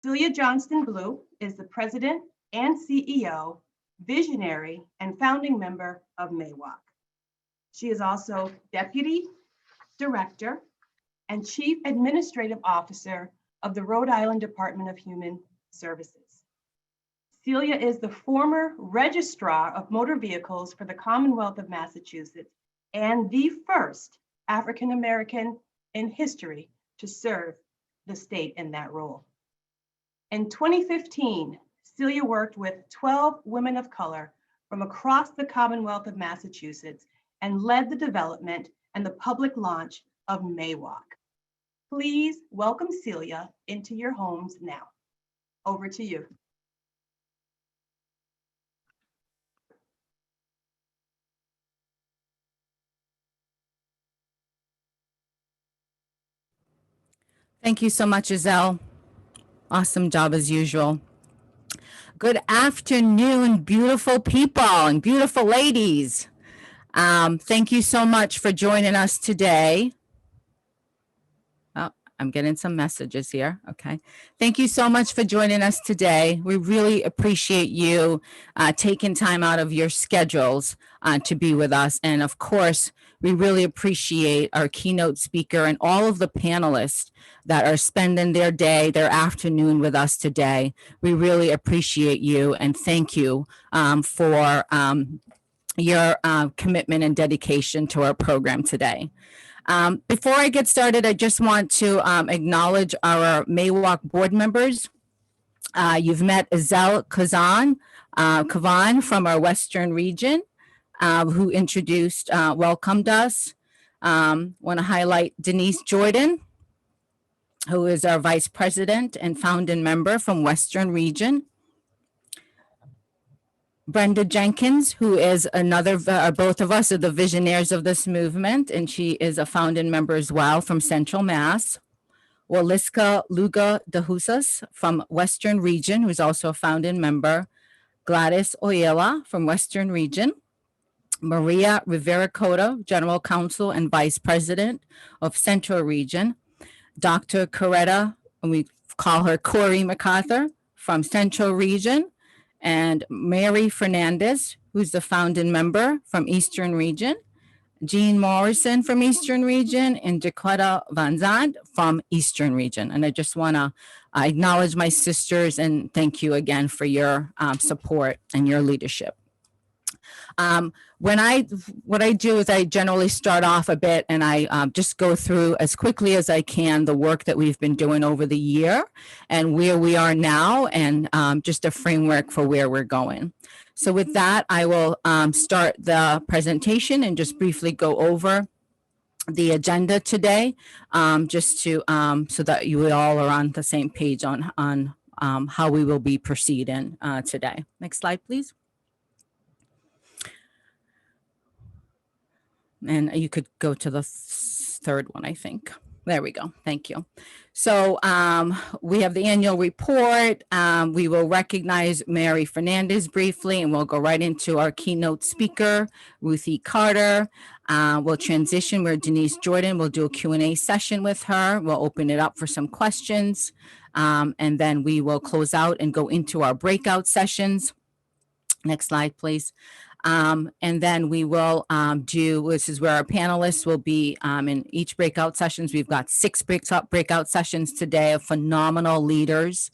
Celia Johnston Blue is the president and CEO, visionary, and founding member of MAWOCC. She is also deputy director and chief administrative officer of the Rhode Island Department of Human Services. Celia is the former registrar of motor vehicles for the Commonwealth of Massachusetts and the first African American in history to serve the state in that role. In 2015, Celia worked with 12 women of color from across the Commonwealth of Massachusetts and led the development and the public launch of MAWOCC. Please welcome Celia into your homes now. Over to you. Thank you so much, Giselle. Awesome job as usual. Good afternoon, beautiful people and beautiful ladies. Thank you so much for joining us today. Oh, I'm getting some messages here. Okay. Thank you so much for joining us today. We really appreciate you taking time out of your schedules to be with us. And of course, we really appreciate our keynote speaker and all of the panelists that are spending their day, their afternoon with us today. We really appreciate you and thank you for your commitment and dedication to our program today. Before I get started, I just want to acknowledge our MAWOCC board members. You've met Azel Kavan from our Western region, who welcomed us. Want to highlight Denise Jordan, who is our vice president and founding member from Western region. Brenda Jenkins, who is both of us are the visionaries of this movement, and she is a founding member as well from Central Mass. Waliska Luga Dahusas from Western region, who's also a founding member. Gladys Oyela from Western region. Maria Rivera Cota, general counsel and vice president of Central region. Dr. Coretta, and we call her Corey MacArthur from Central region. And Mary Fernandez, who's the founding member from Eastern region, Jean Morrison from Eastern region, and Dakota Van Zandt from Eastern region. And I just want to acknowledge my sisters and thank you again for your support and your leadership. What I do is I generally start off a bit and I just go through as quickly as I can the work that we've been doing over the year and where we are now and just a framework for where we're going. So with that, I will start the presentation and just briefly go over the agenda today, just to so that you all are on the same page on how we will be proceeding today. Next slide, please. And you could go to the third one, I think. There we go. Thank you. So we have the annual report. We will recognize Mary Fernandez briefly, and we'll go right into our keynote speaker, Ruth E. Carter. We'll transition where Denise Jordan will do a Q&A session with her. We'll open it up for some questions, and then we will close out and go into our breakout sessions. Next slide, please. And then we will this is where our panelists will be in each breakout sessions. We've got 6 breakout sessions today of phenomenal leaders.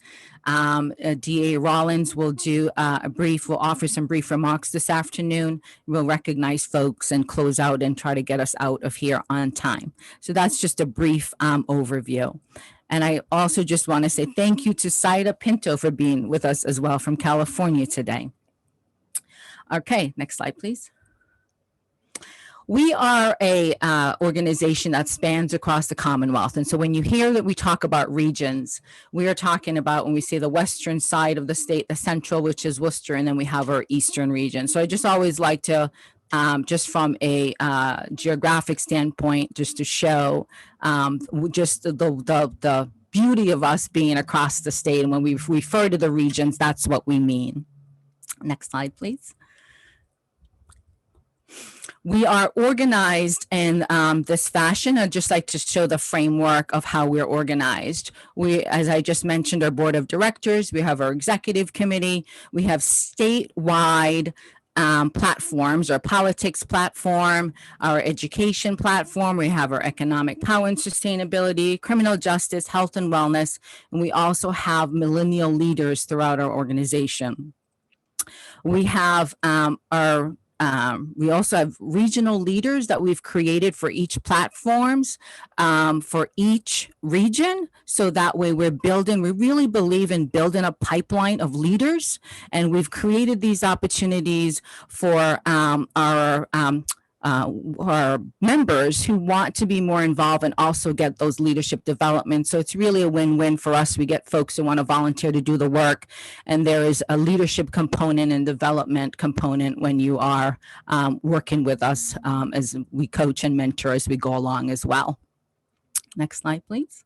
DA Rollins will do will offer some brief remarks this afternoon. We'll recognize folks and close out and try to get us out of here on time. So that's just a brief overview. And I also just want to say thank you to Saida Pinto for being with us as well from California today. Okay, next slide, please. We are a organization that spans across the Commonwealth. And so when you hear that we talk about regions, we are talking about when we say the western side of the state, the central, which is Worcester, and then we have our eastern region. So I just always like to, just from a geographic standpoint, just to show just the beauty of us being across the state. And when we refer to the regions, that's what we mean. Next slide, please. We are organized in this fashion. I'd just like to show the framework of how we're organized. We, as I just mentioned, our board of directors, we have our executive committee, we have statewide platforms, our politics platform, our education platform, we have our economic power and sustainability, criminal justice, health and wellness, and we also have millennial leaders throughout our organization. We have we also have regional leaders that we've created for each platforms, for each region. So that way we really believe in building a pipeline of leaders. And we've created these opportunities for our members who want to be more involved and also get those leadership developments. So it's really a win-win for us. We get folks who want to volunteer to do the work, and there is a leadership component and development component when you are working with us as we coach and mentor as we go along as well. Next slide, please.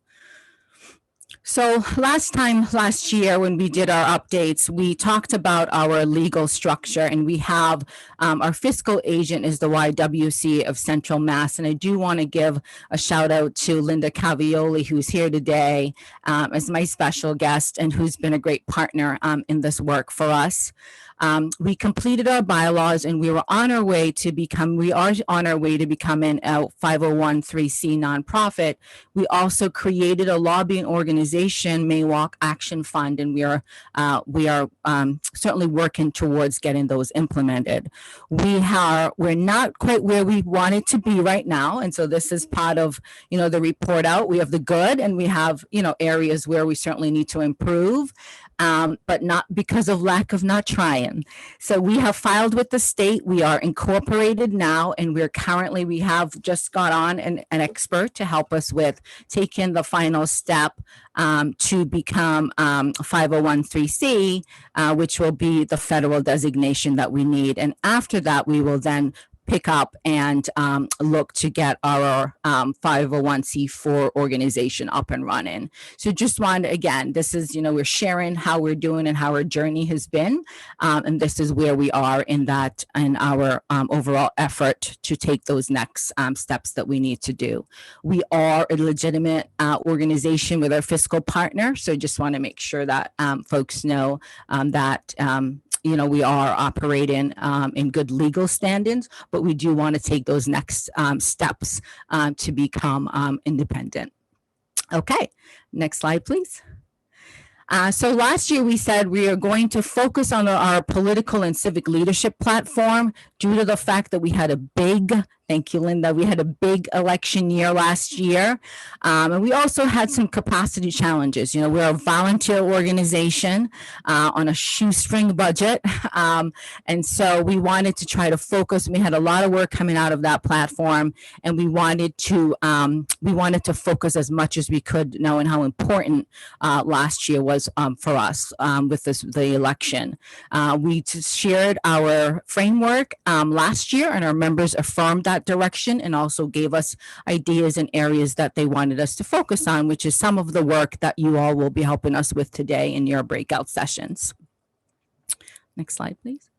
So last year when we did our updates, we talked about our legal structure, and we have our fiscal agent is the YWC of Central Mass. And I do want to give a shout out to Linda Cavioli, who's here today as my special guest and who's been a great partner in this work for us. We completed our bylaws, and we are on our way to becoming a 501(c) nonprofit. We also created a lobbying organization, MAWOCC Action Fund, and we are certainly working towards getting those implemented. We're not quite where we wanted to be right now, and so this is part of the report out. We have the good, and we have areas where we certainly need to improve. But not because of lack of not trying. So we have filed with the state. We are incorporated now, and we have just got on an expert to help us with taking the final step to become 501(c), which will be the federal designation that we need. And after that, we will then pick up and look to get our 501(c)(4) organization up and running. So just wanted, again, this is, we're sharing how we're doing and how our journey has been. And this is where we are in our overall effort to take those next steps that we need to do. We are a legitimate organization with our fiscal partner. So just want to make sure that folks know that we are operating in good legal standings, but we do want to take those next steps to become independent. Okay, next slide, please. So last year we said we are going to focus on our political and civic leadership platform due to the fact that we had a big, thank you, Linda, we had a big election year last year. And we also had some capacity challenges. We're a volunteer organization on a shoestring budget. And so we wanted to try to focus. We had a lot of work coming out of that platform, and we wanted to focus as much as we could, knowing how important last year was for us with the election. We shared our framework last year, and our members affirmed that direction and also gave us ideas and areas that they wanted us to focus on, which is some of the work that you all will be helping us with today in your breakout sessions. Next slide, please.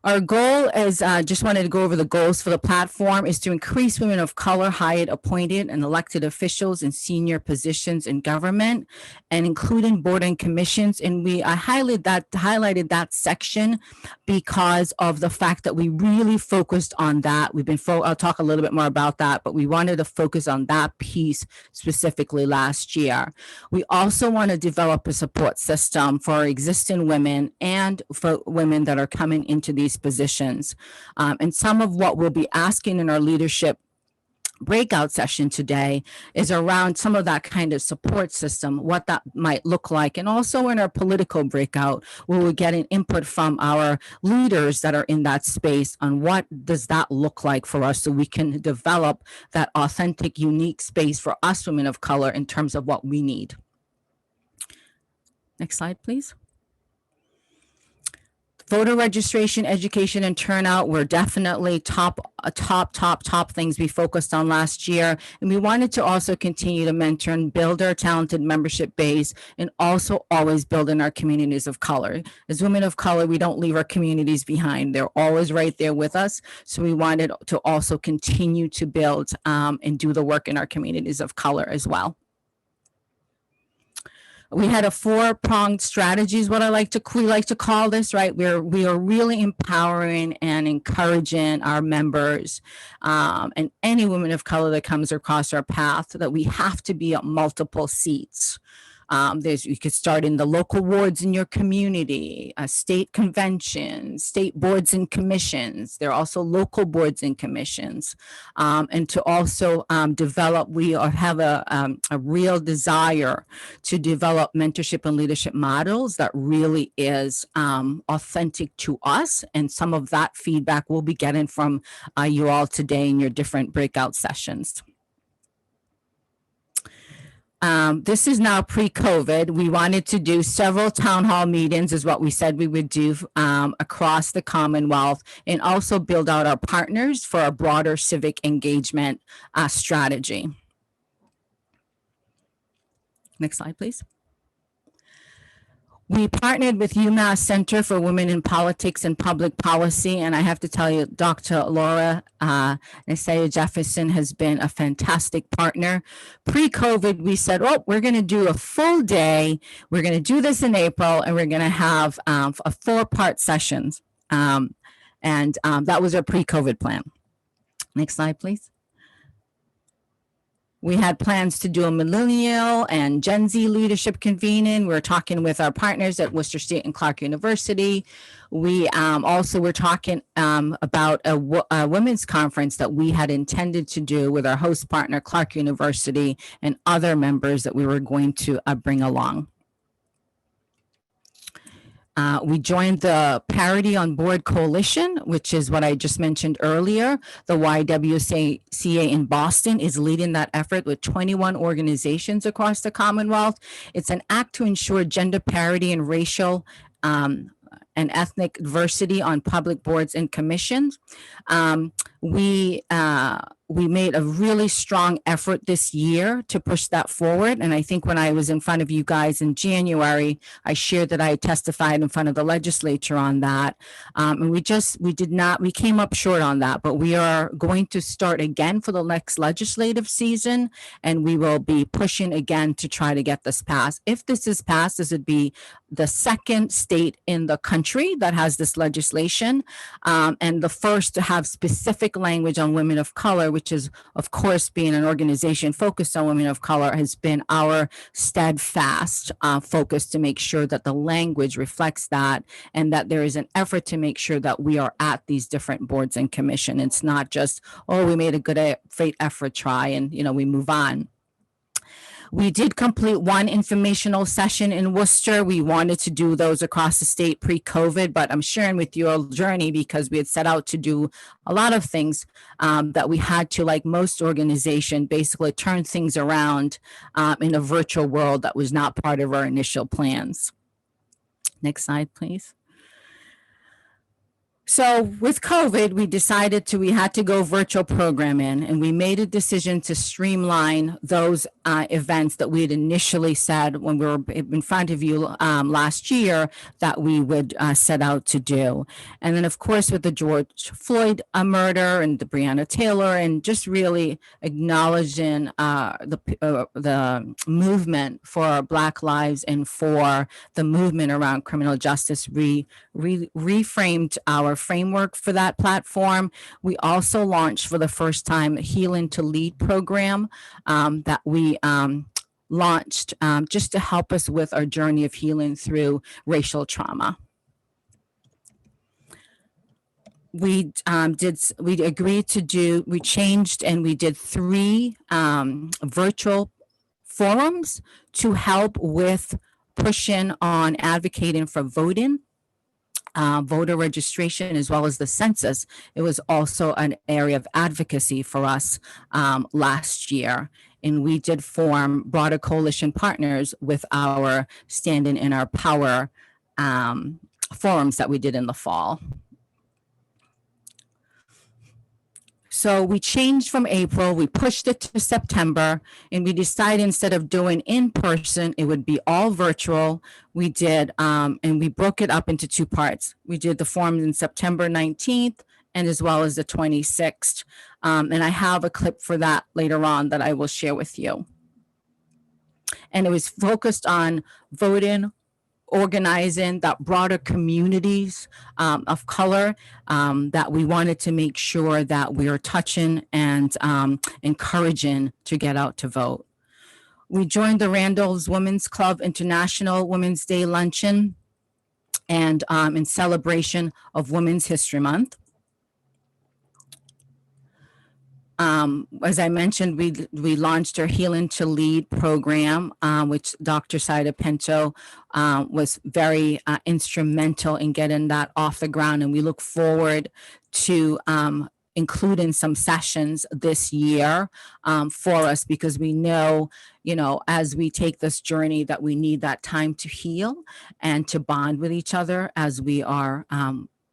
Our goal is, just wanted to go over the goals for the platform, is to increase women of color hired, appointed, and elected officials in senior positions in government, and including board and commissions. And I highlighted that section because of the fact that we really focused on that. I'll talk a little bit more about that, but we wanted to focus on that piece specifically last year. We also want to develop a support system for existing women and for women that are coming into these positions. And some of what we'll be asking in our leadership breakout session today is around some of that kind of support system, what that might look like. And also in our political breakout, where we're getting input from our leaders that are in that space on what does that look like for us, so we can develop that authentic, unique space for us women of color in terms of what we need. Next slide, please. Voter registration, education, and turnout were definitely top things we focused on last year. And we wanted to also continue to mentor and build our talented membership base, and also always build in our communities of color. As women of color, we don't leave our communities behind. They're always right there with us. So we wanted to also continue to build and do the work in our communities of color as well. We had a four-pronged strategy is what we like to call this, right? We are really empowering and encouraging our members and any woman of color that comes across our path that we have to be at multiple seats. You could start in the local wards in your community, state conventions, state boards and commissions. There are also local boards and commissions. And to also develop, have a real desire to develop mentorship and leadership models that really is authentic to us. And some of that feedback we'll be getting from you all today in your different breakout sessions. This is now pre-COVID. We wanted to do several town hall meetings is what we said we would do across the Commonwealth, and also build out our partners for a broader civic engagement strategy. Next slide, please. We partnered with UMass Center for Women in Politics and Public Policy, and I have to tell you, Dr. Laura Isaiah Jefferson has been a fantastic partner. Pre-COVID, we said, oh, we're going to do a full day. We're going to do this in April, and we're going to have a 4-part sessions. That was our pre-COVID plan. Next slide, please. We had plans to do a millennial and Gen Z leadership convening. We're talking with our partners at Worcester State and Clark University. We also were talking about a women's conference that we had intended to do with our host partner, Clark University, and other members that we were going to bring along. We joined the Parity on Board Coalition, which is what I just mentioned earlier. The YWCA in Boston is leading that effort with 21 organizations across the Commonwealth. It's an act to ensure gender parity and racial and ethnic diversity on public boards and commissions. We made a really strong effort this year to push that forward. And I think when I was in front of you guys in January, I shared that I testified in front of the legislature on that. And we came up short on that, but we are going to start again for the next legislative season. And we will be pushing again to try to get this passed. If this is passed, this would be the second state in the country that has this legislation, and the first to have specific language on women of color, which is, of course, being an organization focused on women of color, has been our steadfast focus to make sure that the language reflects that, and that there is an effort to make sure that we are at these different boards and commission. It's not just, oh, we made a good effort try and, we move on. We did complete one informational session in Worcester. We wanted to do those across the state pre-COVID, but I'm sharing with you our journey because we had set out to do a lot of things that we had to, like most organizations, basically turn things around in a virtual world that was not part of our initial plans. Next slide, please. So with COVID, we had to go virtual programming, and we made a decision to streamline those events that we had initially said when we were in front of you last year that we would set out to do. And then, of course, with the George Floyd murder and the Breonna Taylor, and just really acknowledging the movement for Black lives and for the movement around criminal justice, we reframed our framework for that platform. We also launched for the first time a Healing to Lead program that we launched just to help us with our journey of healing through racial trauma. We changed and we did 3 virtual forums to help with pushing on advocating for voting, voter registration, as well as the census. It was also an area of advocacy for us last year. And we did form broader coalition partners with our Standing in Our Power forums that we did in the fall. So we changed from April, we pushed it to September, and we decided instead of doing in person, it would be all virtual. We did, and we broke it up into two parts. We did the forums in September 19th and as well as the 26th. And I have a clip for that later on that I will share with you. And it was focused on voting, organizing that broader communities of color that we wanted to make sure that we are touching and encouraging to get out to vote. We joined the Randall's Women's Club International Women's Day Luncheon and in celebration of Women's History Month. As I mentioned, we launched our Healing to Lead program, which Dr. Saida Pinto was very instrumental in getting that off the ground. And we look forward to including some sessions this year for us, because we know, as we take this journey that we need that time to heal and to bond with each other as we are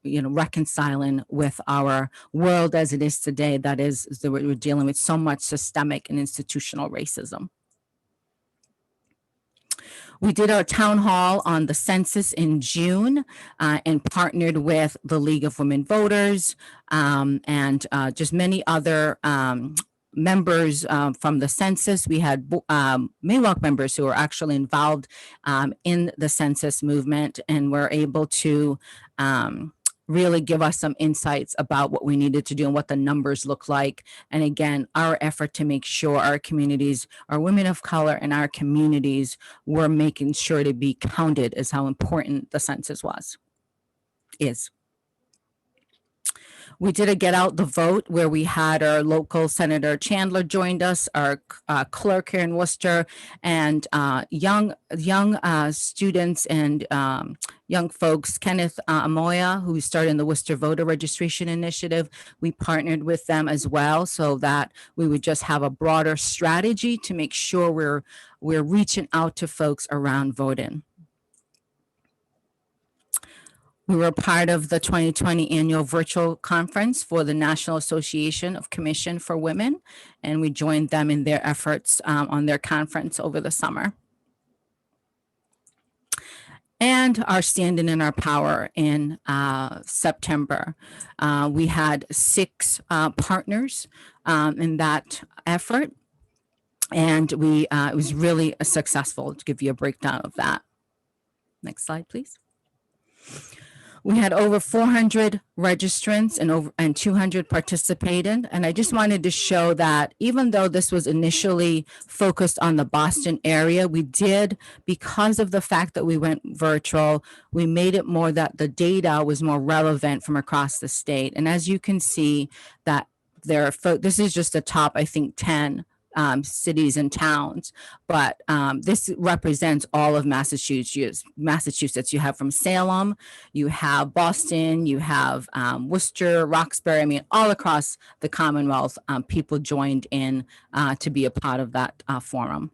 reconciling with our world as it is today, that we're dealing with so much systemic and institutional racism. We did our town hall on the census in June and partnered with the League of Women Voters and just many other members from the census. We had MAWOCC members who were actually involved in the census movement and were able to really give us some insights about what we needed to do and what the numbers look like. And again, our effort to make sure our communities, our women of color and our communities were making sure to be counted is how important the census is. We did a Get Out the Vote where we had our local Senator Chandler joined us, our clerk here in Worcester, and young students and young folks, Kenneth Amoya, who started in the Worcester Voter Registration Initiative. We partnered with them as well so that we would just have a broader strategy to make sure we're reaching out to folks around voting. We were part of the 2020 annual virtual conference for the National Association of Commission for Women, and we joined them in their efforts on their conference over the summer. And our Standing in Our Power in September. We had 6 partners in that effort, and it was really successful. To give you a breakdown of that. Next slide, please. We had over 400 registrants and 200 participated. And I just wanted to show that even though this was initially focused on the Boston area, we did, because of the fact that we went virtual, we made it more that the data was more relevant from across the state. And as you can see that this is just the top, I think, 10 cities and towns, but this represents all of Massachusetts. You have from Salem, you have Boston, you have Worcester, Roxbury. I mean, all across the Commonwealth, people joined in to be a part of that forum.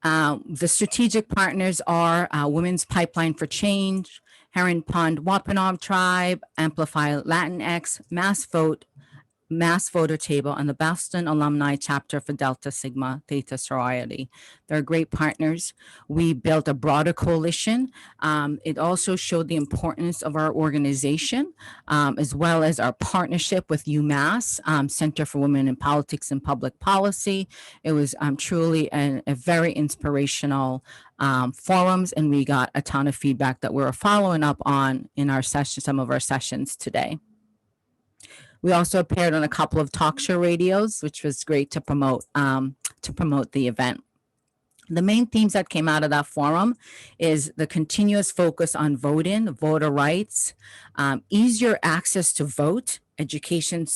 The strategic partners are Women's Pipeline for Change, Heron Pond Wampanoag Tribe, Amplify Latinx, Mass Voter Table, and the Boston Alumni Chapter for Delta Sigma Theta Sorority. They're great partners. We built a broader coalition. It also showed the importance of our organization, as well as our partnership with UMass Center for Women in Politics and Public Policy. It was truly a very inspirational forums, and we got a ton of feedback that we're following up on in our session, some of our sessions today. We also appeared on a couple of talk show radios, which was great to promote the event. The main themes that came out of that forum is the continuous focus on voting, voter rights, easier access to vote, education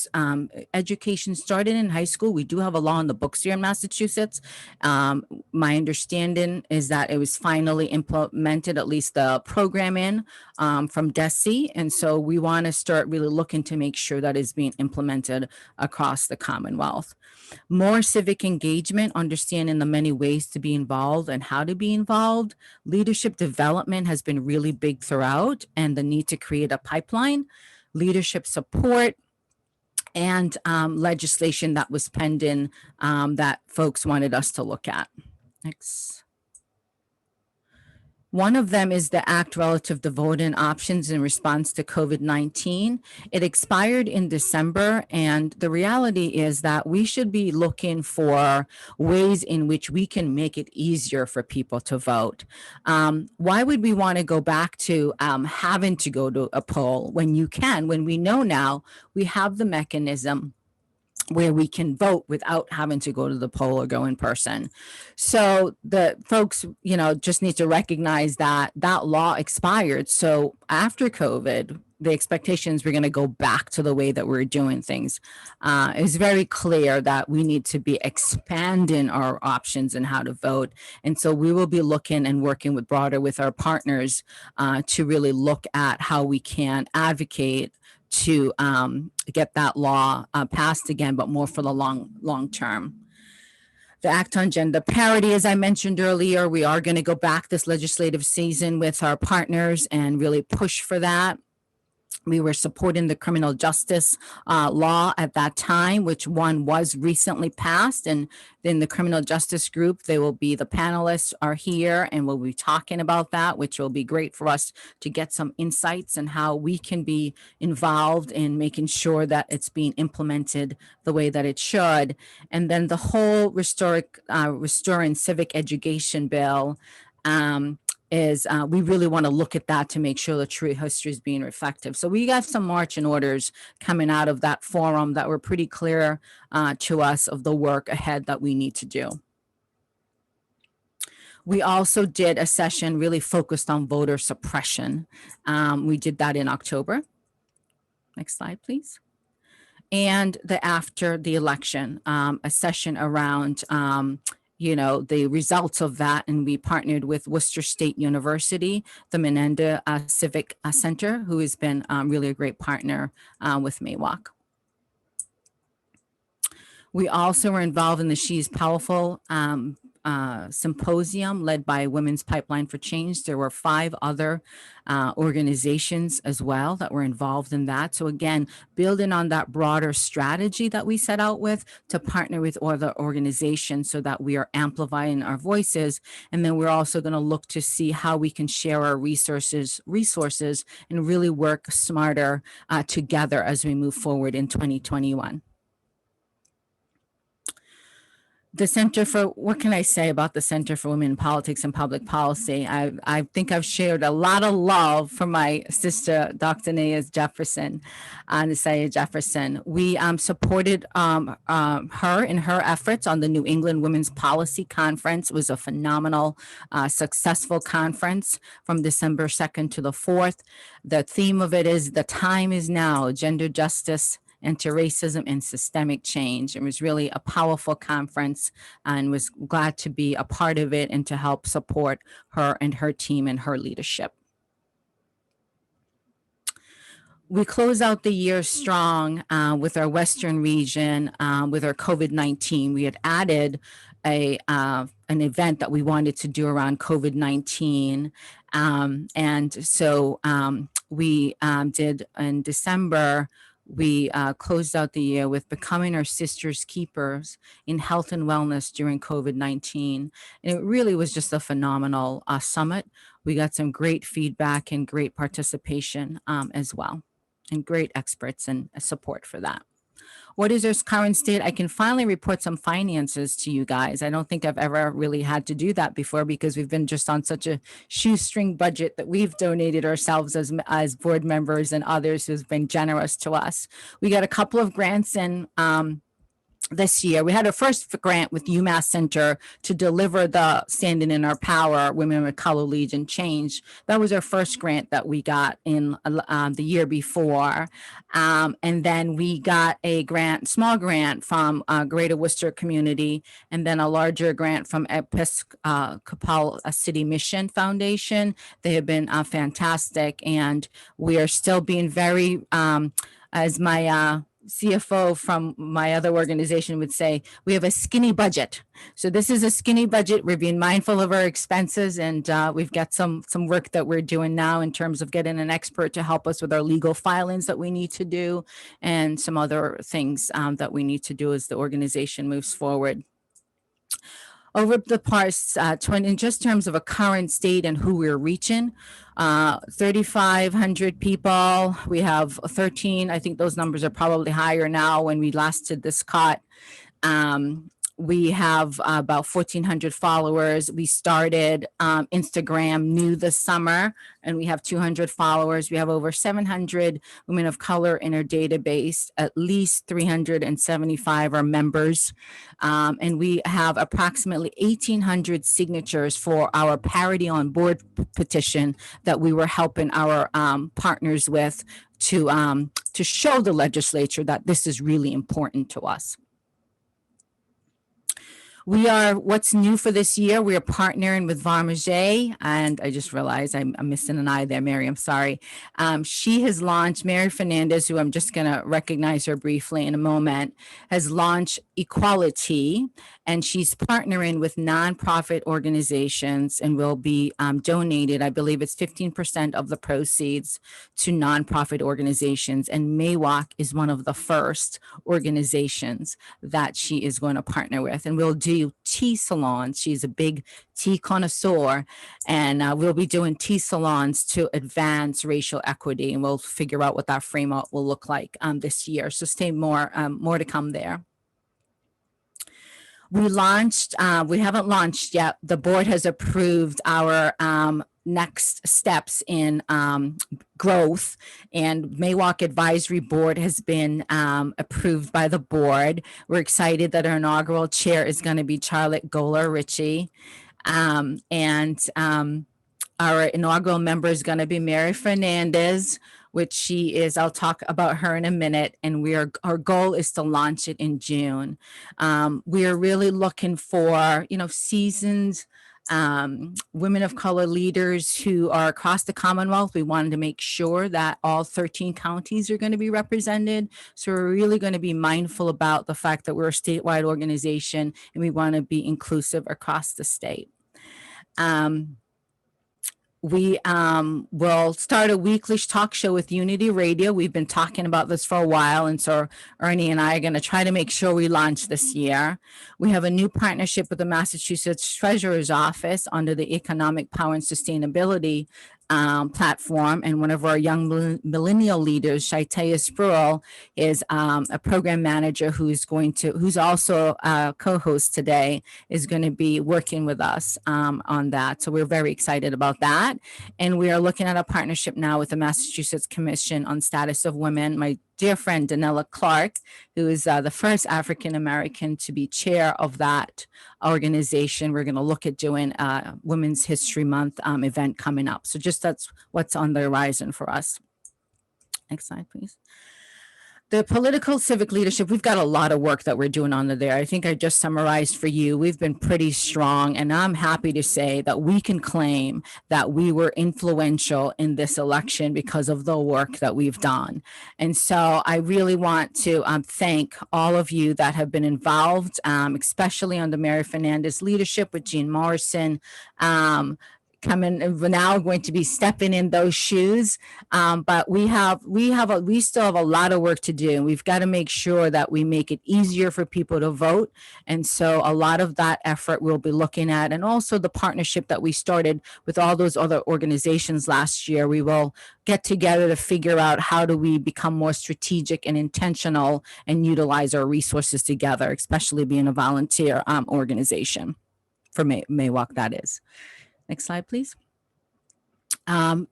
started in high school. We do have a law on the books here in Massachusetts. My understanding is that it was finally implemented, at least the program from DESE. And so we want to start really looking to make sure that is being implemented across the Commonwealth. More civic engagement, understanding the many ways to be involved and how to be involved. Leadership development has been really big throughout, and the need to create a pipeline. Leadership support, and legislation that was pending that folks wanted us to look at. Next. One of them is the act relative to voting options in response to COVID-19. It expired in December, and the reality is that we should be looking for ways in which we can make it easier for people to vote. Why would we want to go back to having to go to a poll when we know now we have the mechanism where we can vote without having to go to the poll or go in person. So the folks, just need to recognize that that law expired. So after COVID, the expectations we're going to go back to the way that we're doing things. It's very clear that we need to be expanding our options and how to vote. And so we will be looking and working with our partners to really look at how we can advocate to get that law passed again, but more for the long term. The Act on Gender Parity, as I mentioned earlier, we are going to go back this legislative season with our partners and really push for that. We were supporting the criminal justice law at that time, which one was recently passed. And in the criminal justice group, the panelists are here and we'll be talking about that, which will be great for us to get some insights and how we can be involved in making sure that it's being implemented the way that it should. And then the whole restoring civic education bill, we really want to look at that to make sure the true history is being effective. So we got some marching orders coming out of that forum that were pretty clear to us of the work ahead that we need to do. We also did a session really focused on voter suppression. We did that in October. Next slide, please. And after the election, a session around the results of that. And we partnered with Worcester State University, the Menenda Civic Center, who has been really a great partner with MAWOCC. We also were involved in the She's Powerful symposium led by Women's Pipeline for Change. There were 5 other organizations as well that were involved in that. So again, building on that broader strategy that we set out with to partner with other organizations so that we are amplifying our voices. And then we're also going to look to see how we can share our resources and really work smarter together as we move forward in 2021. The Center for, what can I say about the Center for Women in Politics and Public Policy? I think I've shared a lot of love for my sister, Dr. Naya Jefferson. We supported her in her efforts on the New England Women's Policy Conference. It was a phenomenal, successful conference from December 2nd to the 4th. The theme of it is "The Time is Now, Gender Justice, Anti-Racism and Systemic Change." It was really a powerful conference and was glad to be a part of it and to help support her and her team and her leadership. We close out the year strong with our Western region, with our COVID-19. We had added an event that we wanted to do around COVID-19. And so we did in December. We closed out the year with Becoming Our Sisters Keepers in Health and Wellness during COVID-19. And it really was just a phenomenal summit. We got some great feedback and great participation as well, and great experts and support for that. What is our current state? I can finally report some finances to you guys. I don't think I've ever really had to do that before because we've been just on such a shoestring budget that we've donated ourselves as board members and others who's been generous to us. We got a couple of grants in this year. We had our first grant with UMass Center to deliver the Standing in Our Power Women of Color Legion Change. That was our first grant that we got in the year before. And then we got a grant, small grant from Greater Worcester community, and then a larger grant from Episcopal City Mission Foundation. They have been fantastic, and we are still being very, as my CFO from my other organization would say, we have a skinny budget. So this is a skinny budget. We're being mindful of our expenses, and we've got some work that we're doing now in terms of getting an expert to help us with our legal filings that we need to do, and some other things that we need to do as the organization moves forward. Over the past 20, in just terms of a current state and who we're reaching, 3,500 people. We have 13. I think those numbers are probably higher now. When we last did this cut, we have about 1,400 followers. We started Instagram new this summer, and we have 200 followers. We have over 700 women of color in our database. At least 375 are members. And we have approximately 1,800 signatures for our Parity on Board petition that we were helping our partners with to show the legislature that this is really important to us. We are, what's new for this year, we are partnering with Varmajay, and I just realized I'm missing an I there, Mary, I'm sorry. She has launched, Mary Fernandez, who I'm just gonna recognize her briefly in a moment, has launched Equality, and she's partnering with nonprofit organizations and will be donated, I believe it's 15% of the proceeds to nonprofit organizations, and MAWOCC is one of the first organizations that she is going to partner with, and we'll do tea salons. She's a big tea connoisseur, and we'll be doing tea salons to advance racial equity, and we'll figure out what that framework will look like this year. So stay more to come there. We launched, we haven't launched yet. The board has approved our next steps in growth, and MAWOCC Advisory Board has been approved by the board. We're excited that our inaugural chair is going to be Charlotte Goler Ritchie, and our inaugural member is going to be Mary Fernandez, which she is, I'll talk about her in a minute, and our goal is to launch it in June. We are really looking for, seasoned women of color leaders who are across the Commonwealth. We wanted to make sure that all 13 counties are going to be represented. So we're really going to be mindful about the fact that we're a statewide organization, and we want to be inclusive across the state. We will start a weekly talk show with Unity Radio. We've been talking about this for a while, and so Ernie and I are going to try to make sure we launch this year. We have a new partnership with the Massachusetts Treasurer's Office under the Economic Power and Sustainability platform, and one of our young millennial leaders, Shaitea Spruill, is a program manager who's also a co-host today, is going to be working with us on that. So we're very excited about that, and we are looking at a partnership now with the Massachusetts Commission on Status of Women. My dear friend Danella Clark, who is the first African American to be chair of that organization. We're going to look at doing a Women's History Month event coming up. So just that's what's on the horizon for us. Next slide, please. The political civic leadership, we've got a lot of work that we're doing on there. I think I just summarized for you. We've been pretty strong, and I'm happy to say that we can claim that we were influential in this election because of the work that we've done. And so I really want to thank all of you that have been involved, especially under Mary Fernandez leadership with Jean Morrison, we're now going to be stepping in those shoes, but we still have a lot of work to do. We've got to make sure that we make it easier for people to vote, and so a lot of that effort we'll be looking at, and also the partnership that we started with all those other organizations last year. We will get together to figure out how do we become more strategic and intentional and utilize our resources together, especially being a volunteer organization for MAWOCC, that is. Next slide, please.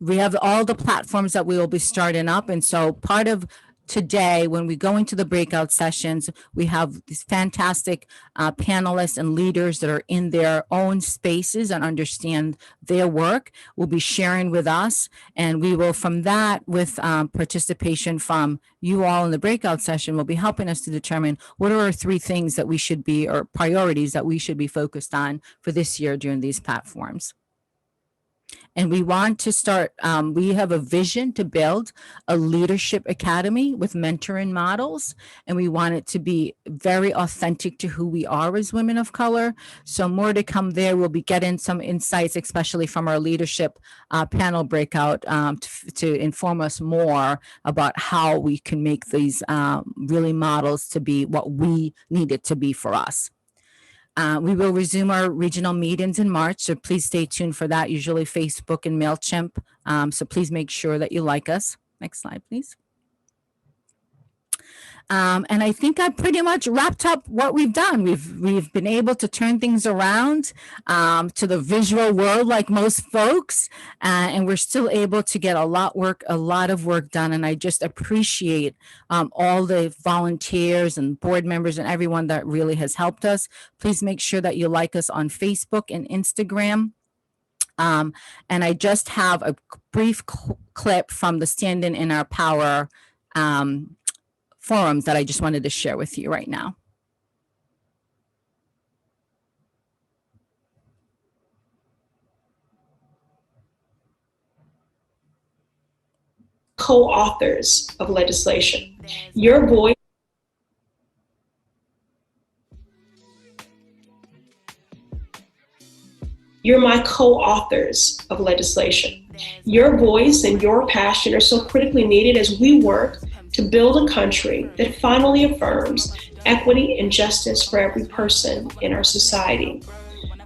We have all the platforms that we will be starting up. And so part of today, when we go into the breakout sessions, we have these fantastic panelists and leaders that are in their own spaces and understand their work, will be sharing with us. And we will, from that, with participation from you all in the breakout session, will be helping us to determine what are our 3 things that we should be, or priorities that we should be focused on for this year during these platforms. And we want to start, we have a vision to build a leadership academy with mentoring models, and we want it to be very authentic to who we are as women of color. So more to come there. We'll be getting some insights, especially from our leadership panel breakout, to inform us more about how we can make these really models to be what we need it to be for us. We will resume our regional meetings in March, so please stay tuned for that, usually Facebook and MailChimp. So please make sure that you like us. Next slide, please. And I think I pretty much wrapped up what we've done. We've been able to turn things around to the visual world like most folks, and we're still able to get a lot of work done. And I just appreciate all the volunteers and board members and everyone that really has helped us. Please make sure that you like us on Facebook and Instagram. And I just have a brief clip from the Stand in Our Power forums that I just wanted to share with you right now. Co-authors of legislation. Your voice You're my co-authors of legislation. Your voice and your passion are so critically needed as we work to build a country that finally affirms equity and justice for every person in our society.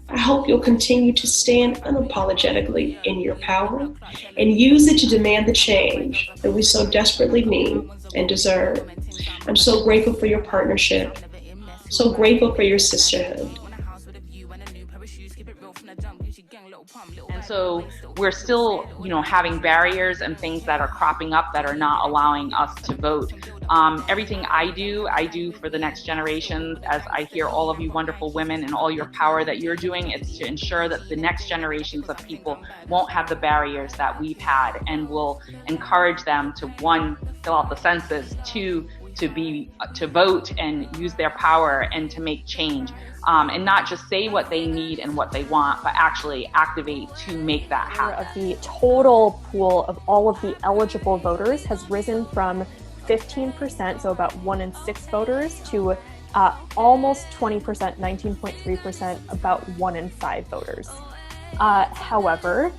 I hope you'll continue to stand unapologetically in your power and use it to demand the change that we so desperately need and deserve. I'm so grateful for your partnership, so grateful for your sisterhood. And so we're still, having barriers and things that are cropping up that are not allowing us to vote. Everything I do for the next generations, as I hear all of you wonderful women and all your power that you're doing, it's to ensure that the next generations of people won't have the barriers that we've had, and will encourage them to, 1, fill out the census, 2, to vote and use their power and to make change. And not just say what they need and what they want, but actually activate to make that happen. Of the total pool of all of the eligible voters has risen from 15%, so about 1 in 6 voters, to almost 20%, 19.3%, about 1 in 5 voters. However,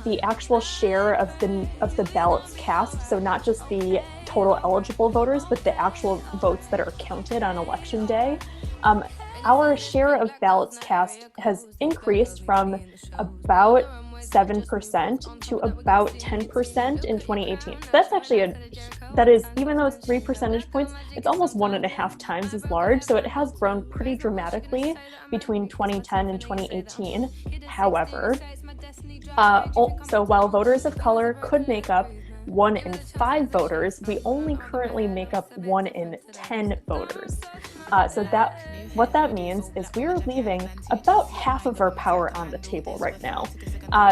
the actual share of the ballots cast, so not just the total eligible voters, but the actual votes that are counted on election day, our share of ballots cast has increased from about 7% to about 10% in 2018. So that's actually that is, even though it's 3 percentage points, it's almost 1.5 times as large. So it has grown pretty dramatically between 2010 and 2018. However, so while voters of color could make up 1 in 5 voters, we only currently make up 1 in 10 voters. So what that means is we're leaving about half of our power on the table right now.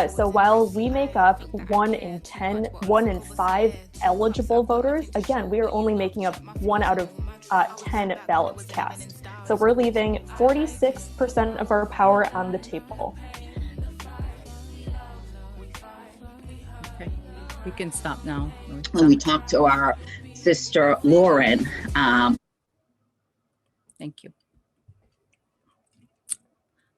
So while we make up 1 in 5 eligible voters, again, we are only making up 1 out of 10 ballots cast. So we're leaving 46% of our power on the table. Okay, we can stop now. When we talked to our sister Lauren. Thank you.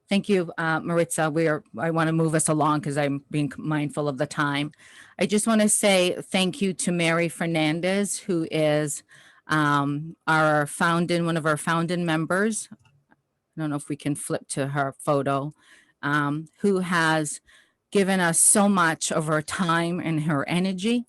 Thank you, Maritza. I want to move us along because I'm being mindful of the time. I just want to say thank you to Mary Fernandez, who is one of our founding members. I don't know if we can flip to her photo, who has given us so much of her time and her energy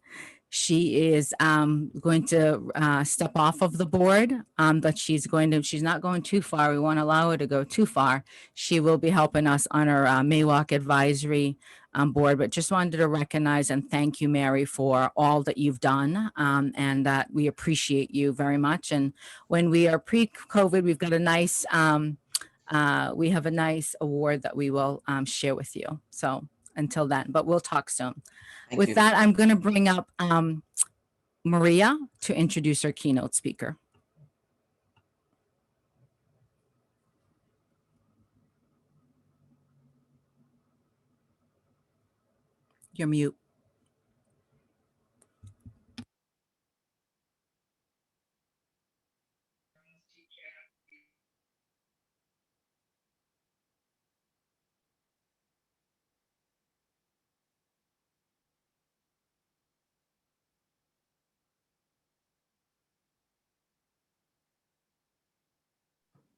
She is going to step off of the board, but she's not going too far. We won't allow her to go too far. She will be helping us on our MAWOCC advisory board, but just wanted to recognize and thank you, Mary, for all that you've done, and that we appreciate you very much. And when we are pre-COVID, we've got a nice, we have a nice award that we will share with you. So until then, but we'll talk soon. With that, I'm going to bring up Maria to introduce our keynote speaker. You're mute.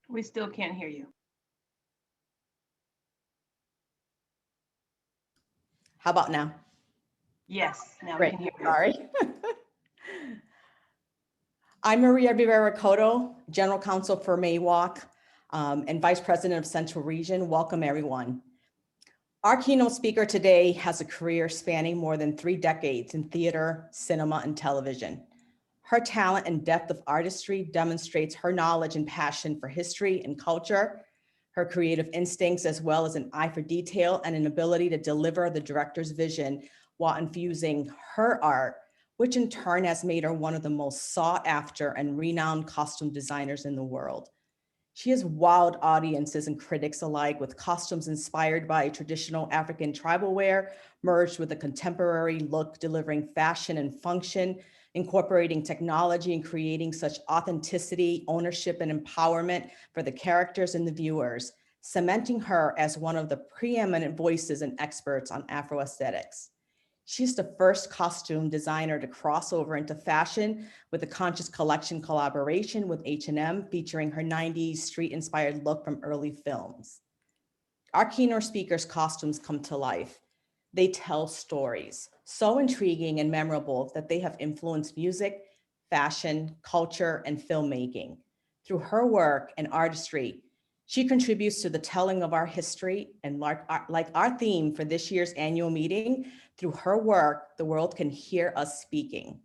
We still can't hear you. How about now? Yes, now we Great, can hear you. sorry. I'm Maria Rivera Cotto, General Counsel for MAWOCC and Vice President of Central Region. Welcome, everyone. Our keynote speaker today has a career spanning more than 3 decades in theater, cinema, and television. Her talent and depth of artistry demonstrates her knowledge and passion for history and culture, her creative instincts, as well as an eye for detail and an ability to deliver the director's vision while infusing her art, which in turn has made her one of the most sought after and renowned costume designers in the world. She has wowed audiences and critics alike with costumes inspired by traditional African tribal wear, merged with a contemporary look, delivering fashion and function, incorporating technology and creating such authenticity, ownership, and empowerment for the characters and the viewers, cementing her as one of the preeminent voices and experts on Afro aesthetics. She's the first costume designer to cross over into fashion with a conscious collection collaboration with H&M featuring her 90s street-inspired look from early films. Our keynote speaker's costumes come to life. They tell stories, so intriguing and memorable that they have influenced music, fashion, culture, and filmmaking. Through her work and artistry, she contributes to the telling of our history, and like our theme for this year's annual meeting, through her work, the world can hear us speaking.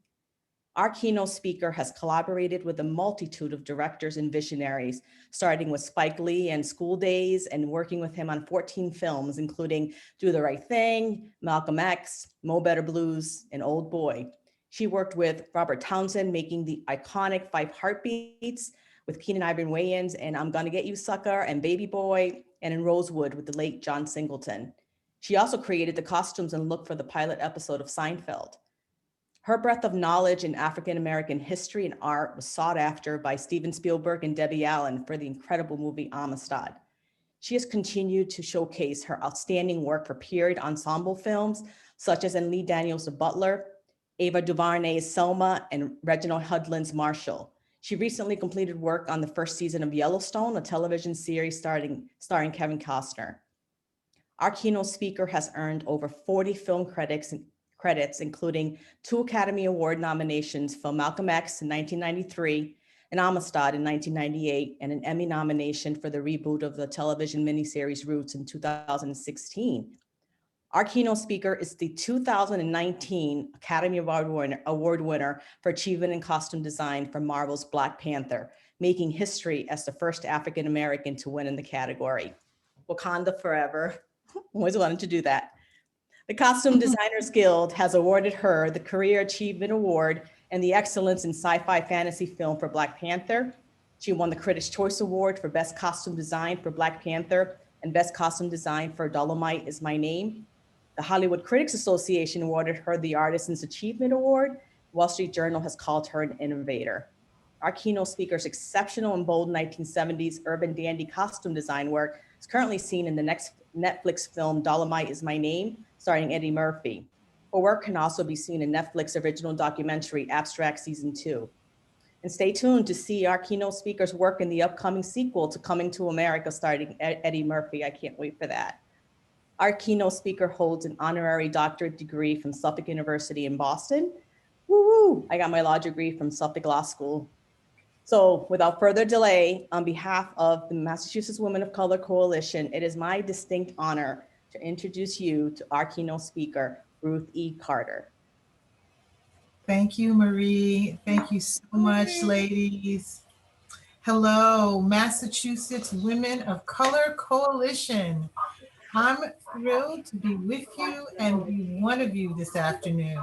Our keynote speaker has collaborated with a multitude of directors and visionaries, starting with Spike Lee and School Days and working with him on 14 films, including Do the Right Thing, Malcolm X, Mo Better Blues, and Old Boy. She worked with Robert Townsend, making the iconic 5 Heartbeats, with Keenan Ivan Wayans and I'm Gonna Get You Sucker and Baby Boy, and in Rosewood with the late John Singleton. She also created the costumes and look for the pilot episode of Seinfeld. Her breadth of knowledge in African-American history and art was sought after by Steven Spielberg and Debbie Allen for the incredible movie Amistad. She has continued to showcase her outstanding work for period ensemble films, such as in Lee Daniels' The Butler, Ava DuVernay's Selma, and Reginald Hudlin's Marshall. She recently completed work on the first season of Yellowstone, a television series starring Kevin Costner. Our keynote speaker has earned over 40 film credits, including 2 Academy Award nominations for Malcolm X in 1993 and Amistad in 1998, and an Emmy nomination for the reboot of the television miniseries Roots in 2016. Our keynote speaker is the 2019 Academy Award winner for Achievement in Costume Design for Marvel's Black Panther, making history as the first African-American to win in the category. Wakanda forever. Always wanted to do that. The Costume Designers Guild has awarded her the Career Achievement Award and the Excellence in Sci-Fi Fantasy Film for Black Panther. She won the Critics' Choice Award for Best Costume Design for Black Panther and Best Costume Design for Dolomite Is My Name. The Hollywood Critics Association awarded her the Artisan's Achievement Award. Wall Street Journal has called her an innovator. Our keynote speaker's exceptional and bold 1970s urban dandy costume design work is currently seen in the next Netflix film Dolomite Is My Name, starring Eddie Murphy. Her work can also be seen in Netflix original documentary Abstract Season 2. And stay tuned to see our keynote speaker's work in the upcoming sequel to Coming to America starring Eddie Murphy. I can't wait for that. Our keynote speaker holds an honorary doctorate degree from Suffolk University in Boston. Woo-hoo! I got my law degree from Suffolk Law School. So without further delay, on behalf of the Massachusetts Women of Color Coalition, it is my distinct honor to introduce you to our keynote speaker, Ruth E. Carter. Thank you, Marie. Thank you so much, ladies. Hello, Massachusetts Women of Color Coalition. I'm thrilled to be with you and be one of you this afternoon.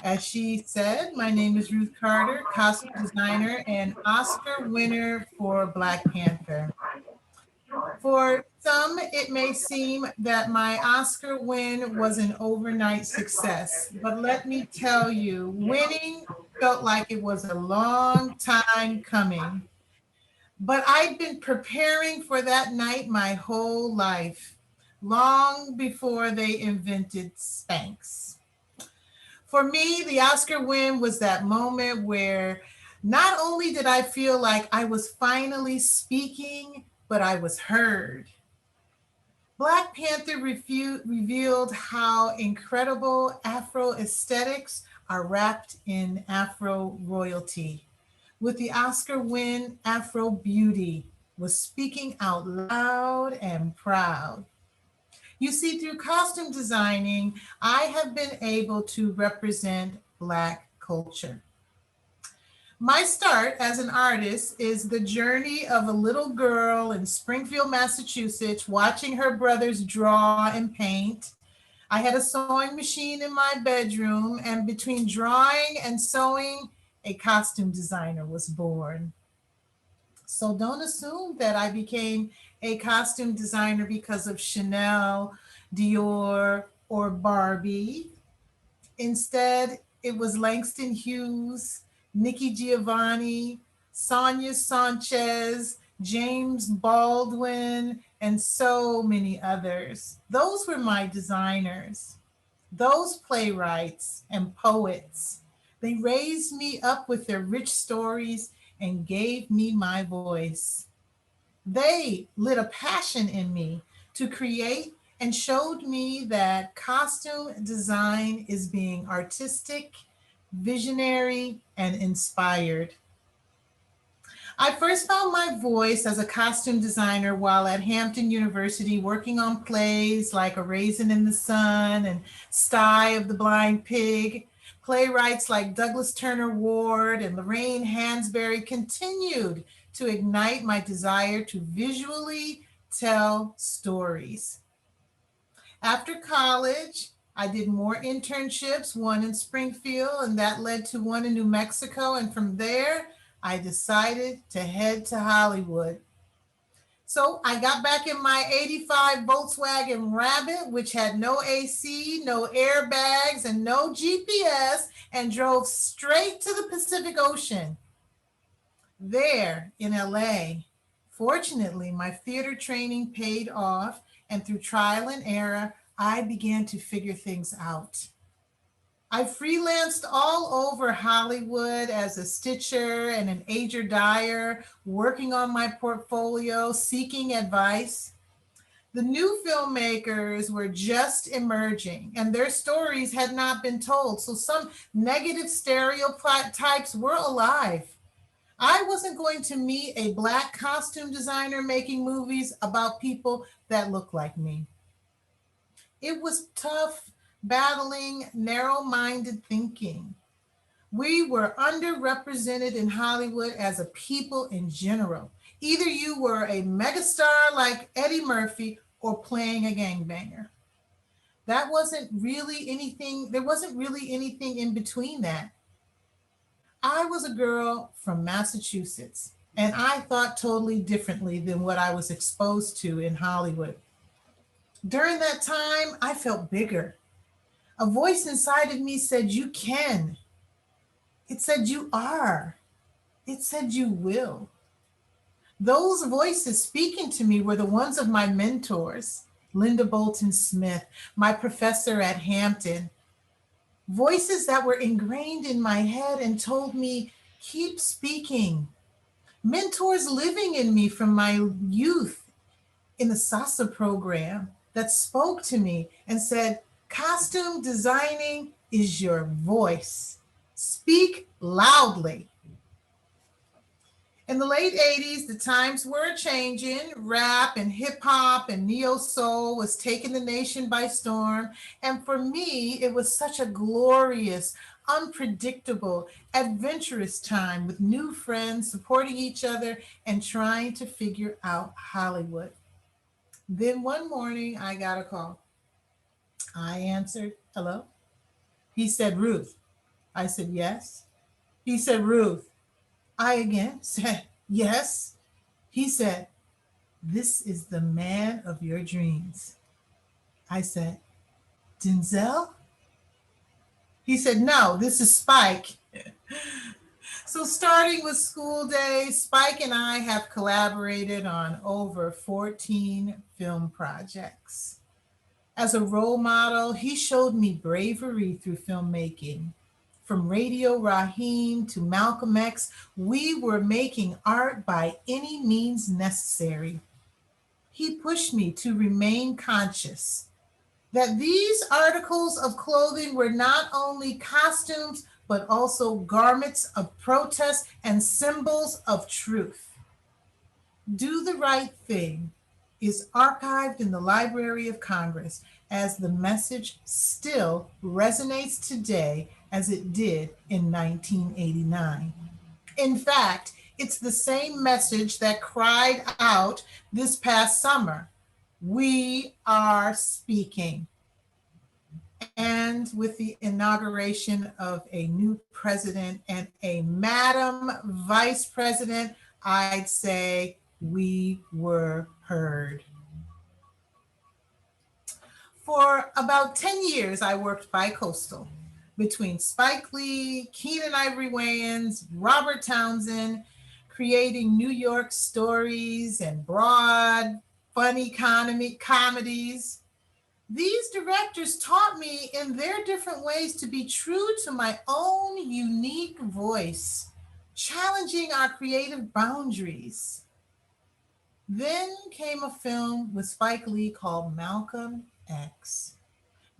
As she said, my name is Ruth Carter, costume designer and Oscar winner for Black Panther. For some, it may seem that my Oscar win was an overnight success, but let me tell you, winning felt like it was a long time coming. But I'd been preparing for that night my whole life, long before they invented Spanx. For me, the Oscar win was that moment where not only did I feel like I was finally speaking, but I was heard. Black Panther revealed how incredible Afro aesthetics are wrapped in Afro royalty. With the Oscar win, Afro beauty was speaking out loud and proud. You see, through costume designing, I have been able to represent Black culture. My start as an artist is the journey of a little girl in Springfield, Massachusetts, watching her brothers draw and paint. I had a sewing machine in my bedroom, and between drawing and sewing, a costume designer was born. So don't assume that I became a costume designer because of Chanel, Dior, or Barbie. Instead, it was Langston Hughes, Nikki Giovanni, Sonia Sanchez, James Baldwin, and so many others. Those were my designers, those playwrights and poets. They raised me up with their rich stories and gave me my voice. They lit a passion in me to create and showed me that costume design is being artistic, visionary, and inspired. I first found my voice as a costume designer while at Hampton University working on plays like A Raisin in the Sun and Sty of the Blind Pig. Playwrights like Douglas Turner Ward and Lorraine Hansberry continued to ignite my desire to visually tell stories. After college, I did more internships, one in Springfield, and that led to one in New Mexico. And from there, I decided to head to Hollywood. So I got back in my 85 Volkswagen Rabbit, which had no AC, no airbags, and no GPS, and drove straight to the Pacific Ocean. There in LA, fortunately, my theater training paid off, and through trial and error, I began to figure things out. I freelanced all over Hollywood as a stitcher and an ager dyer, working on my portfolio, seeking advice. The new filmmakers were just emerging and their stories had not been told, so some negative stereotypes were alive. I wasn't going to meet a Black costume designer making movies about people that look like me. It was tough battling narrow-minded thinking. We were underrepresented in Hollywood as a people in general. Either you were a megastar like Eddie Murphy or playing a gangbanger. There wasn't really anything in between that. I was a girl from Massachusetts, and I thought totally differently than what I was exposed to in Hollywood. During that time, I felt bigger. A voice inside of me said, you can. It said, you are. It said, you will. Those voices speaking to me were the ones of my mentors, Linda Bolton Smith, my professor at Hampton. Voices that were ingrained in my head and told me, keep speaking. Mentors living in me from my youth in the SASA program that spoke to me and said, costume designing is your voice. Speak loudly. In the late 80s, the times were changing. Rap and hip hop and neo soul was taking the nation by storm. And for me, it was such a glorious, unpredictable, adventurous time with new friends supporting each other and trying to figure out Hollywood. Then one morning, I got a call. I answered, hello? He said, Ruth. I said, yes. He said, Ruth. I again said, yes. He said, this is the man of your dreams. I said, Denzel? He said, no, this is Spike. So starting with School Days, Spike and I have collaborated on over 14 film projects. As a role model, he showed me bravery through filmmaking. From Radio Raheem to Malcolm X, we were making art by any means necessary. He pushed me to remain conscious that these articles of clothing were not only costumes, but also garments of protest and symbols of truth. Do the Right Thing is archived in the Library of Congress as the message still resonates today as it did in 1989. In fact, it's the same message that cried out this past summer, we are speaking. And with the inauguration of a new president and a Madam Vice President, I'd say we were heard. For about 10 years, I worked bi-coastal between Spike Lee, Keenan Ivory Wayans, Robert Townsend, creating New York stories and broad, funny comedies. These directors taught me in their different ways to be true to my own unique voice, challenging our creative boundaries. Then came a film with Spike Lee called Malcolm X,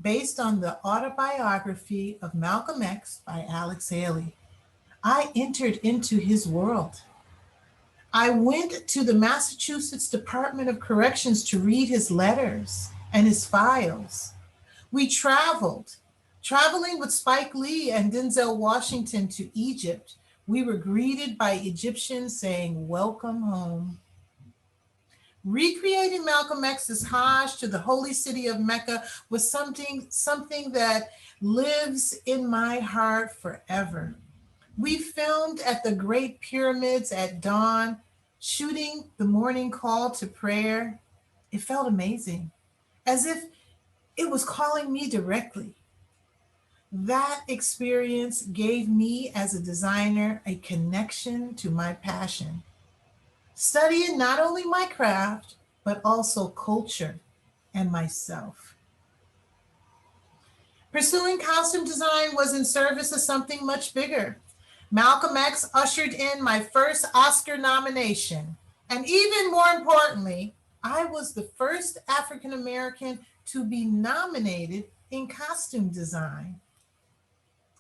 based on the autobiography of Malcolm X by Alex Haley. I entered into his world. I went to the Massachusetts Department of Corrections to read his letters and his files. We traveling with Spike Lee and Denzel Washington to Egypt. We were greeted by Egyptians saying, welcome home. Recreating Malcolm X's Hajj to the holy city of Mecca was something that lives in my heart forever. We filmed at the Great Pyramids at dawn, shooting the morning call to prayer. It felt amazing, as if it was calling me directly. That experience gave me, as a designer, a connection to my passion, studying not only my craft, but also culture and myself. Pursuing costume design was in service of something much bigger. Malcolm X ushered in my first Oscar nomination. And even more importantly, I was the first African American to be nominated in costume design.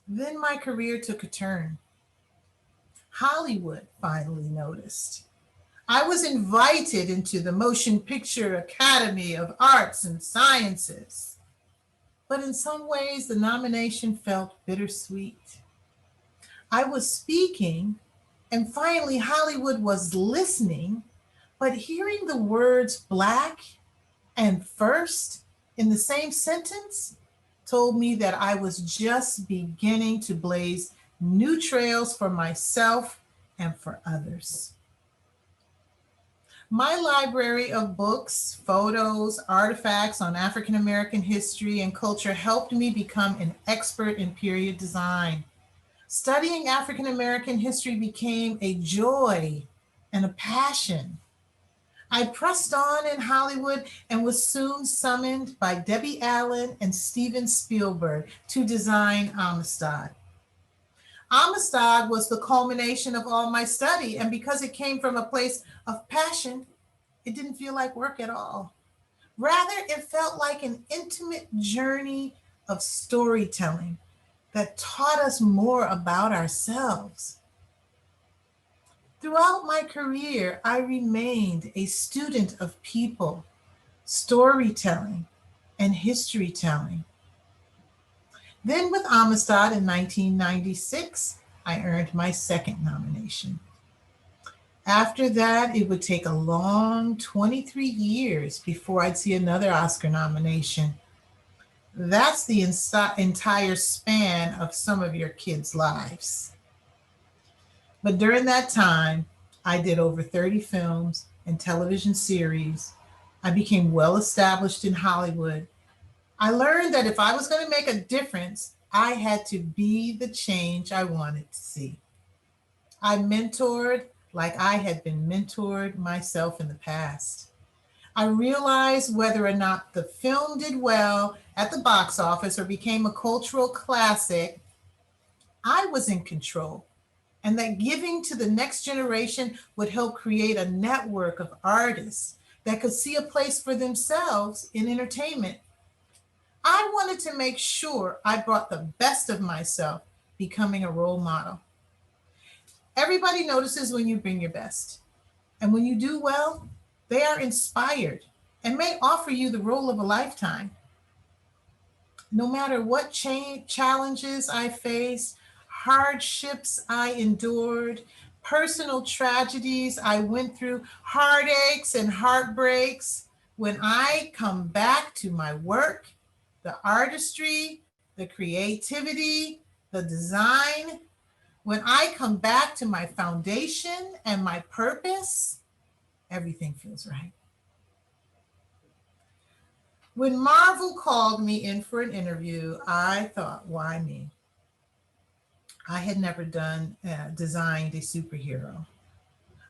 Then my career took a turn. Hollywood finally noticed. I was invited into the Motion Picture Academy of Arts and Sciences. But in some ways, the nomination felt bittersweet. I was speaking, and finally Hollywood was listening, but hearing the words Black and first in the same sentence told me that I was just beginning to blaze new trails for myself and for others. My library of books, photos, artifacts on African American history and culture helped me become an expert in period design. Studying African American history became a joy and a passion. I pressed on in Hollywood and was soon summoned by Debbie Allen and Steven Spielberg to design Amistad. Amistad was the culmination of all my study, and because it came from a place of passion, it didn't feel like work at all. Rather, it felt like an intimate journey of storytelling that taught us more about ourselves. Throughout my career, I remained a student of people, storytelling, and history telling. Then with Amistad in 1996, I earned my second nomination. After that, it would take a long 23 years before I'd see another Oscar nomination. That's the entire span of some of your kids' lives. But during that time, I did over 30 films and television series. I became well established in Hollywood. I learned that if I was going to make a difference, I had to be the change I wanted to see. I mentored like I had been mentored myself in the past. I realized whether or not the film did well at the box office or became a cultural classic, I was in control, and that giving to the next generation would help create a network of artists that could see a place for themselves in entertainment. I wanted to make sure I brought the best of myself, becoming a role model. Everybody notices when you bring your best. And when you do well, they are inspired and may offer you the role of a lifetime. No matter what challenges I faced, hardships I endured, personal tragedies I went through, heartaches and heartbreaks, when I come back to my work, the artistry, the creativity, the design, when I come back to my foundation and my purpose, everything feels right. When Marvel called me in for an interview, I thought, why me? I had never designed a superhero.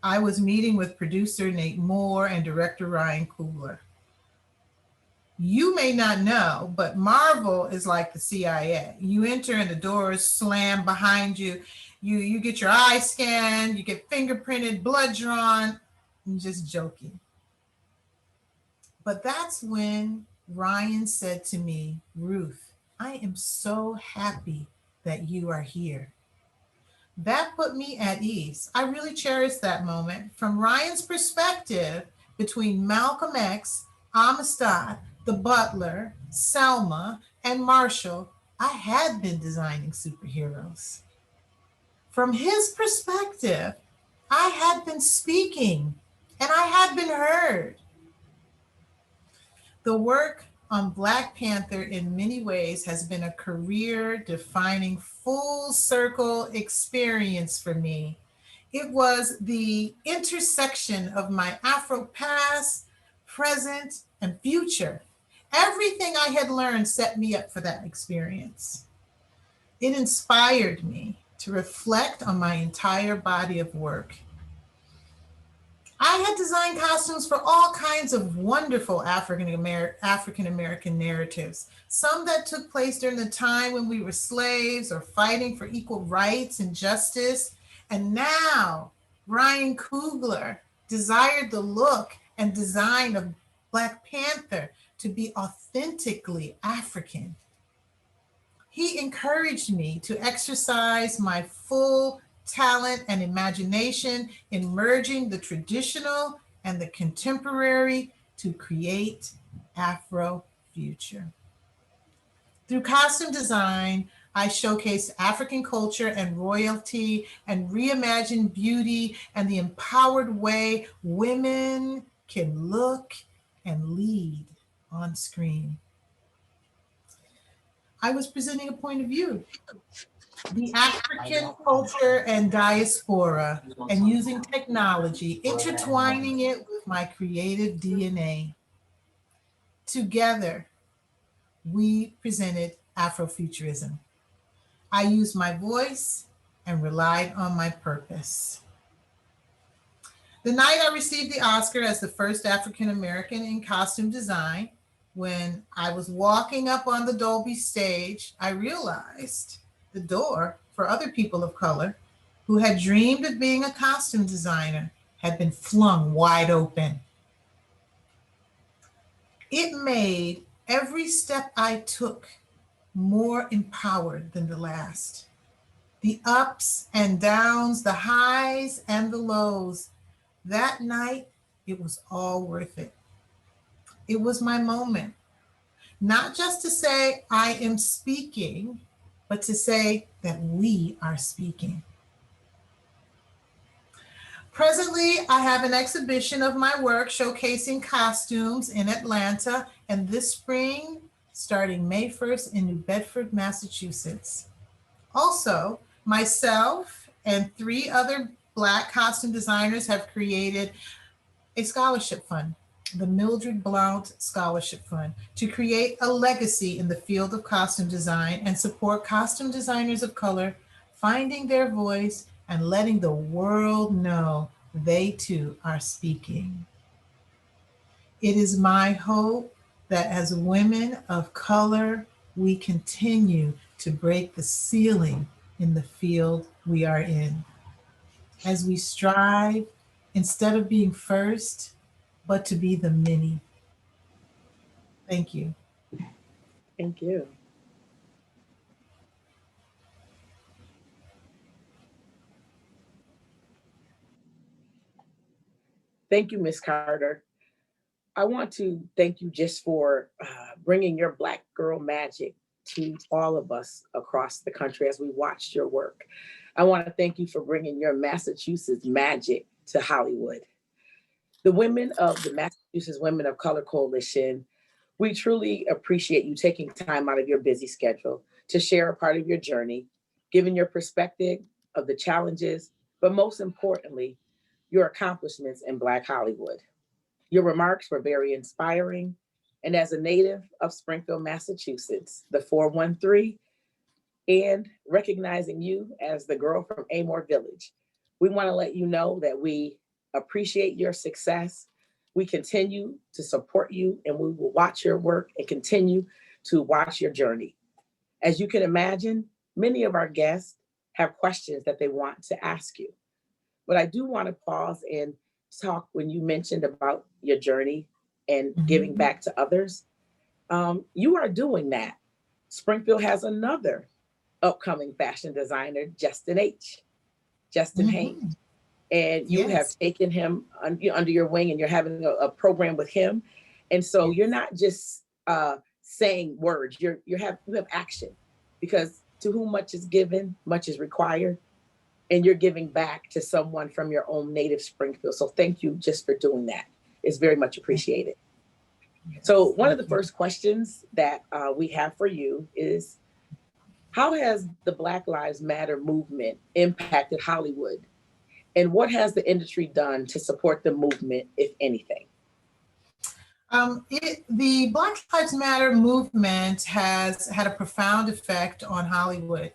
I was meeting with producer Nate Moore and director Ryan Coogler. You may not know, but Marvel is like the CIA. You enter and the doors slam behind you. You get your eye scanned, you get fingerprinted, blood drawn. I'm just joking. But that's when Ryan said to me, Ruth, I am so happy that you are here. That put me at ease. I really cherished that moment. From Ryan's perspective, between Malcolm X, Amistad, The Butler, Selma, and Marshall, I had been designing superheroes. From his perspective, I had been speaking and I had been heard. The work on Black Panther in many ways has been a career-defining full circle experience for me. It was the intersection of my Afro past, present, and future. Everything I had learned set me up for that experience. It inspired me to reflect on my entire body of work. I had designed costumes for all kinds of wonderful African American narratives, some that took place during the time when we were slaves or fighting for equal rights and justice. And now Ryan Coogler desired the look and design of Black Panther to be authentically African. He encouraged me to exercise my full talent and imagination in merging the traditional and the contemporary to create Afro future. Through costume design, I showcased African culture and royalty and reimagined beauty and the empowered way women can look and lead on screen. I was presenting a point of view. The African culture and diaspora, and using technology, intertwining it with my creative DNA. Together, we presented Afrofuturism. I used my voice and relied on my purpose. The night I received the Oscar as the first African American in costume design, when I was walking up on the Dolby stage, I realized the door for other people of color who had dreamed of being a costume designer had been flung wide open. It made every step I took more empowered than the last. The ups and downs, the highs and the lows. That night, it was all worth it. It was my moment, not just to say I am speaking, but to say that we are speaking. Presently, I have an exhibition of my work showcasing costumes in Atlanta and this spring, starting May 1st in New Bedford, Massachusetts. Also, myself and 3 other Black costume designers have created a scholarship fund, the Mildred Blount Scholarship Fund, to create a legacy in the field of costume design and support costume designers of color finding their voice and letting the world know they too are speaking. It is my hope that as women of color, we continue to break the ceiling in the field we are in. As we strive, instead of being first, but to be the many. Thank you. Thank you. Thank you, Ms. Carter. I want to thank you just for bringing your Black girl magic to all of us across the country as we watched your work. I want to thank you for bringing your Massachusetts magic to Hollywood. The women of the Massachusetts Women of Color Coalition, we truly appreciate you taking time out of your busy schedule to share a part of your journey, giving your perspective of the challenges, but most importantly, your accomplishments in Black Hollywood. Your remarks were very inspiring. And as a native of Springfield, Massachusetts, the 413, and recognizing you as the girl from Amore Village, we want to let you know that we appreciate your success. We continue to support you, and we will watch your work and continue to watch your journey. As you can imagine, many of our guests have questions that they want to ask you. But I do want to pause and talk when you mentioned about your journey and giving back to others. You are doing that. Springfield has another upcoming fashion designer, Justin Haynes. And you have taken him under your wing, and you're having a program with him. And so you're not just saying words, you have action, because to whom much is given, much is required. And you're giving back to someone from your own native Springfield. So thank you just for doing that. It's very much appreciated. So one of the first questions that we have for you is, how has the Black Lives Matter movement impacted Hollywood? And what has the industry done to support the movement, if anything? The Black Lives Matter movement has had a profound effect on Hollywood.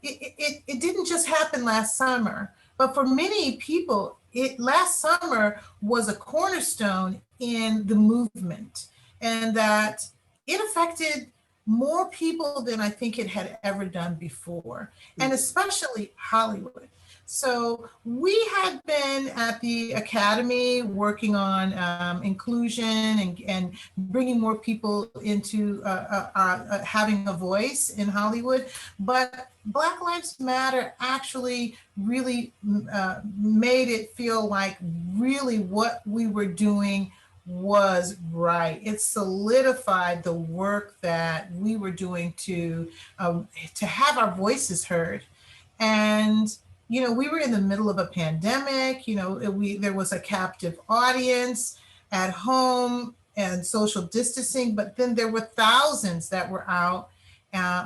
It didn't just happen last summer, but for many people, last summer was a cornerstone in the movement, and that it affected more people than I think it had ever done before, and especially Hollywood. So we had been at the Academy working on inclusion and bringing more people into having a voice in Hollywood. But Black Lives Matter actually really made it feel like really what we were doing was right. It solidified the work that we were doing to have our voices heard. And we were in the middle of a pandemic. There was a captive audience at home and social distancing, but then there were thousands that were out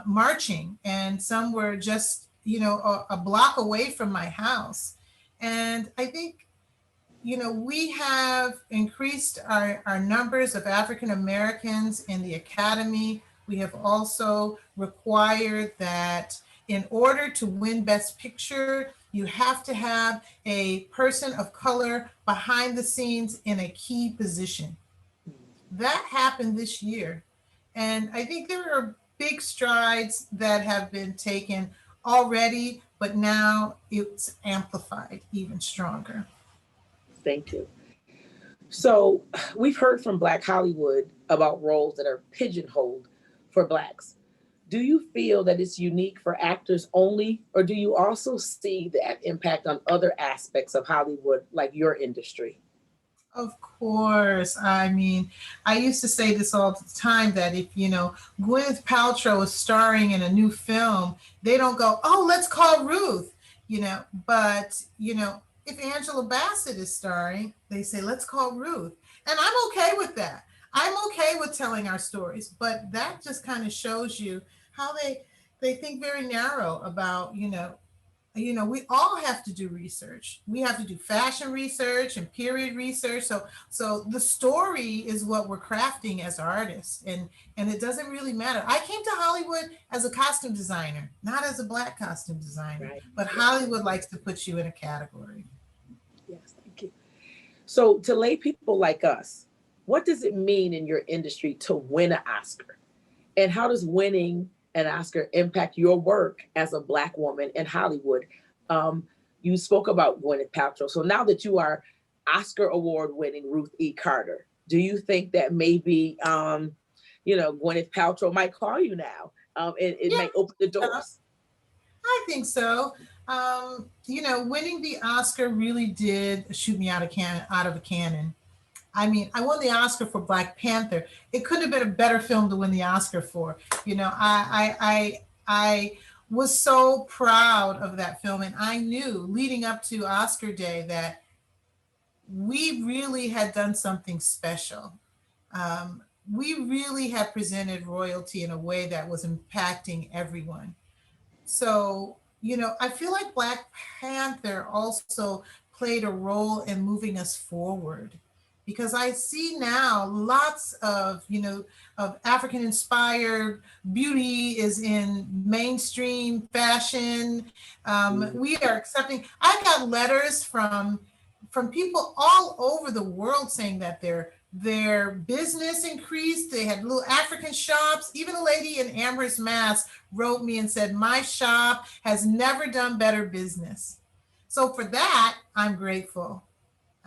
marching, and some were just, a block away from my house. And I think, we have increased our numbers of African Americans in the Academy. We have also required that in order to win Best Picture, you have to have a person of color behind the scenes in a key position. That happened this year. And I think there are big strides that have been taken already, but now it's amplified even stronger. Thank you. So we've heard from Black Hollywood about roles that are pigeonholed for Blacks. Do you feel that it's unique for actors only, or do you also see that impact on other aspects of Hollywood, like your industry? Of course. I mean, I used to say this all the time that if, Gwyneth Paltrow is starring in a new film, they don't go, oh, let's call Ruth, but, if Angela Bassett is starring, they say, let's call Ruth. And I'm okay with that. I'm okay with telling our stories, but that just kind of shows you how they think very narrow about, we all have to do research. We have to do fashion research and period research. So the story is what we're crafting as artists, and it doesn't really matter. I came to Hollywood as a costume designer, not as a Black costume designer, Right. but Hollywood likes to put you in a category. Yes, thank you. So to lay people like us, what does it mean in your industry to win an Oscar? And how does winning an Oscar impact your work as a Black woman in Hollywood? You spoke about Gwyneth Paltrow. So now that you are Oscar award winning Ruth E. Carter, do you think that maybe, Gwyneth Paltrow might call you now? It Yeah. may open the doors. I think so. Winning the Oscar really did shoot me out of a cannon. I mean, I won the Oscar for Black Panther. It couldn't have been a better film to win the Oscar for. I was so proud of that film, and I knew leading up to Oscar Day that we really had done something special. We really had presented royalty in a way that was impacting everyone. So, I feel like Black Panther also played a role in moving us forward, because I see now lots of African inspired beauty is in mainstream fashion. We are accepting. I got letters from people all over the world saying that their business increased. They had little African shops. Even a lady in Amherst, Mass wrote me and said, my shop has never done better business. So for that, I'm grateful.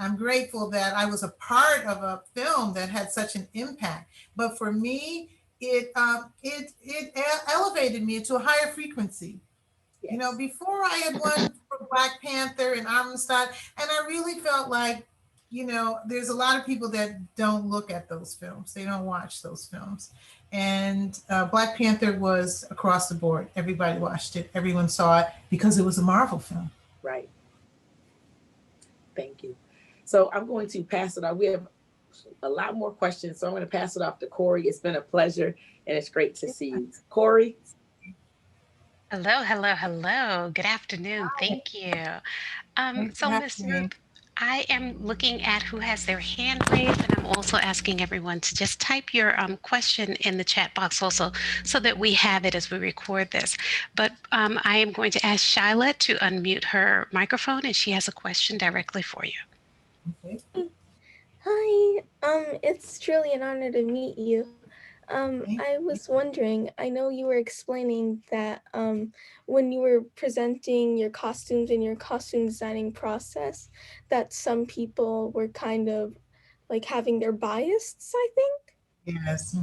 I'm grateful that I was a part of a film that had such an impact. But for me, it elevated me to a higher frequency. Yes. Before I had won for Black Panther and Amistad, and I really felt like, there's a lot of people that don't look at those films. They don't watch those films. And Black Panther was across the board. Everybody watched it. Everyone saw it because it was a Marvel film. Right. Thank you. So I'm going to pass it on. We have a lot more questions, so I'm going to pass it off to Corey. It's been a pleasure, and it's great to see you. Corey? Hello, hello, hello. Good afternoon. Thank you. So, Ms. Ruth, I am looking at who has their hand raised, and I'm also asking everyone to just type your question in the chat box also, so that we have it as we record this. But I am going to ask Shyla to unmute her microphone, and she has a question directly for you. Okay. Hi, it's truly an honor to meet you. I was wondering, I know you were explaining that when you were presenting your costumes and your costume designing process, that some people were kind of like having their biases, I think. Yes.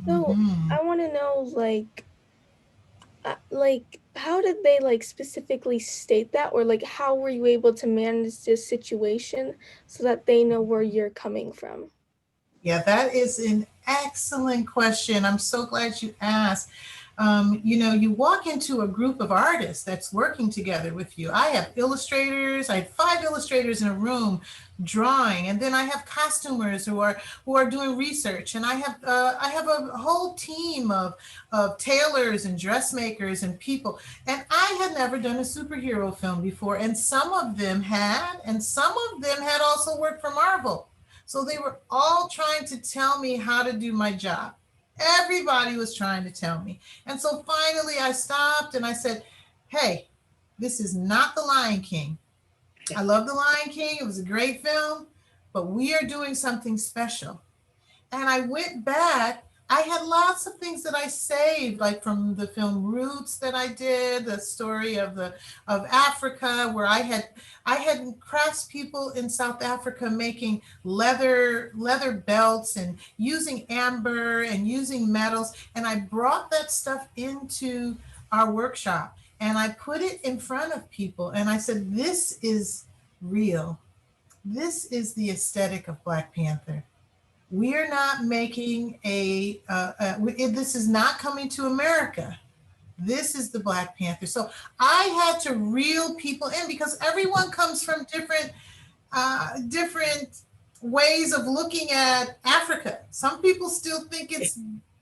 So I want to know, how did they specifically state that, or how were you able to manage this situation so that they know where you're coming from? Yeah, that is an excellent question. I'm so glad you asked. You walk into a group of artists that's working together with you. I have illustrators. I have 5 illustrators in a room drawing, and then I have costumers who are doing research, and I have a whole team of tailors and dressmakers and people. And I had never done a superhero film before, and some of them had, and some of them had also worked for Marvel. So they were all trying to tell me how to do my job. Everybody was trying to tell me. And so finally I stopped and I said, hey, this is not The Lion King. I love The Lion King. It was a great film, but we are doing something special. And I went back I had lots of things that I saved, like from the film Roots that I did, the story of Africa, where I had craftspeople in South Africa making leather belts and using amber and using metals, and I brought that stuff into our workshop and I put it in front of people and I said, this is real. This is the aesthetic of Black Panther. We're not making this is not coming to America. This is the Black Panther. So I had to reel people in because everyone comes from different ways of looking at Africa. Some people still think it's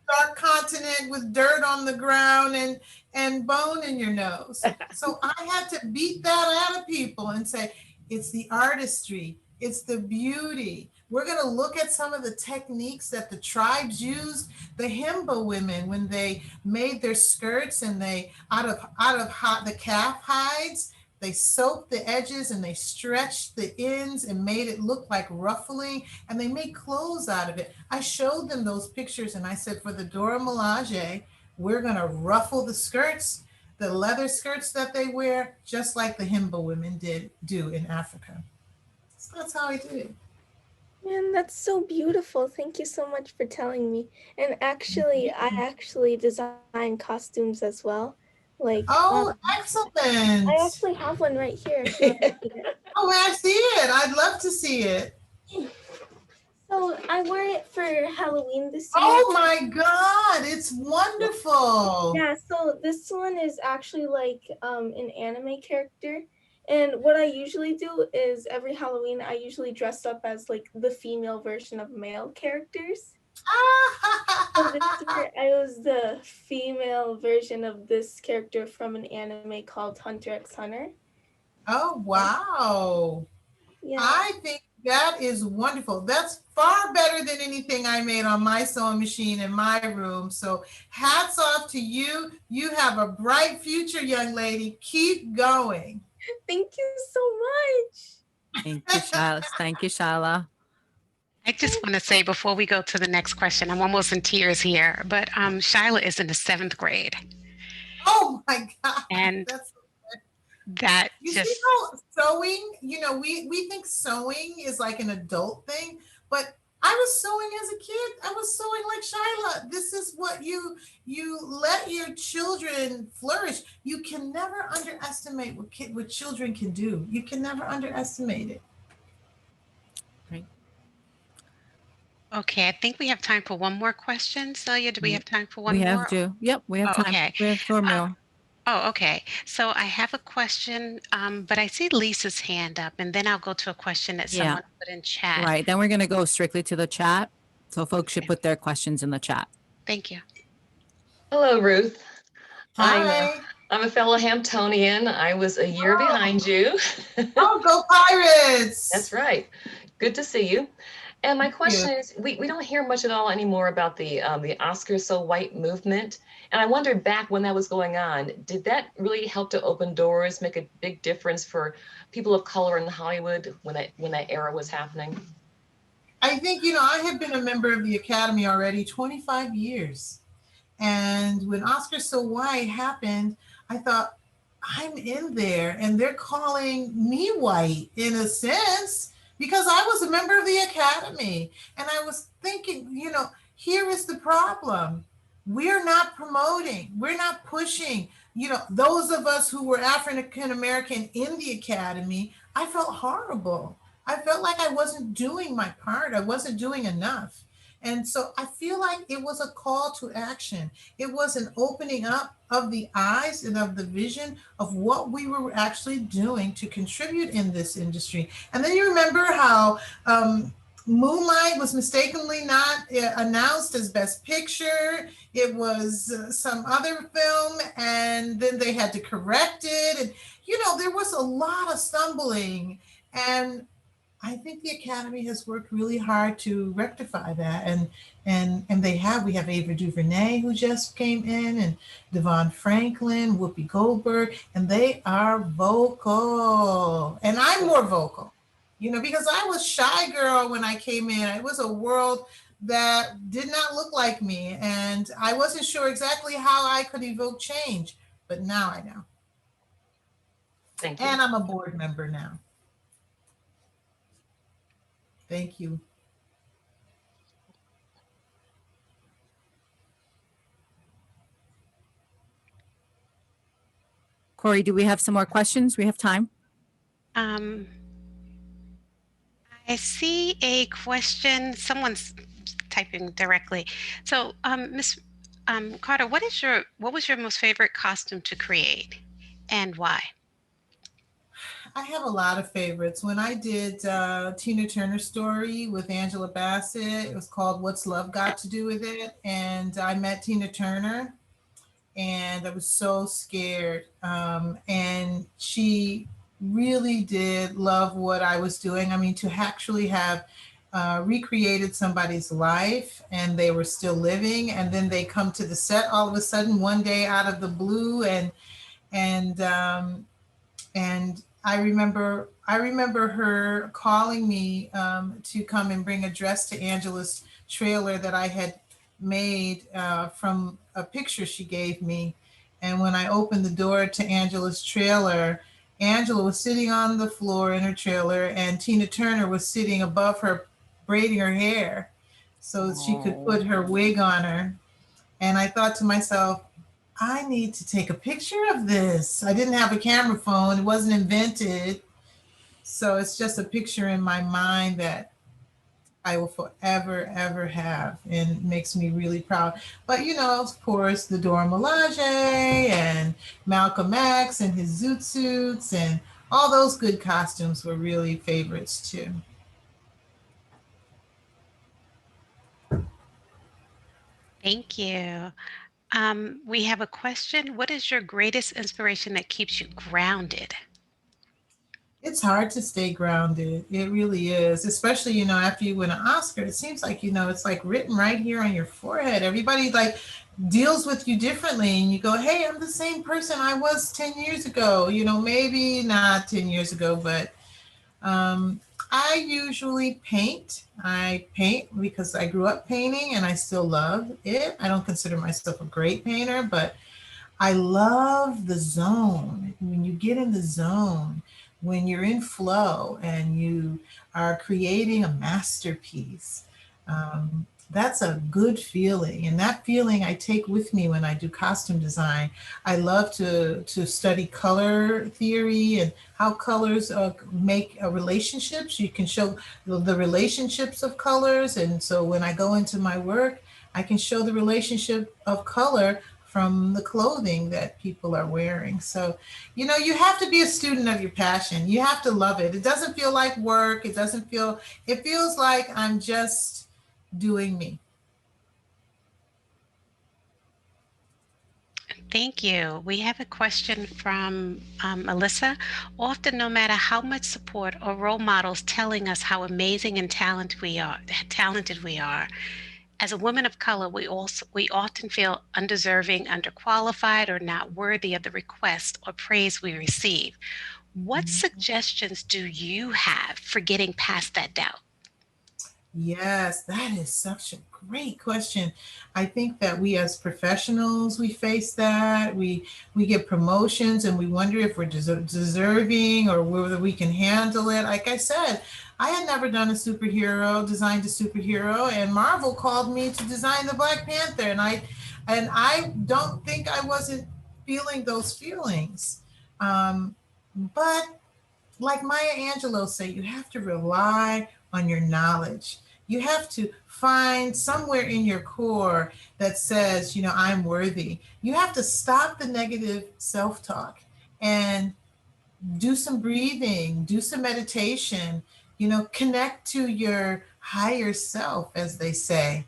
dark continent with dirt on the ground and bone in your nose. So I had to beat that out of people and say, it's the artistry, it's the beauty. We're going to look at some of the techniques that the tribes used. The Himba women, when they made their skirts and they out of the calf hides, they soaked the edges and they stretched the ends and made it look like ruffling, and they made clothes out of it. I showed them those pictures and I said, for the Dora Milaje, we're going to ruffle the skirts, the leather skirts that they wear, just like the Himba women do in Africa. So that's how I did it. Man, that's so beautiful. Thank you so much for telling me. And actually, I actually design costumes as well. Like, oh, excellent. I actually have one right here. If you want to see it. Oh, may I see it? I'd love to see it. So I wore it for Halloween this year. Oh my God, it's wonderful. Yeah, so this one is actually like an anime character. And what I usually do is every Halloween, I usually dress up as like the female version of male characters. So this year, I was the female version of this character from an anime called Hunter x Hunter. Oh, wow. Yeah. I think that is wonderful. That's far better than anything I made on my sewing machine in my room. So hats off to you. You have a bright future, young lady. Keep going. Thank you so much. Thank you, Shyla. Thank you, Shyla. I just want to say before we go to the next question, I'm almost in tears here, but Shyla is in the 7th grade. Oh my God. And that's that you just... see how sewing, you know, we think sewing is like an adult thing, but I was sewing as a kid. I was sewing like Shyla. This is what you let your children flourish. You can never underestimate what children can do. You can never underestimate it. Right. Okay, I think we have time for one more question. Celia, do we have time for one We more? have to. Yep, we have Oh, time. okay. We have 4 more. Oh, okay. So I have a question, but I see Lisa's hand up, and then I'll go to a question that someone put in chat. Right. Then we're going to go strictly to the chat. So folks should put their questions in the chat. Thank you. Hello, Ruth. Hi. I'm a fellow Hamptonian. I was a year behind you. Oh, go Pirates! That's right. Good to see you. And my question is, we don't hear much at all anymore about the Oscars So White movement. And I wondered back when that was going on, did that really help to open doors, make a big difference for people of color in Hollywood when that era was happening? I think, you know, I have been a member of the Academy already 25 years. And when Oscars So White happened, I thought, I'm in there and they're calling me white in a sense, because I was a member of the Academy. And I was thinking, you know, here is the problem. We're not promoting, we're not pushing, you know, those of us who were African American in the Academy. I felt horrible. I felt like I wasn't doing my part. I wasn't doing enough. And so I feel like it was a call to action. It was an opening up of the eyes and of the vision of what we were actually doing to contribute in this industry. And then you remember how Moonlight was mistakenly not announced as Best Picture. It was some other film, and then they had to correct it. And, you know, there was a lot of stumbling. And I think the Academy has worked really hard to rectify that. And we have Ava DuVernay, who just came in, and Devon Franklin, Whoopi Goldberg, and they are vocal. And I'm more vocal. You know, because I was shy girl when I came in. It was a world that did not look like me. And I wasn't sure exactly how I could evoke change, but now I know. Thank you. And I'm a board member now. Thank you. Corey, do we have some more questions? We have time. I see a question. Someone's typing directly. So, Miss Carter, what was your most favorite costume to create, and why? I have a lot of favorites. When I did Tina Turner story with Angela Bassett, it was called What's Love Got to Do with It? And I met Tina Turner and I was so scared. And she really did love what I was doing. I mean, to actually have recreated somebody's life and they were still living, and then they come to the set all of a sudden one day out of the blue, and I remember her calling me to come and bring a dress to Angela's trailer that I had made from a picture she gave me. And when I opened the door to Angela's trailer, Angela was sitting on the floor in her trailer and Tina Turner was sitting above her, braiding her hair so she could put her wig on her. And I thought to myself, I need to take a picture of this. I didn't have a camera phone. It wasn't invented. So it's just a picture in my mind that I will forever, ever have, and makes me really proud. But, you know, of course, the Dora Milaje and Malcolm X and his zoot suits and all those good costumes were really favorites too. Thank you. We have a question. What is your greatest inspiration that keeps you grounded? It's hard to stay grounded. It really is, especially, you know, after you win an Oscar. It seems like, you know, it's like written right here on your forehead. Everybody like deals with you differently, and you go, hey, I'm the same person I was 10 years ago. You know, maybe not 10 years ago, but I usually paint. I paint because I grew up painting and I still love it. I don't consider myself a great painter, but I love the zone. When you get in the zone, when you're in flow and you are creating a masterpiece, that's a good feeling. And that feeling I take with me when I do costume design. I love to study color theory and how colors make relationships. You can show the relationships of colors. And so when I go into my work, I can show the relationship of color from the clothing that people are wearing. So, you know, you have to be a student of your passion. You have to love it. It doesn't feel like work. It feels like I'm just doing me. Thank you. We have a question from Alyssa. Often, no matter how much support or role models telling us how amazing and talented we are, as a woman of color, we often feel undeserving, underqualified, or not worthy of the request or praise we receive. What suggestions do you have for getting past that doubt? Yes, that is such a great question. I think that we as professionals, we face that. We get promotions and we wonder if we're deserving or whether we can handle it. Like I said, I had never done designed a superhero, and Marvel called me to design the Black Panther. And I don't think I wasn't feeling those feelings. But like Maya Angelou said, you have to rely on your knowledge. You have to find somewhere in your core that says, you know, I'm worthy. You have to stop the negative self-talk and do some breathing, do some meditation, you know, connect to your higher self, as they say,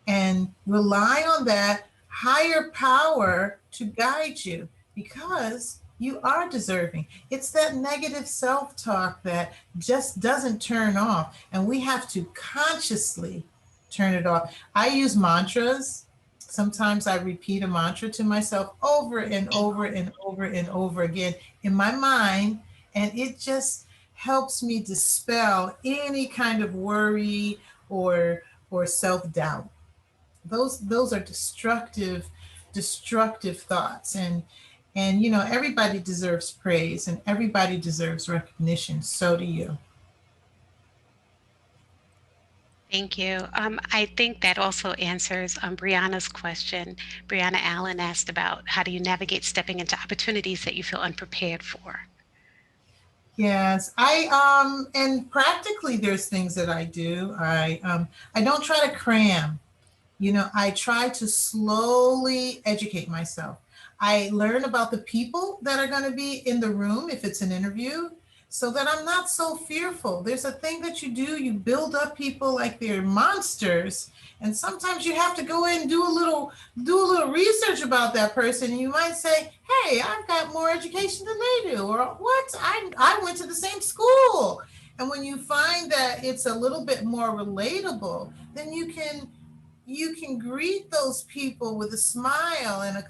and rely on that higher power to guide you, because you are deserving. It's that negative self-talk that just doesn't turn off, and we have to consciously turn it off. I use mantras. Sometimes I repeat a mantra to myself over and over and over and over again in my mind, and it just helps me dispel any kind of worry or or self-doubt. Those are destructive thoughts. And you know, everybody deserves praise and everybody deserves recognition. So do you. Thank you. I think that also answers Brianna's question. Brianna Allen asked about how do you navigate stepping into opportunities that you feel unprepared for? Yes, and practically there's things that I do. I don't try to cram. You know, I try to slowly educate myself. I learn about the people that are going to be in the room if it's an interview, so that I'm not so fearful. There's a thing that you do, you build up people like they're monsters. And sometimes you have to go in and do a little research about that person. You might say, hey, I've got more education than they do, or what? I went to the same school. And when you find that it's a little bit more relatable, then you can greet those people with a smile and a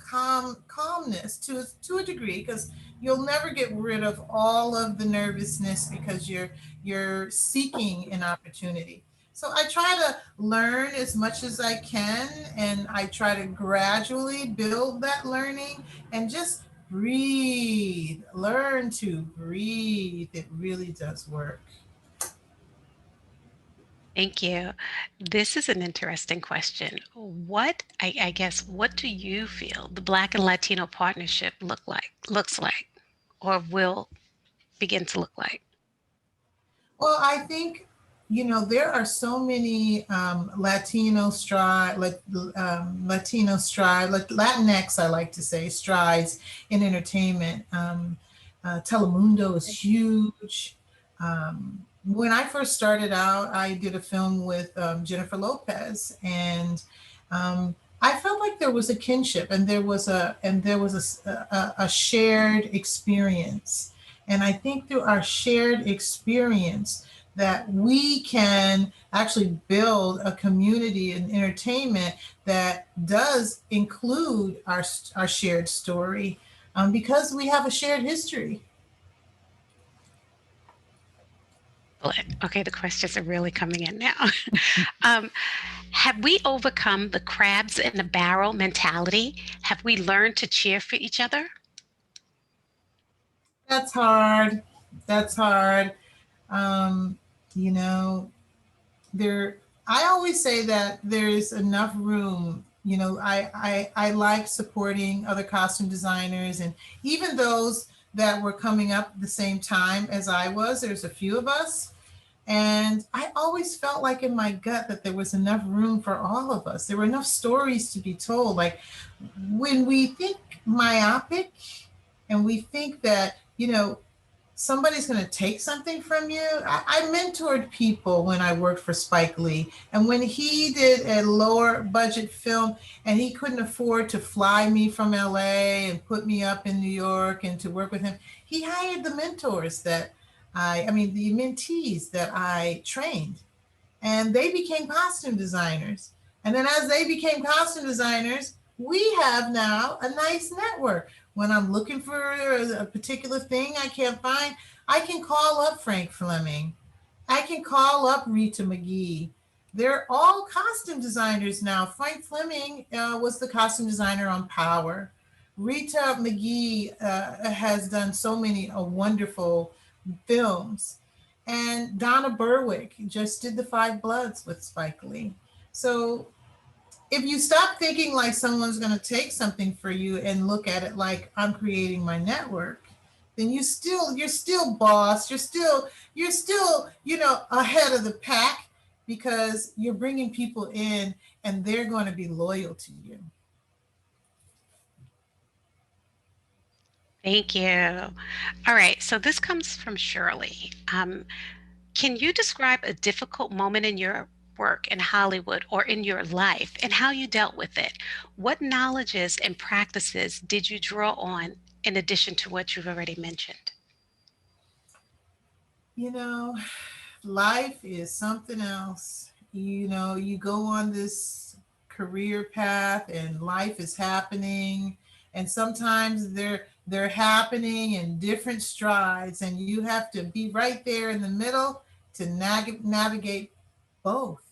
calmness to a degree, because you'll never get rid of all of the nervousness because you're seeking an opportunity. So I try to learn as much as I can, and I try to gradually build that learning and just breathe, learn to breathe. It really does work. Thank you. This is an interesting question. I guess, what do you feel the Black and Latino partnership looks like, or will begin to look like? Well, I think, you know, there are so many Latino Latinx, I like to say, strides in entertainment. Telemundo is huge. When I first started out, I did a film with Jennifer Lopez, and I felt like there was a kinship, and there was a shared experience. And I think through our shared experience that we can actually build a community in entertainment that does include our shared story, because we have a shared history. Okay, the questions are really coming in now. Have we overcome the crabs in the barrel mentality? Have we learned to cheer for each other? That's hard. That's hard. You know, I always say that there's enough room. You know, I like supporting other costume designers, and even those that were coming up at the same time as I was. There's a few of us. And I always felt like in my gut that there was enough room for all of us. There were enough stories to be told. Like when we think myopic and we think that, you know, somebody's going to take something from you. I mentored people when I worked for Spike Lee. And when he did a lower budget film and he couldn't afford to fly me from LA and put me up in New York and to work with him, he hired the mentors that the mentees that I trained, and they became costume designers. And then as they became costume designers, we have now a nice network. When I'm looking for a particular thing I can't find, I can call up Frank Fleming. I can call up Rita McGee. They're all costume designers now. Frank Fleming was the costume designer on Power. Rita McGee has done so many wonderful films. And Donna Berwick just did The Five Bloods with Spike Lee. So if you stop thinking like someone's going to take something for you and look at it like I'm creating my network, then you're still boss. You're still, you know, ahead of the pack, because you're bringing people in and they're going to be loyal to you. Thank you. All right, so this comes from Shirley. Can you describe a difficult moment in your work in Hollywood or in your life and how you dealt with it? What knowledges and practices did you draw on in addition to what you've already mentioned? You know, life is something else. You know, you go on this career path and life is happening, and sometimes they're happening in different strides, and you have to be right there in the middle to navigate both.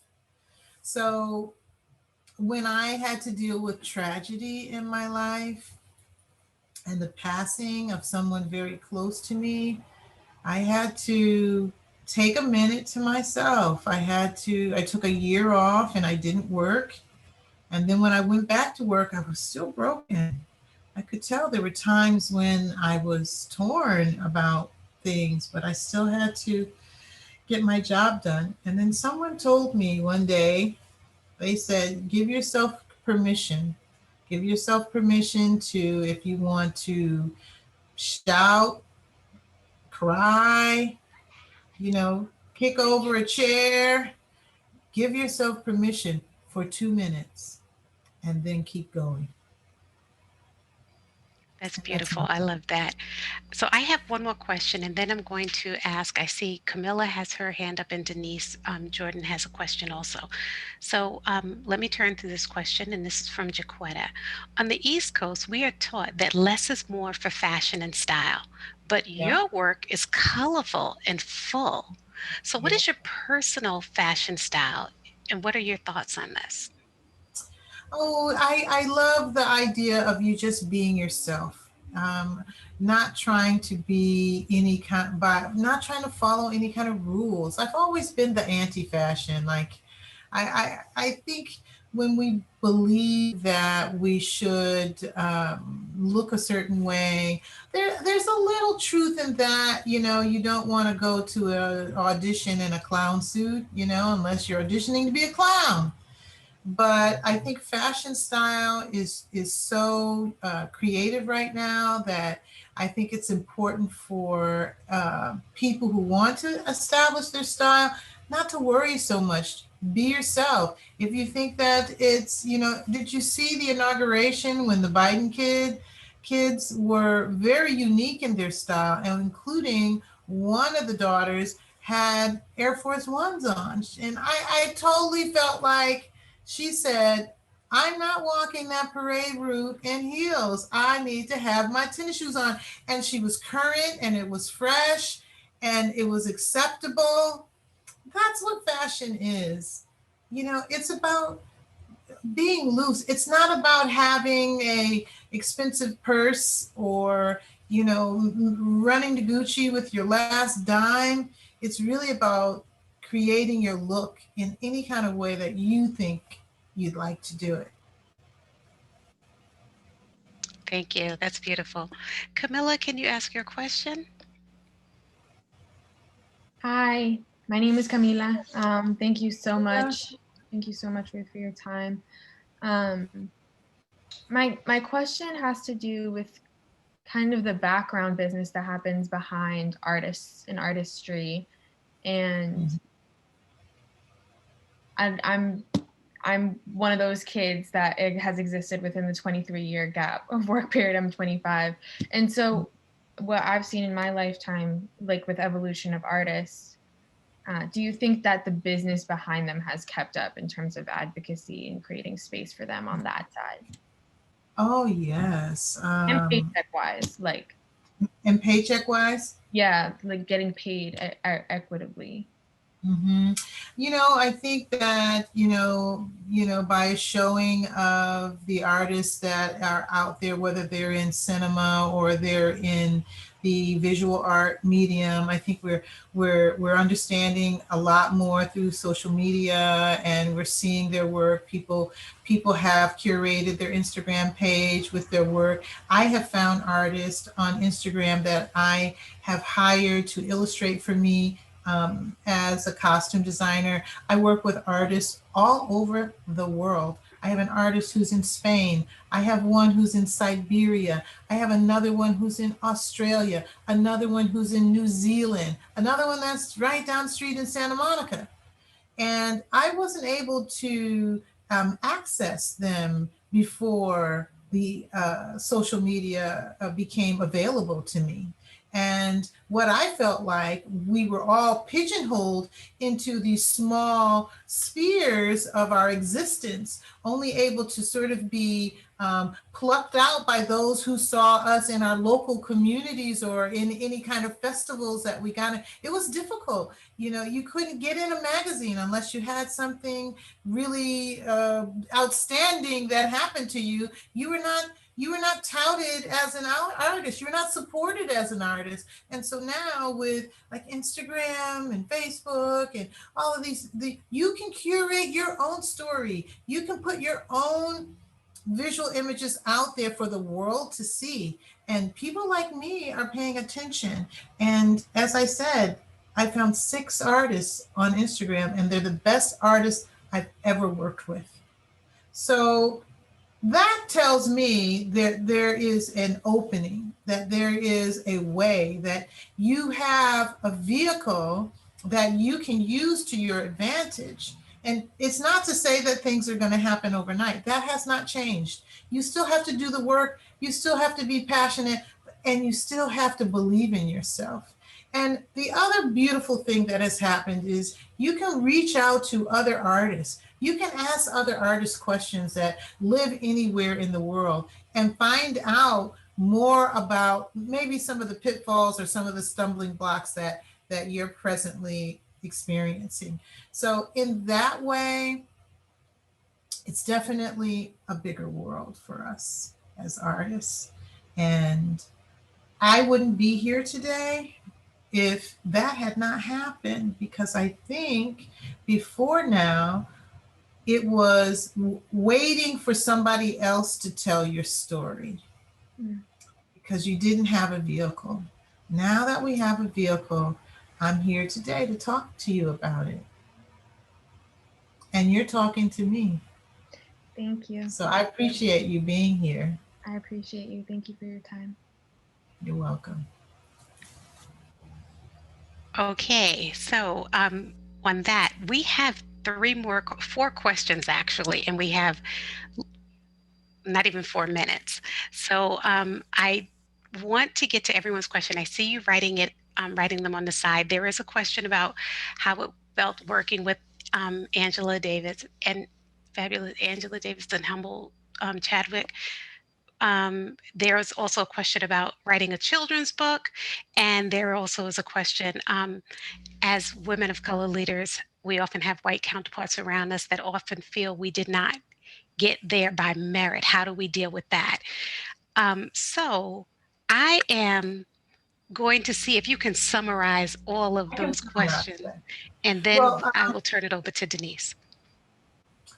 So when I had to deal with tragedy in my life and the passing of someone very close to me, I had to take a minute to myself. I took a year off and I didn't work. And then when I went back to work, I was still broken. I could tell there were times when I was torn about things, but I still had to get my job done. And then someone told me one day, they said, give yourself permission. Give yourself permission to, if you want to shout, cry, kick over a chair, give yourself permission for 2 minutes and then keep going. That's beautiful. I love that. So I have one more question, and then I'm going to ask. I see Camilla has her hand up, and Denise Jordan has a question also. So let me turn to this question, and this is from Jaquetta. On the East Coast, we are taught that less is more for fashion and style, but your work is colorful and full. So what is your personal fashion style, and what are your thoughts on this? Oh, I love the idea of you just being yourself. Not trying to be not trying to follow any kind of rules. I've always been the anti-fashion. Like, I think when we believe that we should look a certain way, there's a little truth in that. You don't want to go to an audition in a clown suit, unless you're auditioning to be a clown. But I think fashion style is so creative right now that I think it's important for people who want to establish their style not to worry so much. Be yourself. If you think that it's, did you see the inauguration when the Biden kids were very unique in their style, and including one of the daughters had Air Force Ones on. And I totally felt like, she said, I'm not walking that parade route in heels. I need to have my tennis shoes on. And she was current and it was fresh and it was acceptable. That's what fashion is. It's about being loose. It's not about having a expensive purse or, running to Gucci with your last dime. It's really about creating your look in any kind of way that you think you'd like to do it. Thank you. That's beautiful. Camilla, can you ask your question? Hi, my name is Camila. Thank you so much. Thank you so much for your time. My question has to do with kind of the background business that happens behind artists and artistry. And I'm one of those kids that it has existed within the 23-year gap of work period. I'm 25. And so what I've seen in my lifetime, like with evolution of artists, do you think that the business behind them has kept up in terms of advocacy and creating space for them on that side? Oh, yes. And paycheck-wise, like. And paycheck-wise? Yeah, like getting paid equitably. Mm-hmm. I think that, by a showing of the artists that are out there, whether they're in cinema or they're in the visual art medium, I think we're understanding a lot more through social media, and we're seeing their work. People have curated their Instagram page with their work. I have found artists on Instagram that I have hired to illustrate for me. As a costume designer, I work with artists all over the world. I have an artist who's in Spain. I have one who's in Siberia. I have another one who's in Australia, another one who's in New Zealand, another one that's right down the street in Santa Monica. And I wasn't able to access them before the social media became available to me. And what I felt like, we were all pigeonholed into these small spheres of our existence, only able to sort of be plucked out by those who saw us in our local communities or in any kind of festivals that we got. It was difficult. You know, you couldn't get in a magazine unless you had something really outstanding that happened to you. You were not touted as an artist. You were not supported as an artist. And so now with like Instagram and Facebook and all of these, you can curate your own story. You can put your own visual images out there for the world to see. And people like me are paying attention. And as I said, I found 6 artists on Instagram, and they're the best artists I've ever worked with. So that tells me that there is an opening, that there is a way, that you have a vehicle that you can use to your advantage. And it's not to say that things are going to happen overnight. That has not changed. You still have to do the work. You still have to be passionate, and you still have to believe in yourself. And the other beautiful thing that has happened is you can reach out to other artists. You can ask other artists questions that live anywhere in the world and find out more about maybe some of the pitfalls or some of the stumbling blocks that you're presently experiencing. So in that way, it's definitely a bigger world for us as artists. And I wouldn't be here today if that had not happened, because I think before now, it was waiting for somebody else to tell your story because you didn't have a vehicle. Now that we have a vehicle, I'm here today to talk to you about it. And you're talking to me. Thank you. So I appreciate you being here. I appreciate you. Thank you for your time. You're welcome. Okay, so on that, we have 4 questions actually, and we have not even 4 minutes. So I want to get to everyone's question. I see you writing them on the side. There is a question about how it felt working with Angela Davis and fabulous Angela Davis and humble Chadwick. There's also a question about writing a children's book, and there also is a question, as women of color leaders, we often have white counterparts around us that often feel we did not get there by merit. How do we deal with that? So I am going to see if you can summarize all of those questions, and then I will turn it over to Denise.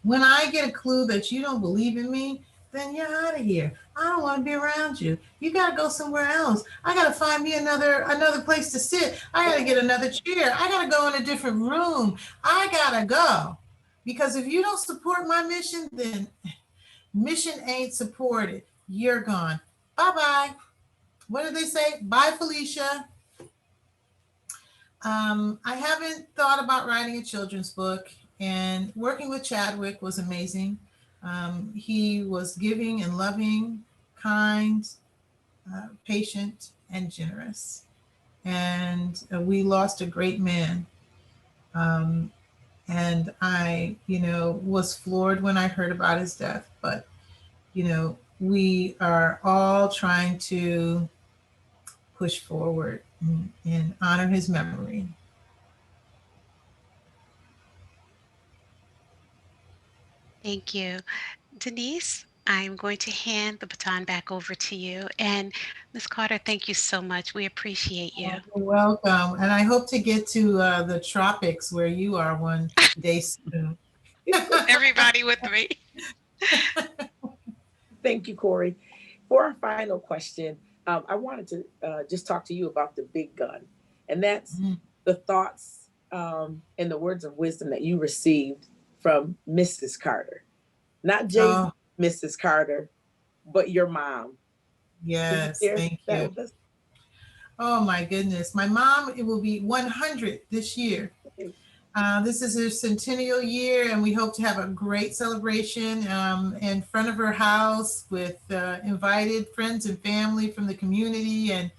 When I get a clue that you don't believe in me, then you're out of here. I don't want to be around you. You got to go somewhere else. I got to find me another place to sit. I got to get another chair. I got to go in a different room. I got to go. Because if you don't support my mission, then mission ain't supported. You're gone. Bye-bye. What did they say? Bye, Felicia. I haven't thought about writing a children's book, and working with Chadwick was amazing. He was giving and loving, kind, patient, and generous. And we lost a great man. And I, was floored when I heard about his death. But, we are all trying to push forward and honor his memory. Thank you. Denise, I'm going to hand the baton back over to you. And Ms. Carter, thank you so much. We appreciate you. You're welcome. And I hope to get to the tropics where you are one day soon. Everybody with me. Thank you, Corey. For our final question, I wanted to just talk to you about the big gun. And that's the thoughts and the words of wisdom that you received from Mrs. Carter. Not just Mrs. Carter, but your mom. Yes, thank you. Oh my goodness. My mom, it will be 100 this year. This is her centennial year, and we hope to have a great celebration in front of her house with invited friends and family from the community. And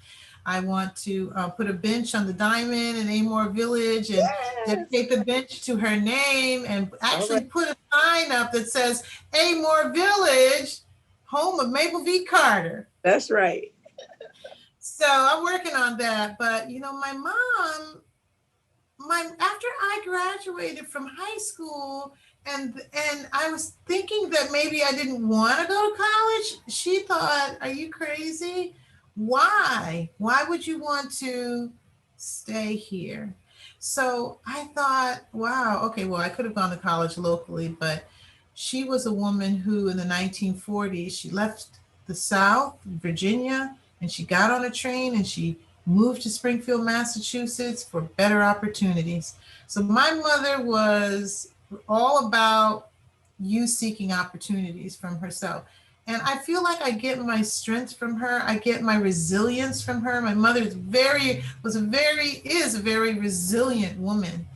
I want to put a bench on the diamond in Amor Village and dedicate the bench to her name and actually put a sign up that says Amor Village, home of Mabel V. Carter. That's right. So I'm working on that. But, you know, my mom, after I graduated from high school and I was thinking that maybe I didn't want to go to college, she thought, are you crazy? Why would you want to stay here? So I thought, wow, okay, well, I could have gone to college locally, but she was a woman who in the 1940s, she left the South, Virginia, and she got on a train and she moved to Springfield, Massachusetts for better opportunities. So my mother was all about you seeking opportunities from herself. And I feel like I get my strength from her. I get my resilience from her. My mother is a very resilient woman.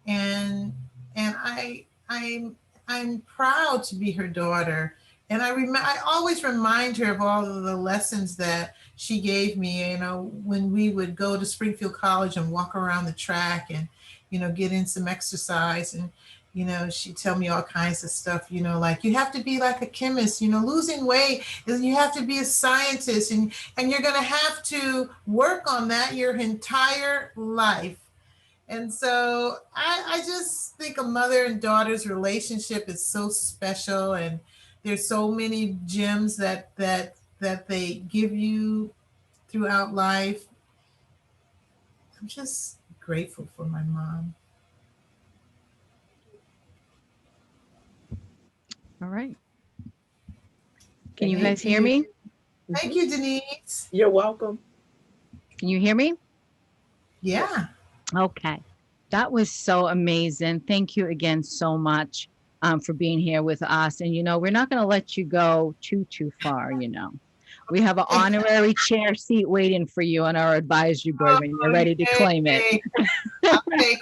And I'm proud to be her daughter. And I always remind her of all of the lessons that she gave me, you know, when we would go to Springfield College and walk around the track and, you know, get in some exercise. And, you know, she'd tell me all kinds of stuff, you know, like you have to be like a chemist, you know, losing weight is you have to be a scientist and you're going to have to work on that your entire life. And so I just think a mother and daughter's relationship is so special, and there's so many gems that they give you throughout life. I'm just grateful for my mom. All right. Can you guys hear me? Thank you, Denise. You're welcome. Can you hear me? Yeah. Okay. That was so amazing. Thank you again so much for being here with us. And, you know, we're not going to let you go too far, you know. We have an honorary chair seat waiting for you on our advisory board when you're ready to claim it. I'll take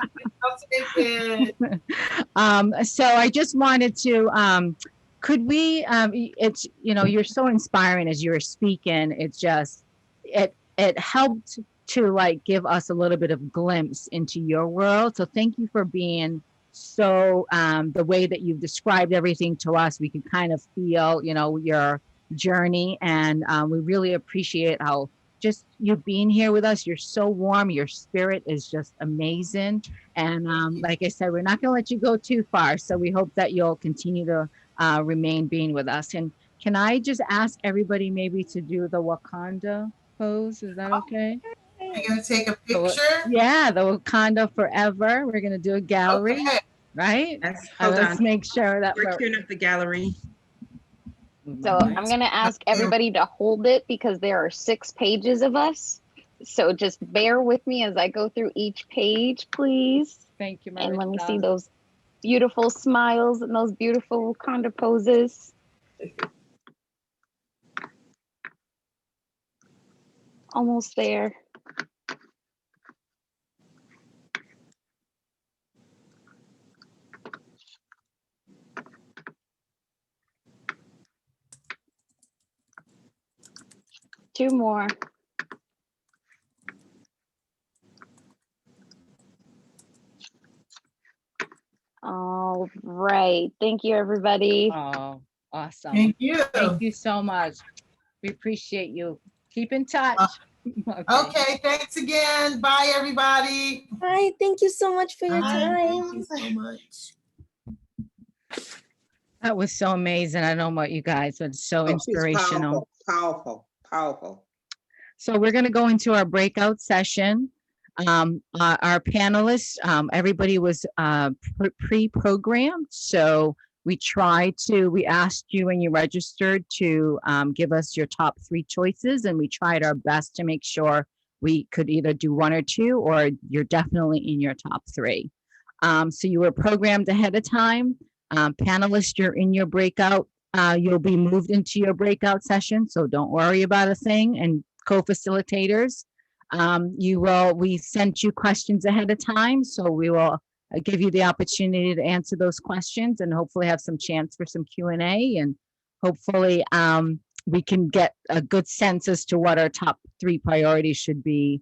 it. So I just wanted to, could we, it's, you know, you're so inspiring as you were speaking. It's just, it helped to like give us a little bit of glimpse into your world. So thank you for being so, the way that you've described everything to us, we can kind of feel, you know, your journey, and we really appreciate how just you being here with us. You're so warm, your spirit is just amazing, and like I said, we're not going to let you go too far, so we hope that you'll continue to remain being with us. And can I just ask everybody maybe to do the Wakanda pose? Is that okay? You're going to take a picture? Yeah, the Wakanda forever. We're going to do a gallery, okay. Right? Yes, hold let's on. make sure that we're queuing up the gallery. So I'm going to ask everybody to hold it because there are 6 pages of us. So just bear with me as I go through each page, please. Thank you, Marissa. And when we see those beautiful smiles and those beautiful Wakanda poses. Almost there. Two more. All right. Thank you, everybody. Oh, awesome. Thank you. Thank you so much. We appreciate you. Keep in touch. Okay, thanks again. Bye, everybody. Bye. Thank you so much for your time. Thank you so much. That was so amazing. I don't know about you guys, but it's so inspirational. Powerful. So we're going to go into our breakout session. Our panelists, everybody was pre-programmed. So we asked you when you registered to give us your top 3 choices, and we tried our best to make sure we could either do 1 or 2, or you're definitely in your top 3. So you were programmed ahead of time. Panelists, you're in your breakout. You'll be moved into your breakout session, so don't worry about a thing. And co-facilitators, we sent you questions ahead of time, so we will give you the opportunity to answer those questions and hopefully have some chance for some Q&A, and hopefully we can get a good sense as to what our top 3 priorities should be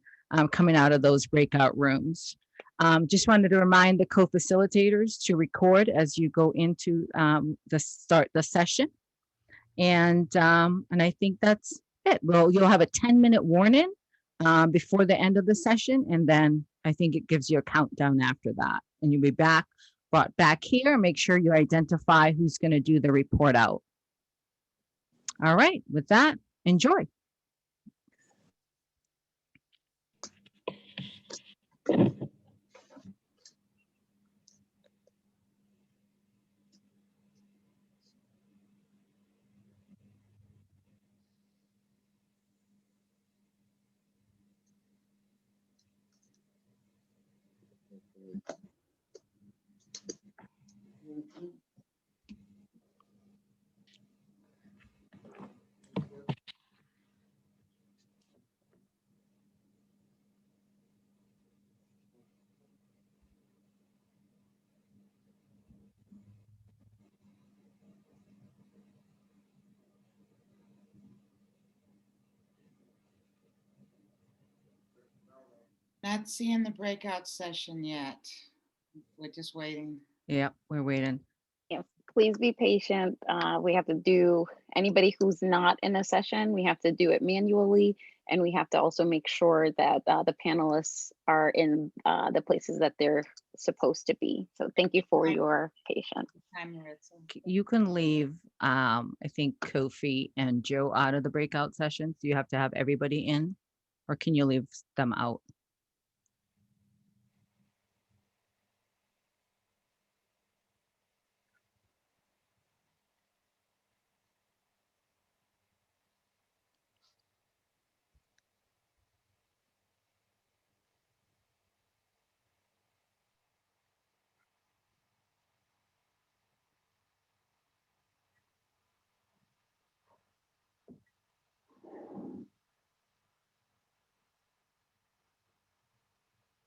coming out of those breakout rooms. Just wanted to remind the co-facilitators to record as you go into start the session. And I think that's it. Well, you'll have a 10-minute warning before the end of the session. And then I think it gives you a countdown after that. And you'll be brought back here. Make sure you identify who's going to do the report out. All right, with that, enjoy. Not seeing the breakout session yet. We're just waiting. Yep, we're waiting. Yes, please be patient. We have to do, anybody who's not in a session, we have to do it manually. And we have to also make sure that the panelists are in the places that they're supposed to be. So thank you for your patience. You can leave, I think, Kofi and Joe out of the breakout sessions. Do you have to have everybody in, or can you leave them out?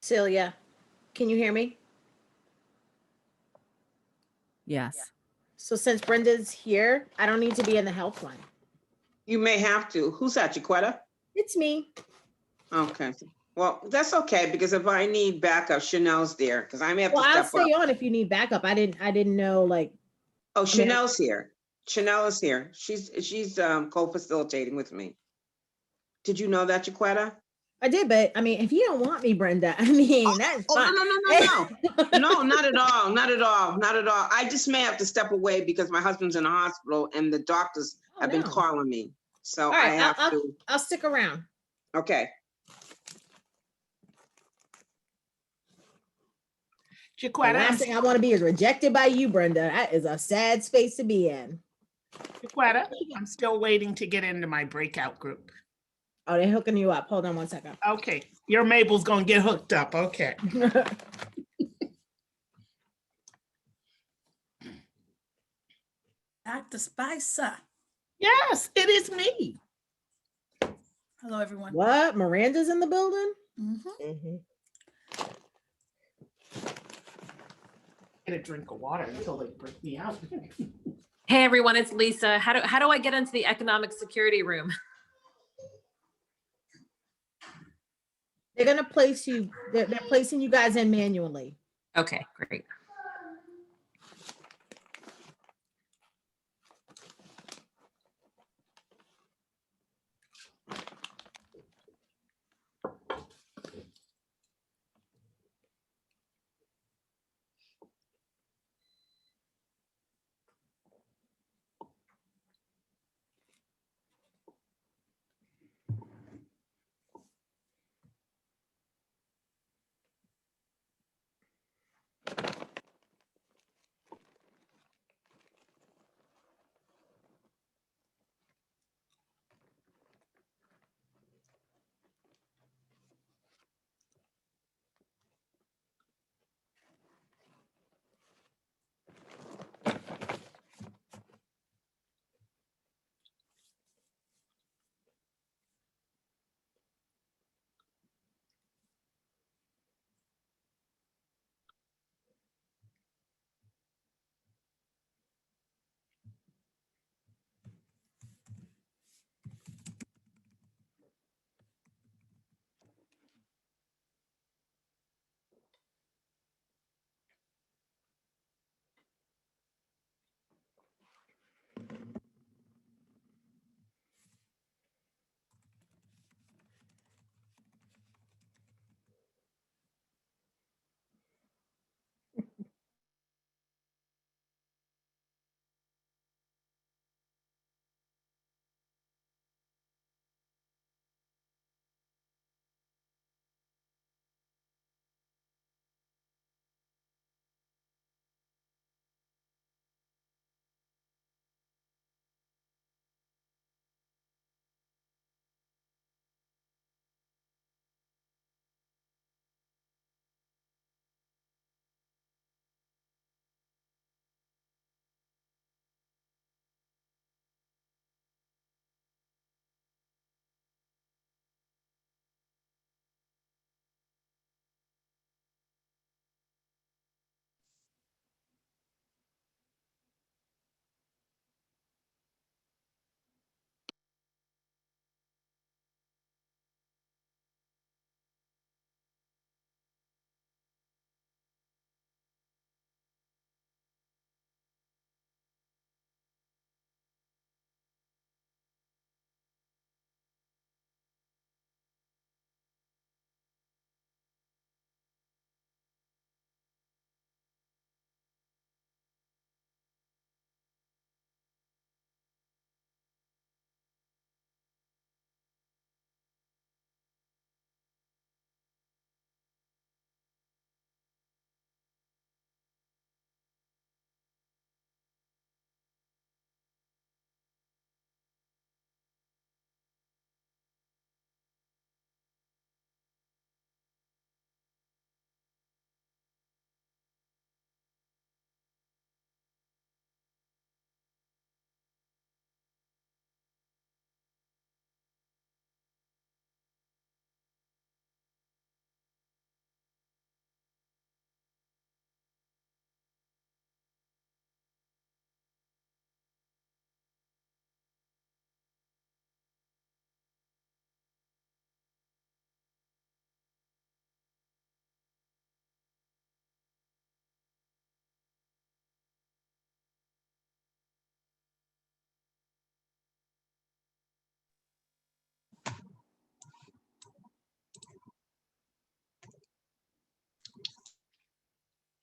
Celia, can you hear me? Yes. So since Brenda's here, I don't need to be in the helpline. You may have to. Who's that, Jaquetta? It's me. Okay. Well, that's okay, because if I need backup, Chanel's there, because I may have Well, to I'll step stay up. on if you need backup. I didn't know, like. Oh, I mean, Chanel's here. Chanel is here. She's co-facilitating with me. Did you know that, Jaquetta? I did, but I mean, if you don't want me, Brenda, I mean, that's fine. No, not at all. Not at all. Not at all. I just may have to step away because my husband's in the hospital and the doctors have been calling me. So All right, I have to. I'll stick around. Okay. The last thing I want to be is rejected by you, Brenda. That is a sad space to be in. Jaquetta, I'm still waiting to get into my breakout group. Oh, they're hooking you up. Hold on one second. Okay, your Mabel's gonna get hooked up. Okay. Dr. Spicer. Yes, it is me. Hello, everyone. What? Miranda's in the building? Get a drink of water until they break me out. Hey everyone, it's Lisa. How do I get into the economic security room? They're gonna place you. They're placing you guys in manually. Okay, great.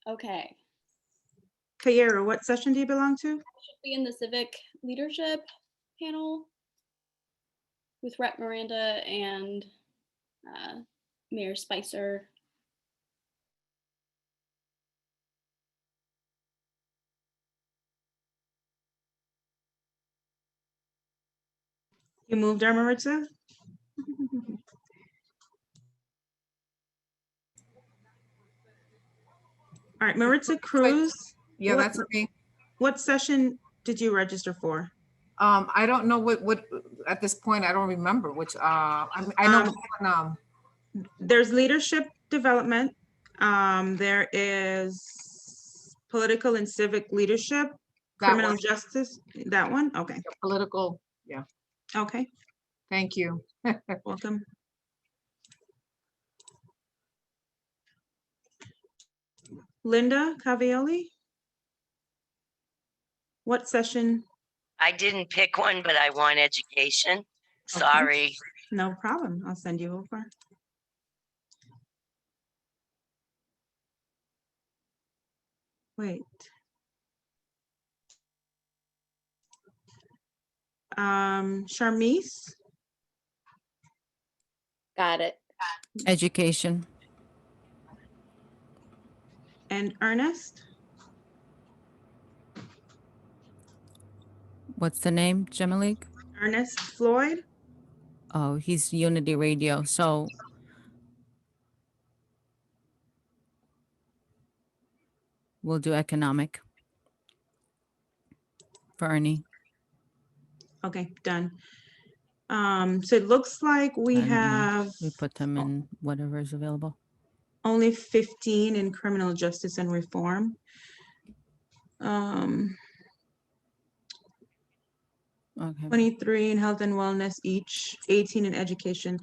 Okay. Kayera, what session do you belong to? Should be in the civic leadership panel with Rep Miranda and Mayor Spicer. You moved her, Maritza? All right, Maritza Cruz. Yeah, that's me. What session did you register for? I don't know what at this point, I don't remember which, I know. There's leadership development. There is political and civic leadership, criminal justice, that one? Okay. Political, yeah. Okay. Thank you. Welcome. Linda Cavioli? What session? I didn't pick one, but I want education. Sorry. Okay. No problem. I'll send you over. Wait. Charmise? Got it. Education. And Ernest? What's the name, Jamalik? Ernest Floyd? Oh, he's Unity Radio. So we'll do economic for Ernie. Okay, done. So it looks like we have We put them in whatever is available. only 15 in criminal justice and reform. Okay. 23 in health and wellness each, 18 in education.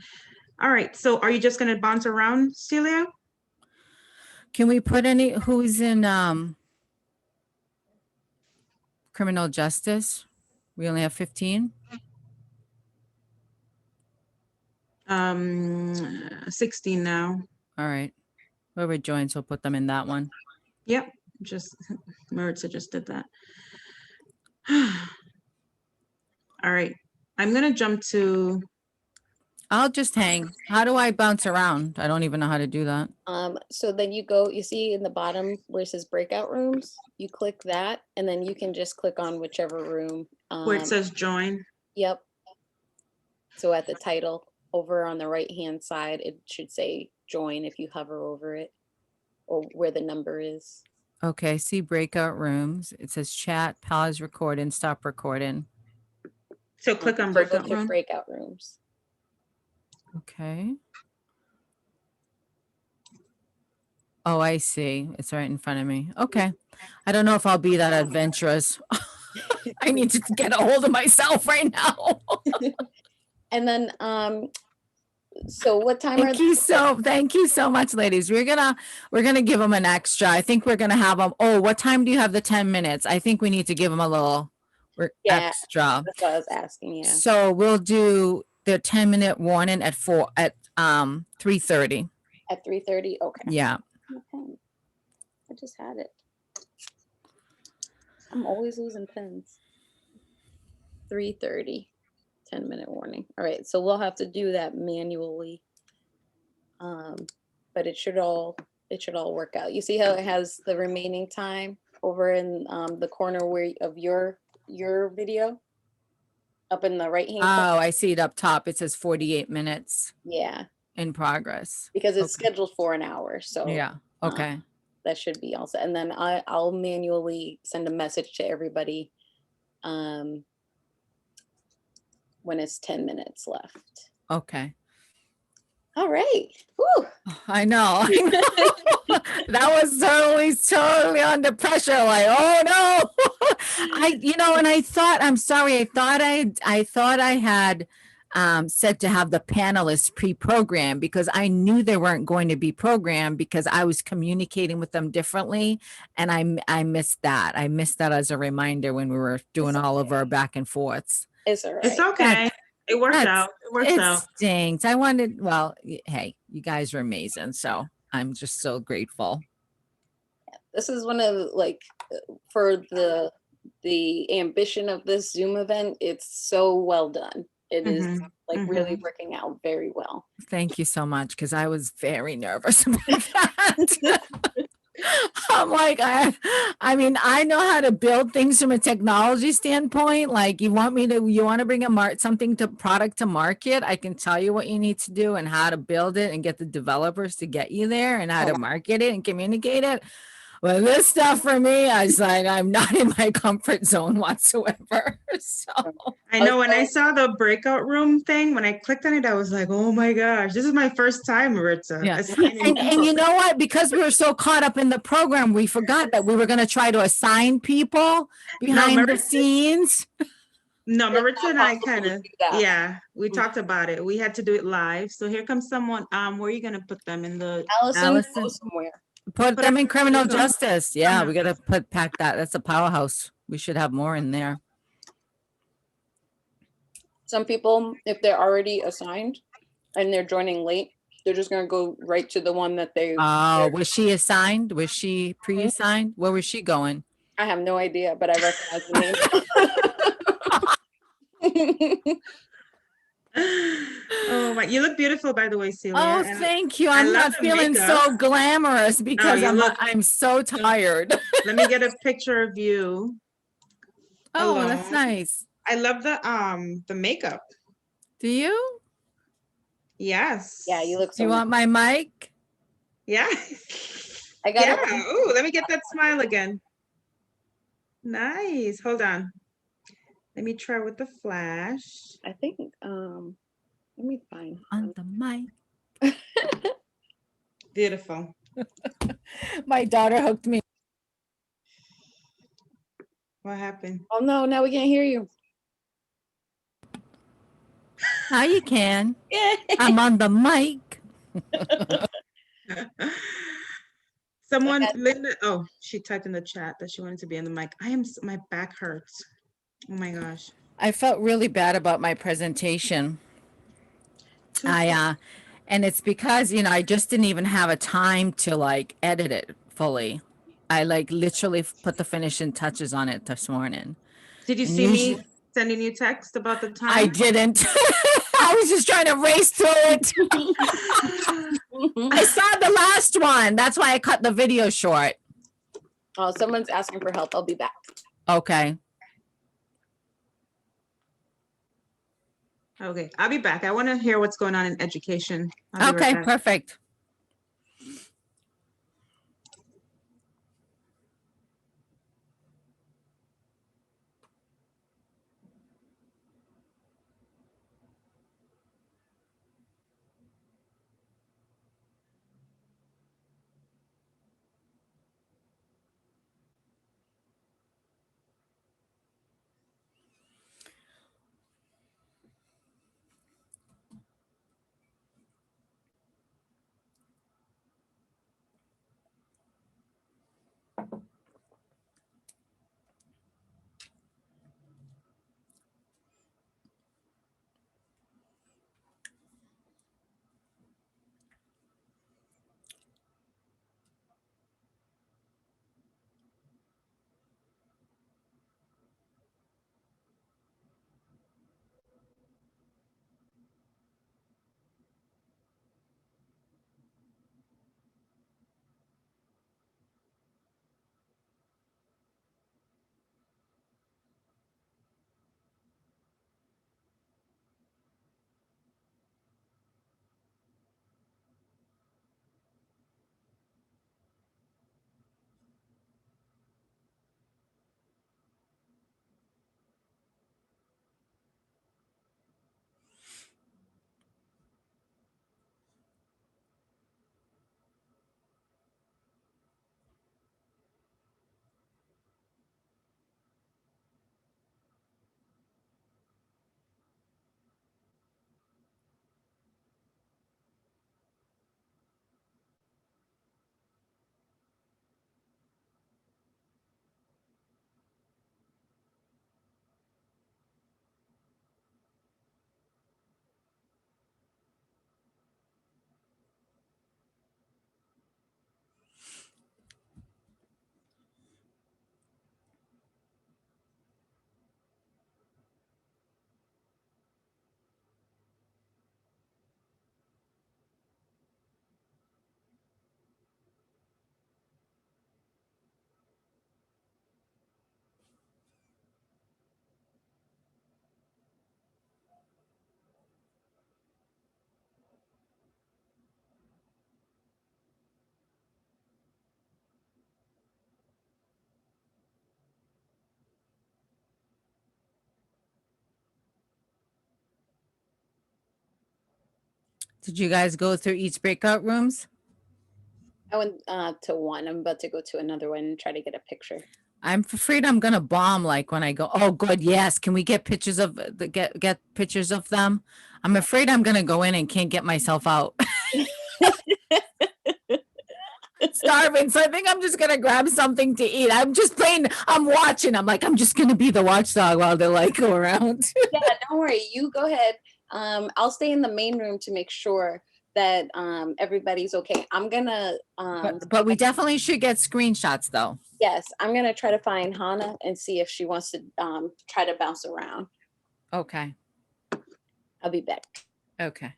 All right, so are you just gonna bounce around, Celia? Can we put who's in criminal justice? We only have 15. 16 now. All right. Whoever joins, we'll put them in that one. Yep, just Maritza just did that. All right, I'm gonna jump to. I'll just hang. How do I bounce around? I don't even know how to do that. So then you see in the bottom where it says breakout rooms, you click that and then you can just click on whichever room. Where it says join. Yep. So at the title over on the right hand side, it should say join if you hover over it or where the number is. Okay, see breakout rooms. It says chat, pause recording, stop recording. So click on breakout room. Breakout rooms. Okay. Oh, I see. It's right in front of me. Okay. I don't know if I'll be that adventurous. I need to get a hold of myself right now. And then, so what time thank you so much, ladies. We're gonna give them an extra. I think we're gonna have them. Oh, what time do you have the 10 minutes? I think we need to give them a little extra. That's what I was asking. Yeah. So we'll do the 10-minute warning at 3:30. At 3:30. Okay. Yeah. Okay. I just had it. I'm always losing pens. 3:30. 10-minute warning. All right, so we'll have to do that manually. But it should all work out. You see how it has the remaining time over in the corner of your video? Up in the right hand corner? Oh, I see it up top. It says 48 minutes. Yeah. In progress. Because it's scheduled for an hour. So yeah. Okay. That should be all set. And then I'll manually send a message to everybody when it's 10 minutes left. Okay. All right. Whew. I know. That was totally under pressure. Like, oh no. I thought I had said to have the panelists pre-programmed because I knew they weren't going to be programmed because I was communicating with them differently. And I missed that. I missed that as a reminder when we were doing all of our back and forths. It's all right. It's okay. It worked out. It worked out. Stinks. Hey, you guys are amazing. So I'm just so grateful. this is one of like for the ambition of this Zoom event, it's so well done. It is like really working out very well. Thank you so much, because I was very nervous about that. I'm like, I mean, I know how to build things from a technology standpoint. Like you want to bring something to product to market. I can tell you what you need to do and how to build it and get the developers to get you there and how to market it and communicate it. Well, this stuff for me, I was like, I'm not in my comfort zone whatsoever. So I know when I saw the breakout room thing, when I clicked on it, I was like, oh my gosh, this is my first time, Maritza. yeah. assigning And you know what? Because we were so caught up in the program, we forgot that we were going to try to assign people behind the scenes. No, Maritza and I kind of, yeah, we talked about it. We had to do it live. So here comes someone. Where are you going to put them in the? Allison, go somewhere. Put them in criminal justice. Yeah, Uh-huh. we got to pack that. That's a powerhouse. We should have more in there. Some people, if they're already assigned and they're joining late, they're just gonna go right to the one that they. Oh, was she assigned? Was she pre-assigned? Where was she going? I have no idea, but I recognize the name. Oh my, you look beautiful, by the way, Celia. Oh, and thank you. I I'm love not the feeling makeup. so glamorous because you look- I'm so tired. Let me get a picture of you. Oh, that's alone. nice. I love the makeup. Do you? Yes. Yeah, you look Do you want my mic? Yeah. I got yeah. Ooh, let me get that smile again. Nice. Hold on. Let me try with the flash. I think let me find on the mic. Beautiful. My daughter hooked me. What happened? Oh no, now we can't hear you. Now you can. I'm on the mic. Someone, Linda, oh, she typed in the chat that she wanted to be on the mic. My back hurts. Oh my gosh. I felt really bad about my presentation. And it's because, I just didn't even have a time to like edit it fully. I like literally put the finishing touches on it this morning. Did you And see me sending you text about the time? I didn't. I was just trying to race through it. I saw the last one. That's why I cut the video short. Oh, someone's asking for help. I'll be back. Okay. Okay, I'll be back. I want to hear what's going on in education. I'll be right Okay, back. perfect. Did you guys go through each breakout rooms? I went to one. I'm about to go to another one and try to get a picture. I'm afraid I'm gonna bomb like when I go. Oh, good. Yes. Can we get pictures of the get pictures of them? I'm afraid I'm gonna go in and can't get myself out. Starving, so I think I'm just gonna grab something to eat. I'm just playing. I'm watching. I'm like, I'm just gonna be the watchdog while they like go around. Yeah, don't worry. You go ahead. I'll stay in the main room to make sure that everybody's okay. I'm gonna. But we definitely should get screenshots, though. Yes, I'm gonna try to find Hannah and see if she wants to try to bounce around. Okay. I'll be back. Okay.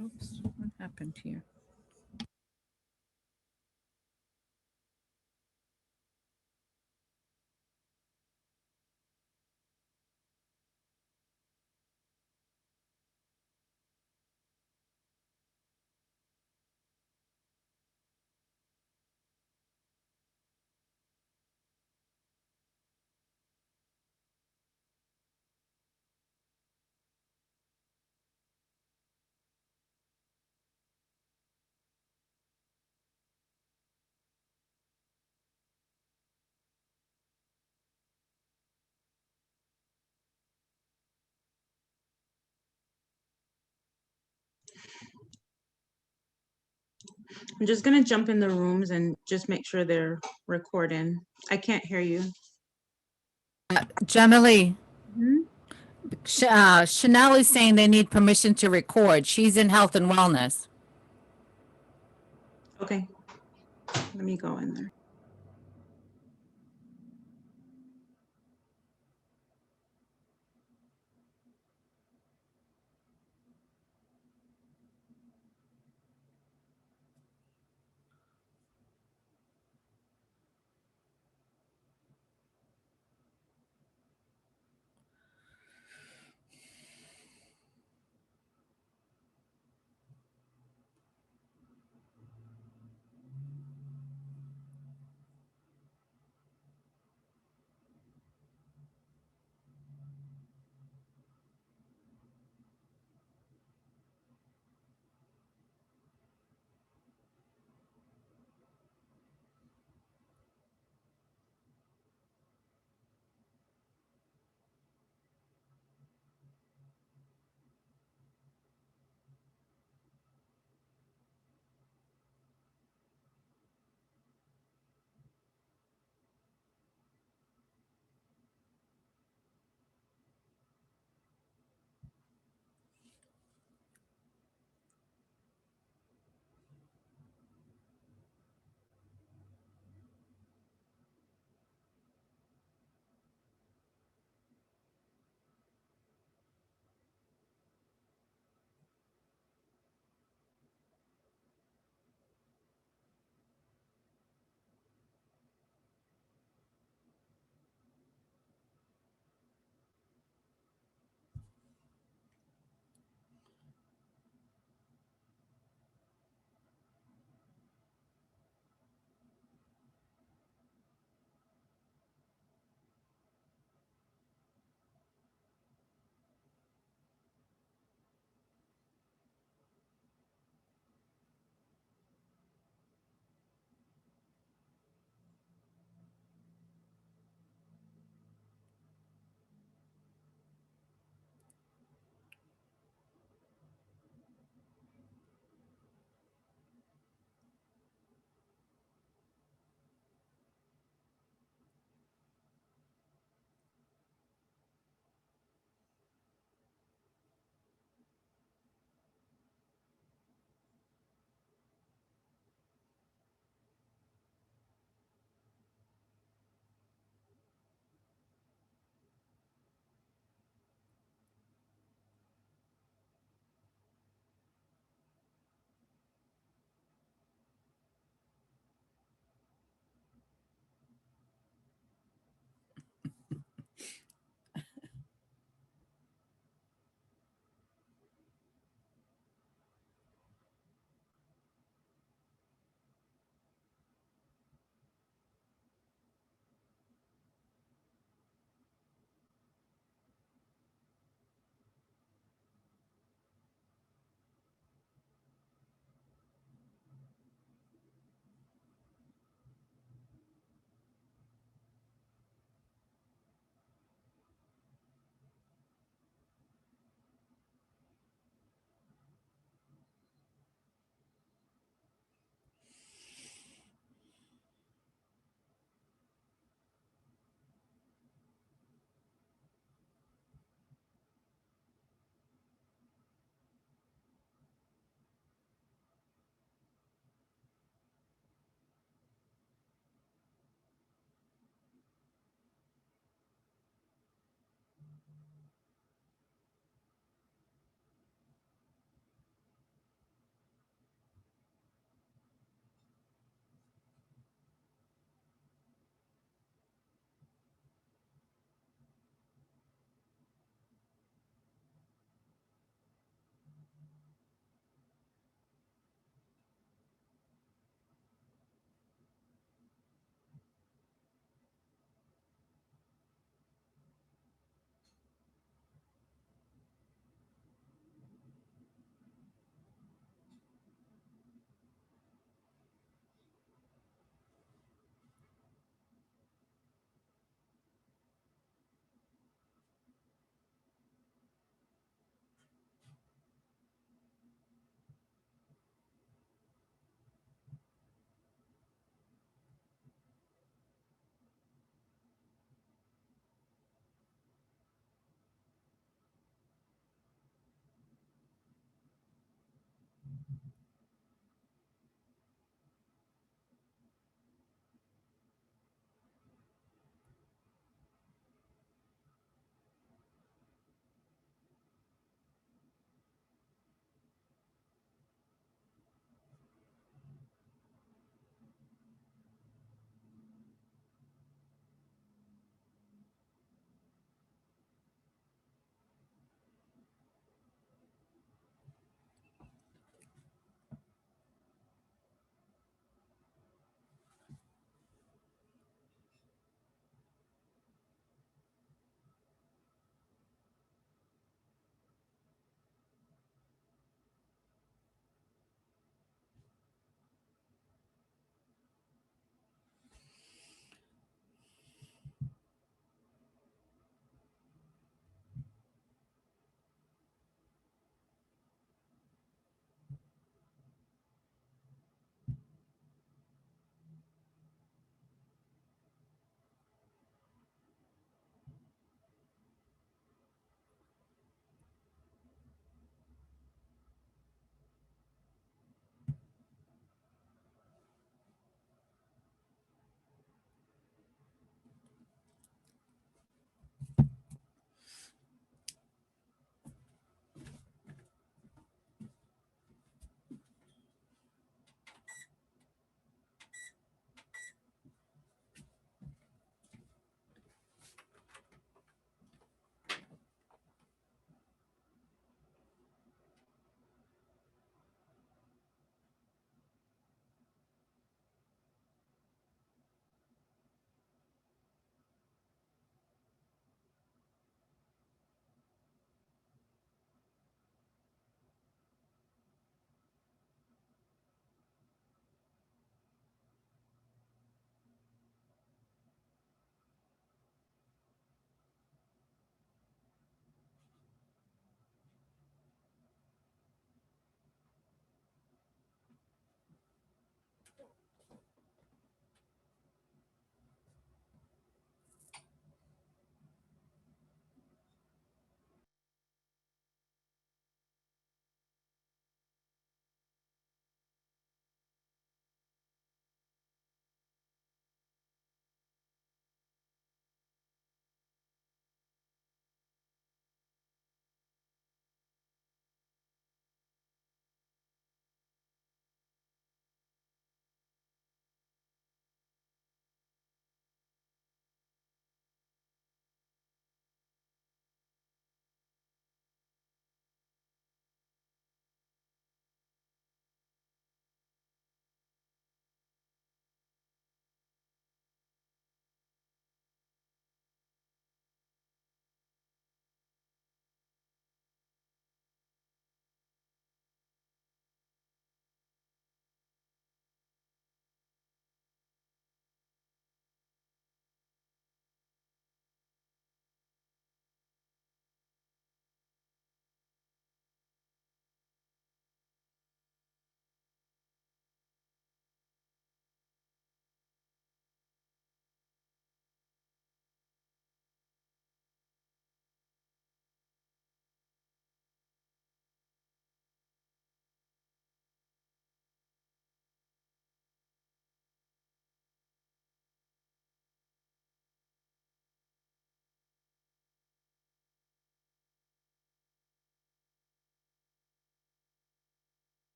Oops, what happened here? I'm just gonna jump in the rooms and just make sure they're recording. I can't hear you. Gemily, Mhm. Chanel is saying they need permission to record. She's in health and wellness. Okay, let me go in there.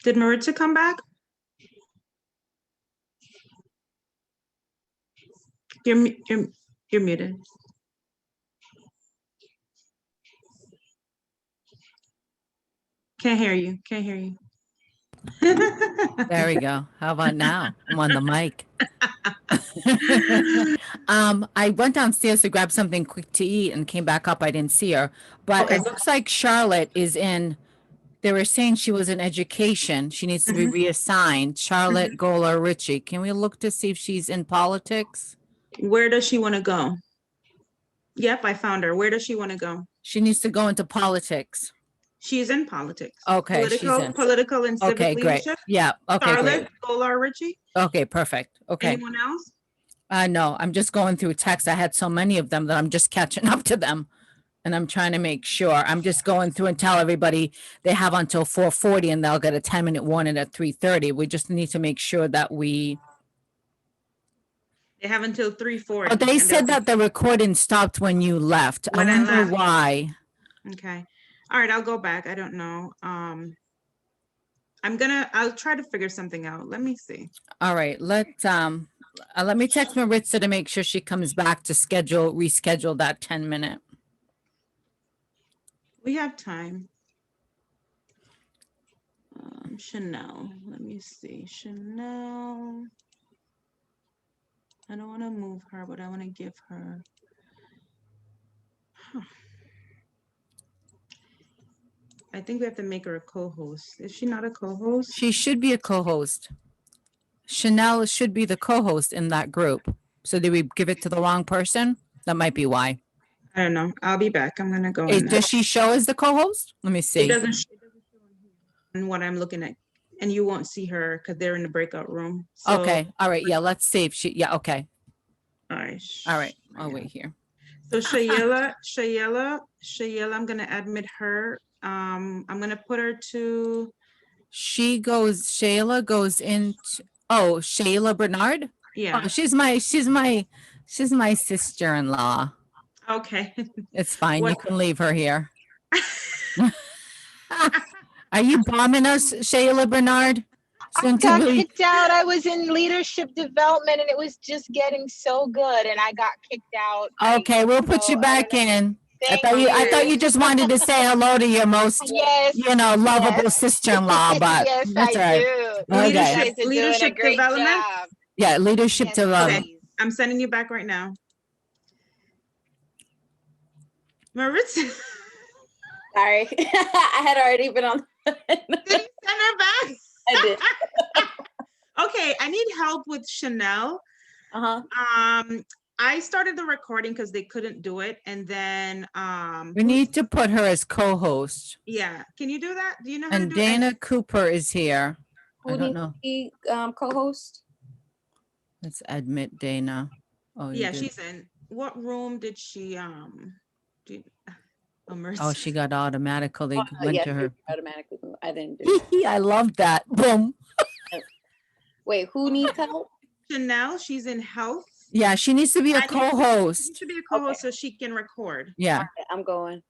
Did Maritza come back? You're muted. Can't hear you. Can't hear you. There we go. How about now? I'm on the mic. I went downstairs to grab something quick to eat and came back up. I didn't see her, but Okay. it looks like Charlotte is in. They were saying she was in education. She needs to be reassigned. Charlotte Gola Ritchie. Can we look to see if she's in politics? Where does she want to go? Yep, I found her. Where does she want to go? She needs to go into politics. She's in politics. Okay, she's in. Political and civic Okay, great. leadership. Yeah. Okay, great. Charlotte Golar Ritchie. Okay, perfect. Okay. Anyone else? No, I'm just going through text. I had so many of them that I'm just catching up to them. And I'm trying to make sure. I'm just going through and tell everybody they have until 4:40 and they'll get a 10-minute warning at 3:30. We just need to make sure that we. They have until 3:40. Oh, they said that the recording stopped when you left. I When I wonder left. why. Okay. All right, I'll go back. I don't know. I'll try to figure something out. Let me see. All right, let me text Maritza to make sure she comes back to reschedule that 10-minute. We have time. Chanel, let me see. Chanel. I don't want to move her, but I want to give her. Huh. I think we have to make her a co-host. Is she not a co-host? She should be a co-host. Chanel should be the co-host in that group. So did we give it to the wrong person? That might be why. I don't know. I'll be back. I'm gonna go. Does she show as the co-host? Let me see. It doesn't show in what I'm looking at, and you won't see her because they're in the breakout room. So, Okay. All right. Yeah. Let's see if she. Yeah. Okay. All right. All right. I'll wait here. So Shayela, I'm gonna admit her. I'm gonna put her to. Shayla goes into. Oh, Shayla Bernard. Yeah. Oh, she's my sister-in-law. Okay. It's fine. You can leave her here. Are you bombing us, Shayla Bernard? I got kicked out. I was in leadership development and it was just getting so good and I got kicked out. Okay, we'll put you back in. I thought you just wanted to say hello to your most, lovable sister-in-law, but yes, that's all right. do. Okay. Leadership development. Yeah, leadership development. Okay. I'm sending you back right now. Maritza. Sorry, I had already been on. Did you send her back? I did. Okay, I need help with Chanel. I started the recording because they couldn't do it, and then We need to put her as co-host. yeah, can you do that? Do you know how to And do it? Dana Cooper is here. I Who don't needs know. to be co-host? Let's admit Dana. Oh, you Yeah, did. she's in. What room did she do? Oh, she got automatically went Yes, to her. automatically. I didn't do that. I love that. Boom. Wait, who needs help? Chanel, she's in health. Yeah, she needs to be a co-host. She should be a co-host so she can record. Yeah. Okay, I'm going.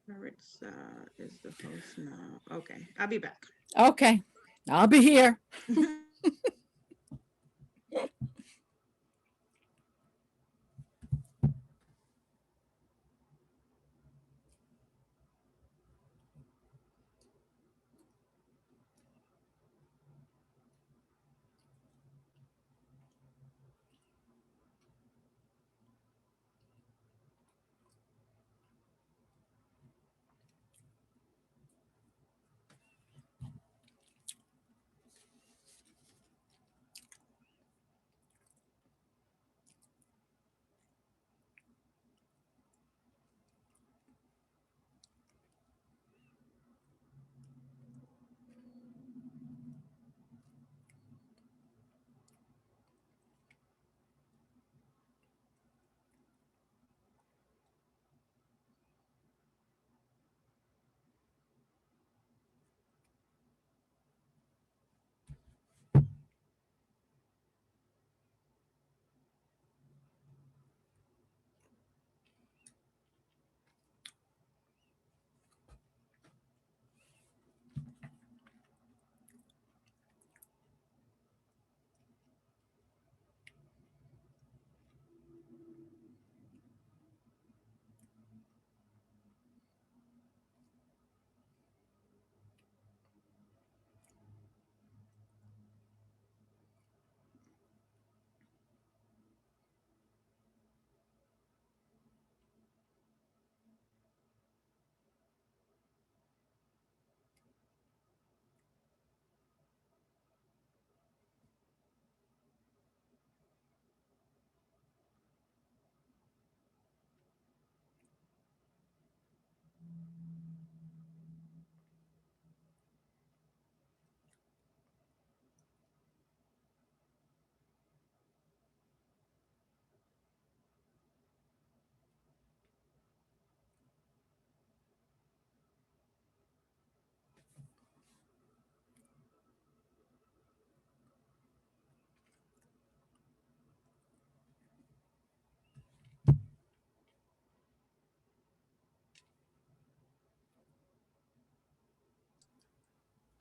Maritza is the host now. Okay, I'll be back. Okay. I'll be here.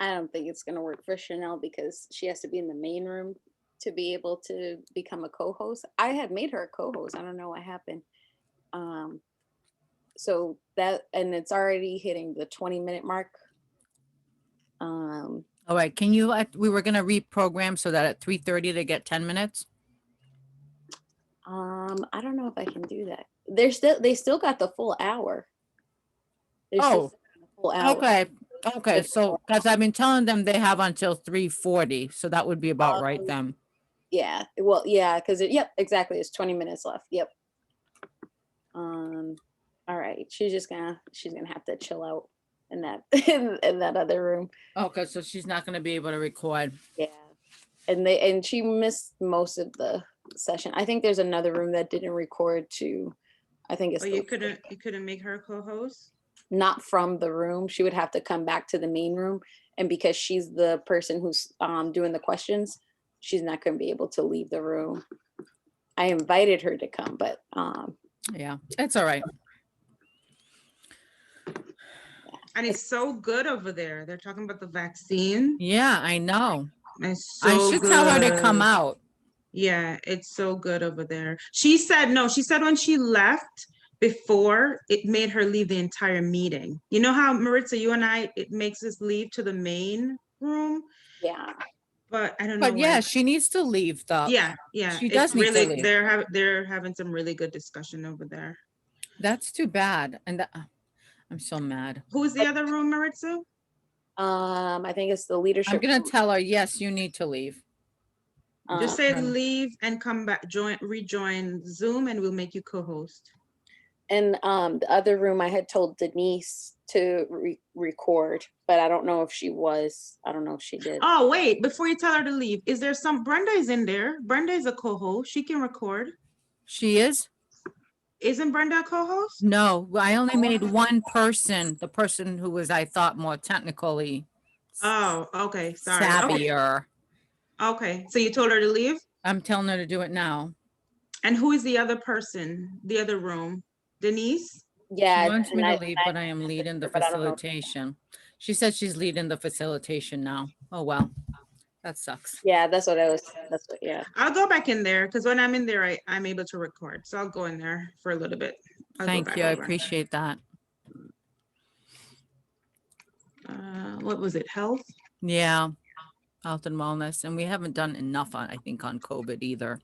I don't think it's gonna work for Chanel because she has to be in the main room to be able to become a co-host. I had made her a co-host. I don't know what happened. So that, and it's already hitting the 20-minute mark. All right, can you, we were gonna reprogram so that at 3:30 they get 10 minutes? I don't know if I can do that. They still got the full hour. They're Oh, still the full hour. okay, so, because I've been telling them they have until 3:40, so that would be about right then. Yeah, well, yeah, because yep, exactly. It's 20 minutes left. Yep. All right. She's gonna have to chill out in that in that other room. Okay, so she's not gonna be able to record. Yeah. And she missed most of the session. I think there's another room that didn't record too. I think it's Oh, you couldn't make her co-host? not from the room. She would have to come back to the main room. And because she's the person who's doing the questions, she's not gonna be able to leave the room. I invited her to come, but yeah, it's all right. And it's so good over there. They're talking about the vaccine. Yeah, I know. It's I so should tell her to come good. out. Yeah, it's so good over there. She said no. She said when she left before, it made her leave the entire meeting. You know how, Maritza, you and I, it makes us leave to the main room? Yeah. But I don't know But yeah, why. she needs to leave though. Yeah. She It's does need to really, leave. they're having some really good discussion over there. That's too bad. And I'm so mad. Who's the other room, Maritza? I think it's the leadership. I'm gonna tell her, yes, you need to leave. Just say leave and come back, rejoin Zoom, and we'll make you co-host. And the other room, I had told Denise to record, but I don't know if she was. I don't know if she did. Oh, wait, before you tell her to leave, is there Brenda is in there. Brenda is a co-host. She can record. She is? Isn't Brenda a co-host? No, I only made one person, the person who was, I thought, more technically Oh, okay, sorry. savvier. Okay, so you told her to leave? I'm telling her to do it now. And who is the other person, the other room? Denise? Yeah. She wants me to leave, but I am leading the facilitation. She said she's leading the facilitation now. Oh, well, that sucks. Yeah, that's what I was. That's what. Yeah. I'll go back in there because when I'm in there, I'm able to record. So I'll go in there for a little bit. Thank you. I appreciate that. What was it? Health? Yeah. Health and wellness. And we haven't done enough on, I think, on COVID either.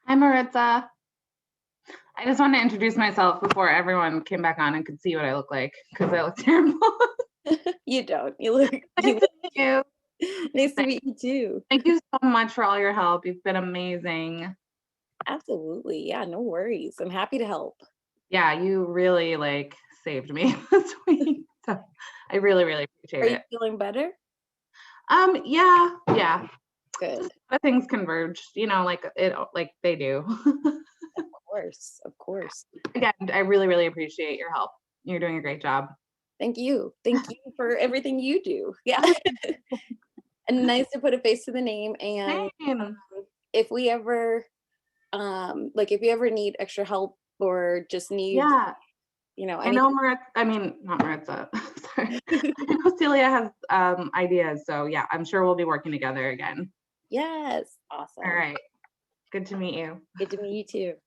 Hi, Maritza. I just want to introduce myself before everyone came back on and could see what I look like, because I look terrible. You don't. You look. Nice to meet you. Nice to meet you too. Thank you so much for all your help. You've been amazing. Absolutely. Yeah, no worries. I'm happy to help. Yeah, you really like saved me this week. So I really, really appreciate Are you it. feeling better? Yeah. Good. But things converged, like they do. Of course. Again, I really, really appreciate your help. You're doing a great job. Thank you. Thank you for everything you do. Yeah. And nice to put a face to the name. And if we ever, if you ever need extra help or just need, I know Maritza, not Maritza. Sorry. I know Celia has ideas. So yeah, I'm sure we'll be working together again. Yes. Awesome. All right. Good to meet you. Good to meet you too.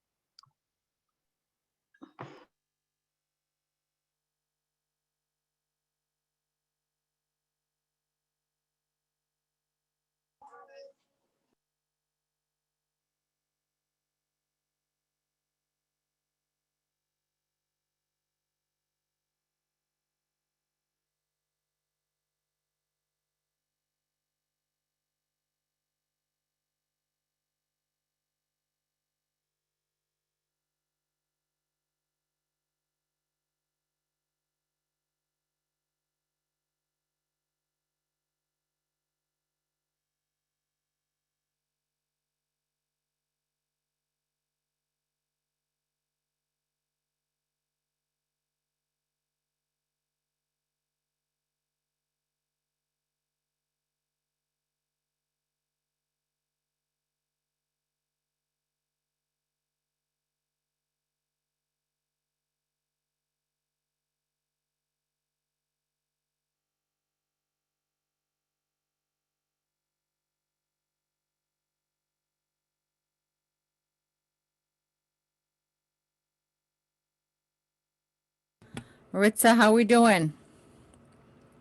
Maritza, how we doing?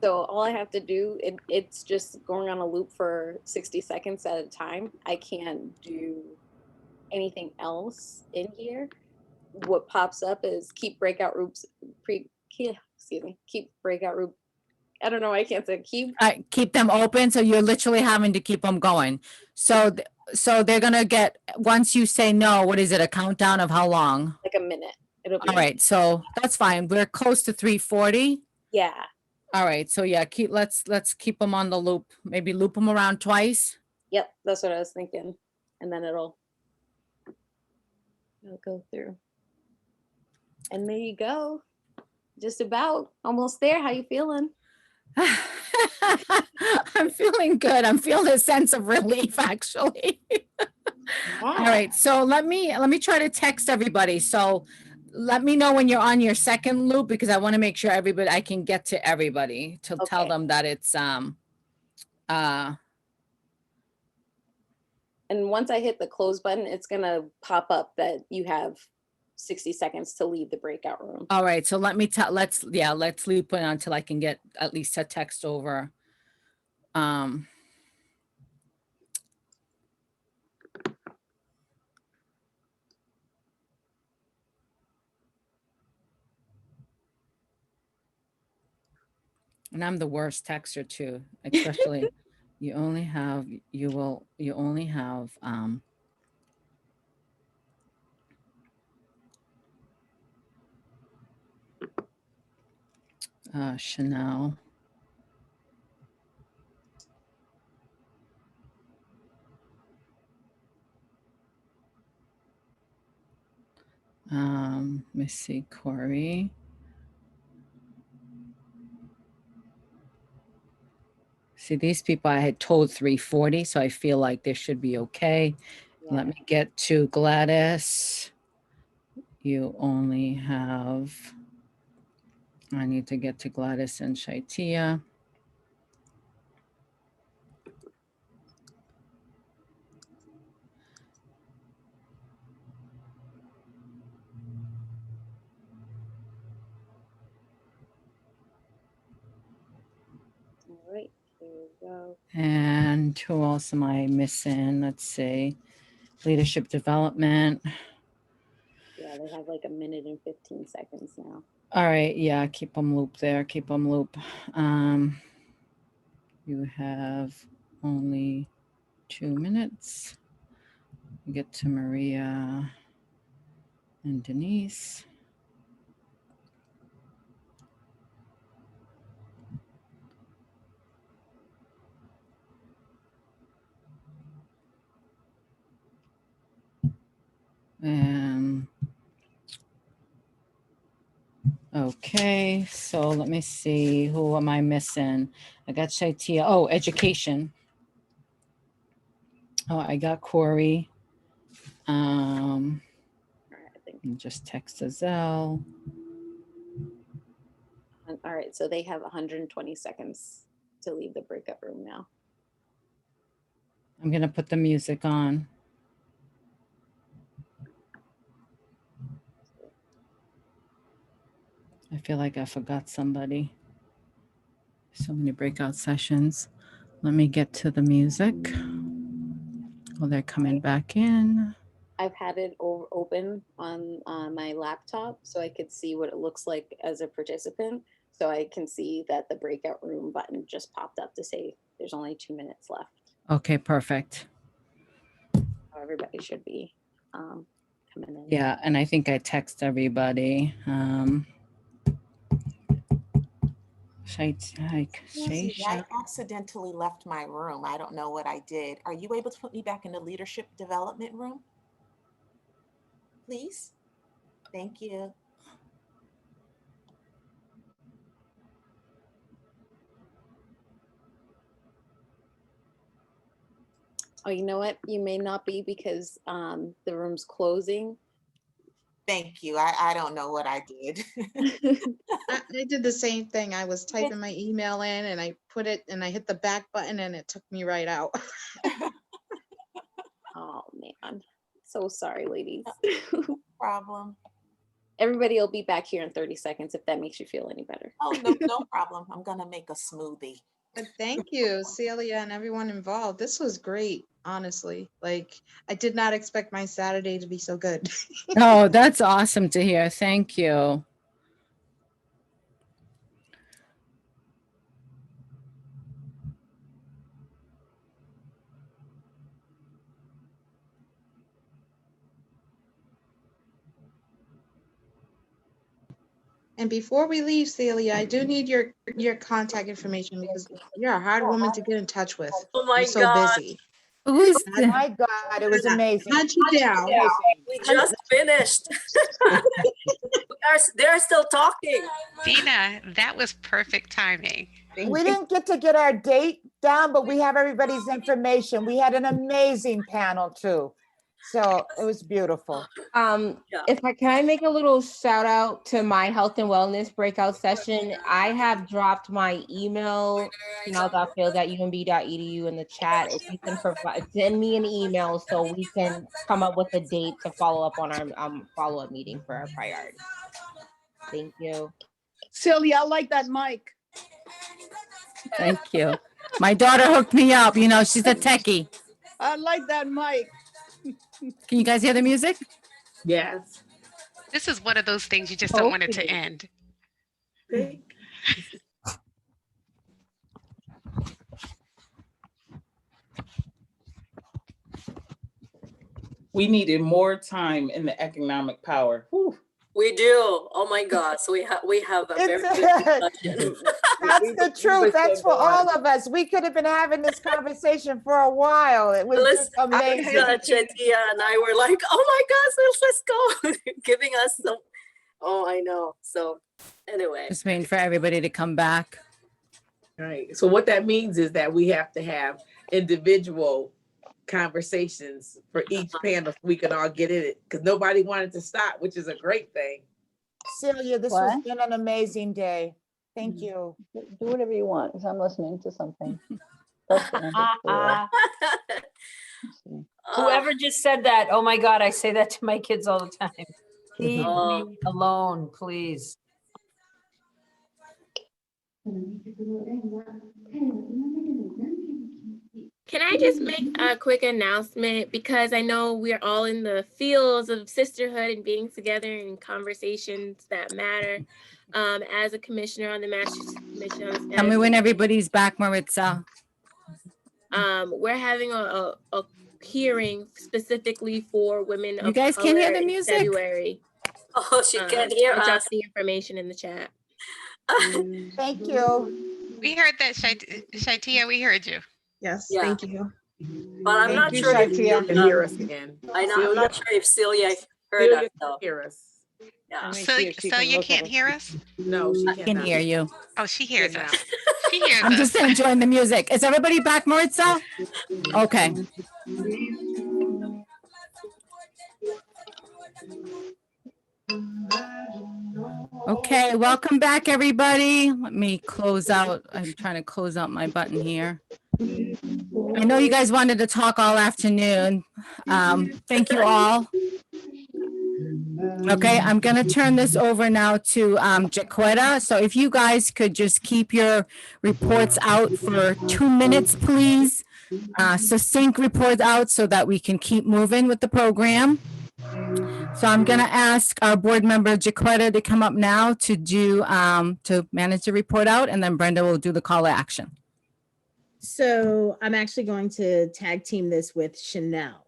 So all I have to do, it's just going on a loop for 60 seconds at a time. I can't do anything else in here. What pops up is keep breakout groups, keep breakout group. I don't know, I can't say Keep them open. So you're literally having to keep them going. So, so they're going to get, once you say no, what is it? A countdown of how long? like a minute. It'll be All right. So that's fine. We're close to 3:40. Yeah. All right. So yeah, let's keep them on the loop. Maybe loop them around twice. Yep, that's what I was thinking. And then it'll go through. And there you go. Just about almost there. How you feeling? I'm feeling good. I'm feeling a sense of relief, actually. All right. So let me try to text everybody. So let me know when you're on your second loop, because I want to make sure I can get to everybody to tell them that it's And once I hit the close button, it's gonna pop up that you have 60 seconds to leave the breakout room. all right. So let me let's loop it until I can get at least a text over. And I'm the worst texter too, especially you only have Chanel. Let me see, Corey. See, these people I had told 3:40, so I feel like they should be okay. Yeah. Let me get to Gladys. You only have, I need to get to Gladys and Shaitia. All right, here we go. And who else am I missing? Let's see. Leadership development. Yeah, they have like 1 minute and 15 seconds now. All right, yeah, keep them loop there, keep them loop. You have only 2 minutes. We get to Maria and Denise. Okay, so let me see, who am I missing? I got Shaitia. Oh, education. Oh, I got Corey. Just text Azelle. All right, so they have 120 seconds to leave the breakout room now. I'm gonna put the music on. I feel like I forgot somebody. So many breakout sessions. Let me get to the music. Oh, they're coming back in. I've had it open on my laptop so I could see what it looks like as a participant. So I can see that the breakout room button just popped up to say there's only 2 minutes left. Okay, perfect. So everybody should be coming in. Yeah, and I think I text everybody. Susie, I accidentally left my room. I don't know what I did. Are you able to put me back in the leadership development room? Please? Thank you. Oh, you know what? You may not be because the room's closing. Thank you. I don't know what I did. I did the same thing. I was typing my email in and I put it and I hit the back button and it took me right out. Oh man, so sorry, ladies. No problem. Everybody will be back here in 30 seconds if that makes you feel any better. Oh, no problem. I'm gonna make a smoothie. But thank you, Celia, and everyone involved. This was great, honestly. Like, I did not expect my Saturday to be so good. Oh, that's awesome to hear. Thank you. And before we leave, Celia, I do need your contact information because you're a hard woman to get in touch with. Oh my You're so God. busy. Who's Oh my God, it was amazing. Hunt you down. We just finished. They're still talking. Dina, that was perfect timing. We didn't get to get our date down, but we have everybody's information. We had an amazing panel too. So it was beautiful. If I can, I make a little shout out to my health and wellness breakout session. I have dropped my email, chanel.field@umb.edu in the chat. If you can send me an email so we can come up with a date to follow up on our follow-up meeting for our priority. Thank you. Celia, I like that mic. Thank you. My daughter hooked me up. You know, she's a techie. I like that mic. Can you guys hear the music? Yes. This is one of those things you just don't want it to end. We needed more time in the economic power. Whew. We do. Oh my God. So we have a very good discussion. That's the truth. That's for all of us. We could have been having this conversation for a while. It was just amazing. Chatia and I were like, oh my gosh, let's go. Giving us some, oh, I know. So anyway. Just waiting for everybody to come back. Right. So what that means is that we have to have individual conversations for each panel so we can all get in it because nobody wanted to stop, which is a great thing. Celia, this has been an amazing day. Thank you. Do whatever you want because I'm listening to something. Whoever just said that, oh my God, I say that to my kids all the time. Leave me alone, please. Can I just make a quick announcement, because I know we're all in the fields of sisterhood and being together in conversations that matter. As a commissioner on the Massachusetts Commission on Tell me when Spanish, everybody's back, Maritza. we're having a hearing specifically for women of You guys color can't hear the in music? February. Oh, she can't hear I'll drop us. the information in the chat. Thank you. We heard that, Shaitia, we heard you. Yes, Yeah. thank you. But I'm Thank not you, sure if Shaitia. Can hear us again. I'm not sure if Celia heard us Celia though. can hear us. Yeah. Celia can't hear us? No, she I can cannot. hear you. Oh, she hears Good us. now. She hears I'm us. just enjoying the music. Is everybody back, Maritza? Okay. Okay, welcome back, everybody. Let me close out. I'm trying to close out my button here. I know you guys wanted to talk all afternoon. Thank you all. Okay, I'm going to turn this over now to Jaquetta. So if you guys could just keep your reports out for 2 minutes, please. Succinct reports out so that we can keep moving with the program. So I'm going to ask our board member Jaquetta to come up now to do to manage the report out, and then Brenda will do the call to action. So I'm actually going to tag team this with Chanel,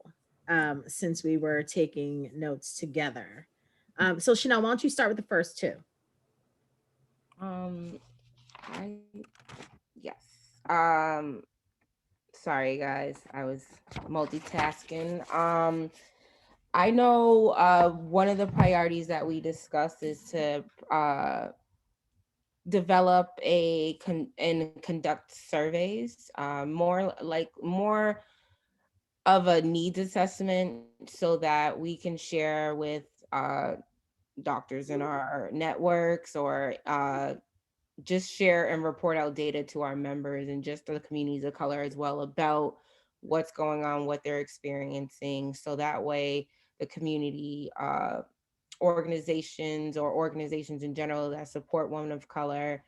since we were taking notes together. So Chanel, why don't you start with the first two? Yes. Sorry guys, I was multitasking. I know one of the priorities that we discussed is to develop and conduct surveys, more of a needs assessment so that we can share with doctors in our networks, or just share and report out data to our members and just the communities of color as well about what's going on, what they're experiencing. So that way the community organizations or organizations in general that support women of color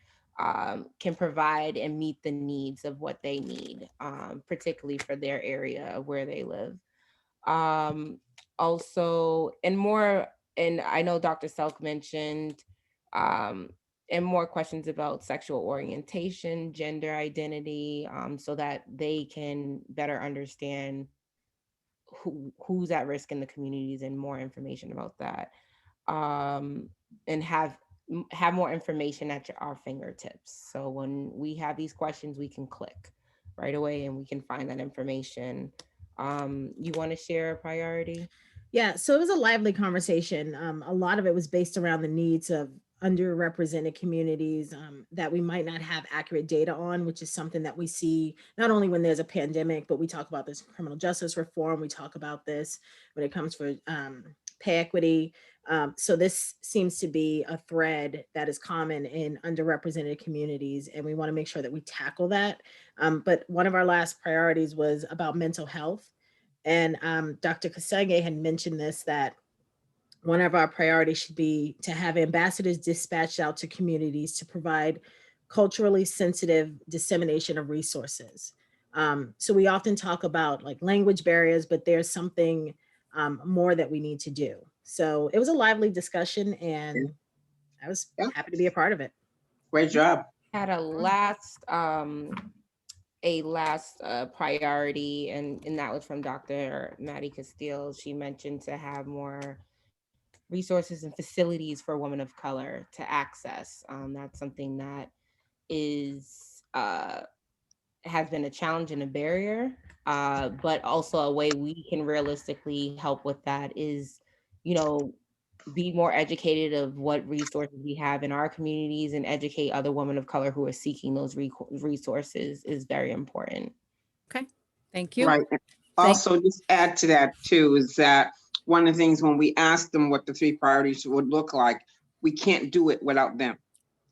can provide and meet the needs of what they need, particularly for their area of where they live. Also, and I know Dr. Selk mentioned, and more questions about sexual orientation, gender identity, so that they can better understand who's at risk in the communities and more information about that. And have more information at our fingertips. So when we have these questions, we can click right away and we can find that information. You want to share a priority? Yeah, so it was a lively conversation. A lot of it was based around the needs of underrepresented communities that we might not have accurate data on, which is something that we see not only when there's a pandemic, but we talk about this in criminal justice reform. We talk about this when it comes for pay equity. So this seems to be a thread that is common in underrepresented communities, and we want to make sure that we tackle that. But one of our last priorities was about mental health. And Dr. Kasenge had mentioned this, that one of our priorities should be to have ambassadors dispatched out to communities to provide culturally sensitive dissemination of resources. So we often talk about like language barriers, but there's something more that we need to do. So it was a lively discussion, and I was happy to be a part of it. Great job. Had a last priority, and that was from Dr. Maddie Castile. She mentioned to have more resources and facilities for women of color to access. That's something that has been a challenge and a barrier, but also a way we can realistically help with that is, be more educated of what resources we have in our communities and educate other women of color who are seeking those resources is very important. Okay, thank you. Right. Also, just add to that too, is that one of the things when we asked them what the 3 priorities would look like, we can't do it without them.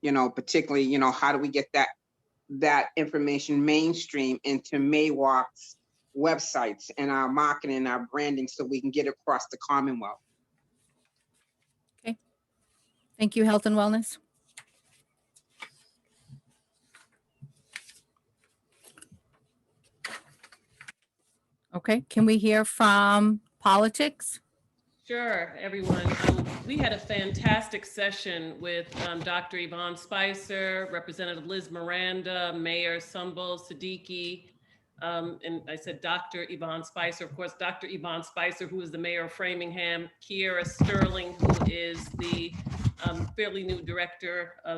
Particularly, how do we get that information mainstream into MAWOCC's websites and our marketing and our branding so we can get across the Commonwealth. Okay. Thank you, Health and Wellness. Okay, can we hear from politics? Sure, everyone. We had a fantastic session with Dr. Yvonne Spicer, Representative Liz Miranda, Mayor Sumbul Siddiqui, and I said Dr. Yvonne Spicer, of course, Dr. Yvonne Spicer, who is the mayor of Framingham, Kiera Sterling, who is the fairly new